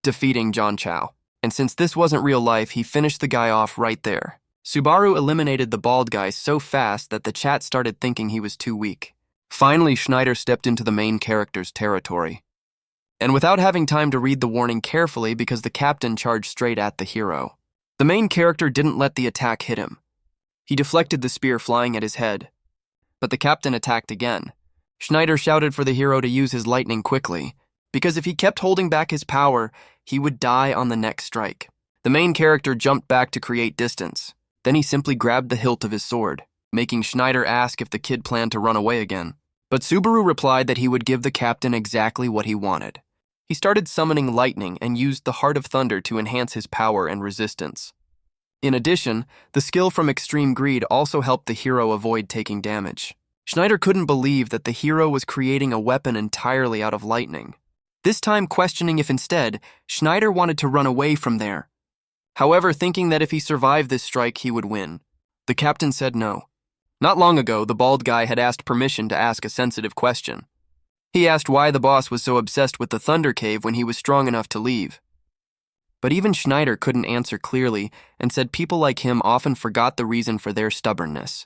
defeating John Chow. And since this wasn't real life, he finished the guy off right there. Subaru eliminated the bald guy so fast that the chat started thinking he was too weak. Finally, Schneider stepped into the main character's territory. And without having time to read the warning carefully because the captain charged straight at the hero, the main character didn't let the attack hit him. He deflected the spear flying at his head, but the captain attacked again. Schneider shouted for the hero to use his lightning quickly, because if he kept holding back his power, he would die on the next strike. The main character jumped back to create distance. Then he simply grabbed the hilt of his sword, making Schneider ask if the kid planned to run away again. But Subaru replied that he would give the captain exactly what he wanted. He started summoning lightning and used the Heart of Thunder to enhance his power and resistance. In addition, the skill from Extreme Greed also helped the hero avoid taking damage. Schneider couldn't believe that the hero was creating a weapon entirely out of lightning, this time questioning if instead, Schneider wanted to run away from there. However, thinking that if he survived this strike, he would win. The captain said no. Not long ago, the bald guy had asked permission to ask a sensitive question. He asked why the boss was so obsessed with the Thunder Cave when he was strong enough to leave. But even Schneider couldn't answer clearly and said people like him often forgot the reason for their stubbornness.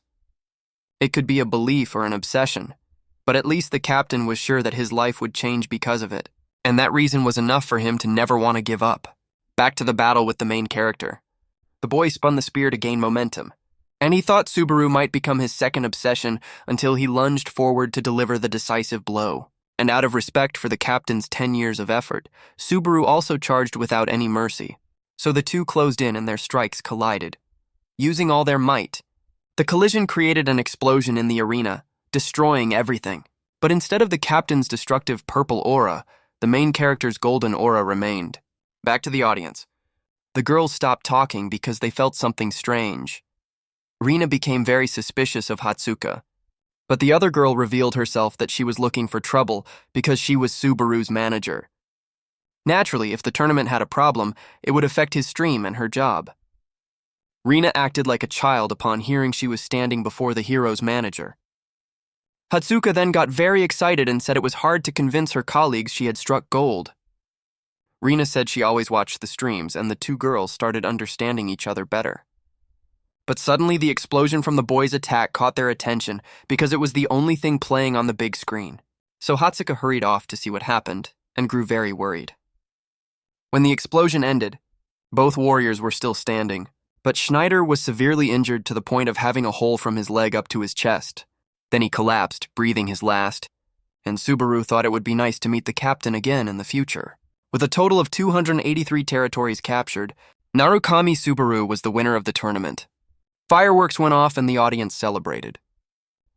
It could be a belief or an obsession, but at least the captain was sure that his life would change because of it, and that reason was enough for him to never want to give up. Back to the battle with the main character. The boy spun the spear to gain momentum, and he thought Subaru might become his second obsession until he lunged forward to deliver the decisive blow. And out of respect for the captain's 10 years of effort, Subaru also charged without any mercy. So the two closed in and their strikes collided. Using all their might, the collision created an explosion in the arena, destroying everything. But instead of the captain's destructive purple aura, the main character's golden aura remained. Back to the audience. The girls stopped talking because they felt something strange. Rina became very suspicious of Hatsuka, but the other girl revealed herself that she was looking for trouble because she was Subaru's manager. Naturally, if the tournament had a problem, it would affect his stream and her job. Rina acted like a child upon hearing she was standing before the hero's manager. Hatsuka then got very excited and said it was hard to convince her colleagues she had struck gold. Rina said she always watched the streams, and the two girls started understanding each other better. But suddenly the explosion from the boys' attack caught their attention because it was the only thing playing on the big screen. So Hatsuka hurried off to see what happened and grew very worried. When the explosion ended, both warriors were still standing, but Schneider was severely injured to the point of having a hole from his leg up to his chest. Then he collapsed, breathing his last, and Subaru thought it would be nice to meet the captain again in the future. With a total of 283 territories captured, Narukami Subaru was the winner of the tournament. Fireworks went off and the audience celebrated.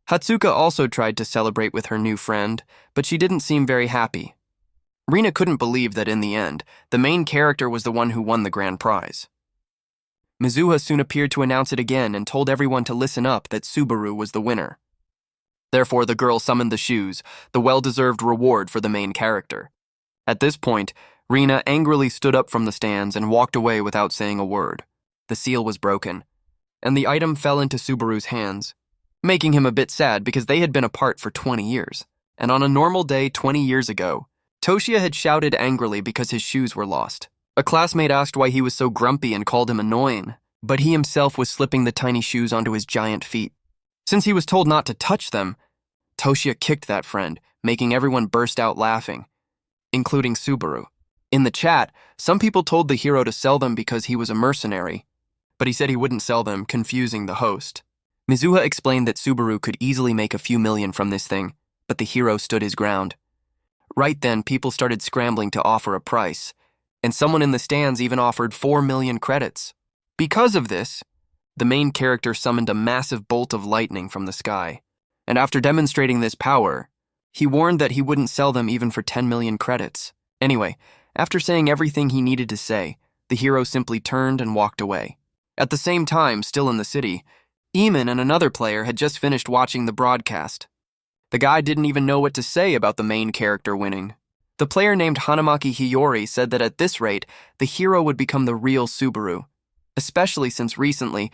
Hatsuka also tried to celebrate with her new friend, but she didn't seem very happy. Rina couldn't believe that in the end, the main character was the one who won the grand prize. Mizuha soon appeared to announce it again and told everyone to listen up that Subaru was the winner. Therefore, the girl summoned the shoes, the well-deserved reward for the main character. At this point, Rina angrily stood up from the stands and walked away without saying a word. The seal was broken, and the item fell into Subaru's hands, making him a bit sad because they had been apart for 20 years. And on a normal day 20 years ago, Toshia had shouted angrily because his shoes were lost. A classmate asked why he was so grumpy and called him annoying, but he himself was slipping the tiny shoes onto his giant feet. Since he was told not to touch them, Toshia kicked that friend, making everyone burst out laughing, including Subaru. In the chat, some people told the hero to sell them because he was a mercenary, but he said he wouldn't sell them, confusing the host. Mizuha explained that Subaru could easily make a few million from this thing, but the hero stood his ground. Right then, people started scrambling to offer a price, and someone in the stands even offered 4 million credits. Because of this, the main character summoned a massive bolt of lightning from the sky, and after demonstrating this power, he warned that he wouldn't sell them even for 10 million credits. Anyway, after saying everything he needed to say, the hero simply turned and walked away. At the same time, still in the city, Eamon and another player had just finished watching the broadcast. The guy didn't even know what to say about the main character winning. The player named Hanamaki Hiyori said that at this rate, the hero would become the real Subaru, especially since recently,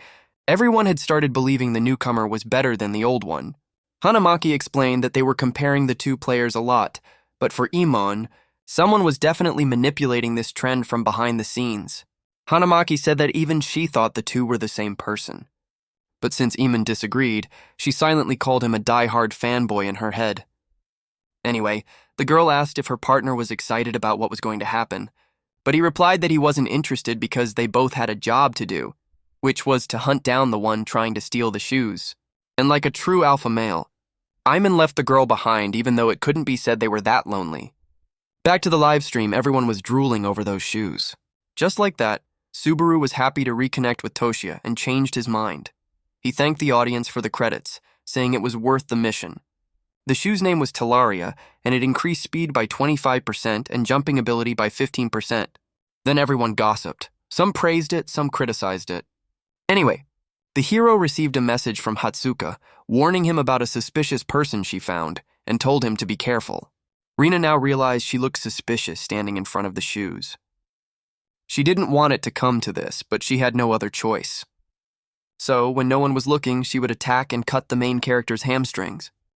everyone had started believing the newcomer was better than the old one. Hanamaki explained that they were comparing the two players a lot, but for Eamon, someone was definitely manipulating this trend from behind the scenes. Hanamaki said that even she thought the two were the same person. But since Eamon disagreed, she silently called him a die-hard fanboy in her head. Anyway, the girl asked if her partner was excited about what was going to happen, but he replied that he wasn't interested because they both had a job to do, which was to hunt down the one trying to steal the shoes. And like a true alpha male, Iman left the girl behind even though it couldn't be said they were that lonely. Back to the live stream, everyone was drooling over those shoes. Just like that, Subaru was happy to reconnect with Toshia and changed his mind. He thanked the audience for the credits, saying it was worth the mission. The shoe's name was Talaria, and it increased speed by 25% and jumping ability by 15%. Then everyone gossiped. Some praised it, some criticized it. Anyway, the hero received a message from Hatsuka, warning him about a suspicious person she found, and told him to be careful. Rina now realized she looked suspicious standing in front of the shoes. She didn't want it to come to this, but she had no other choice. So, when no one was looking, she would attack and cut the main character's hamstrings.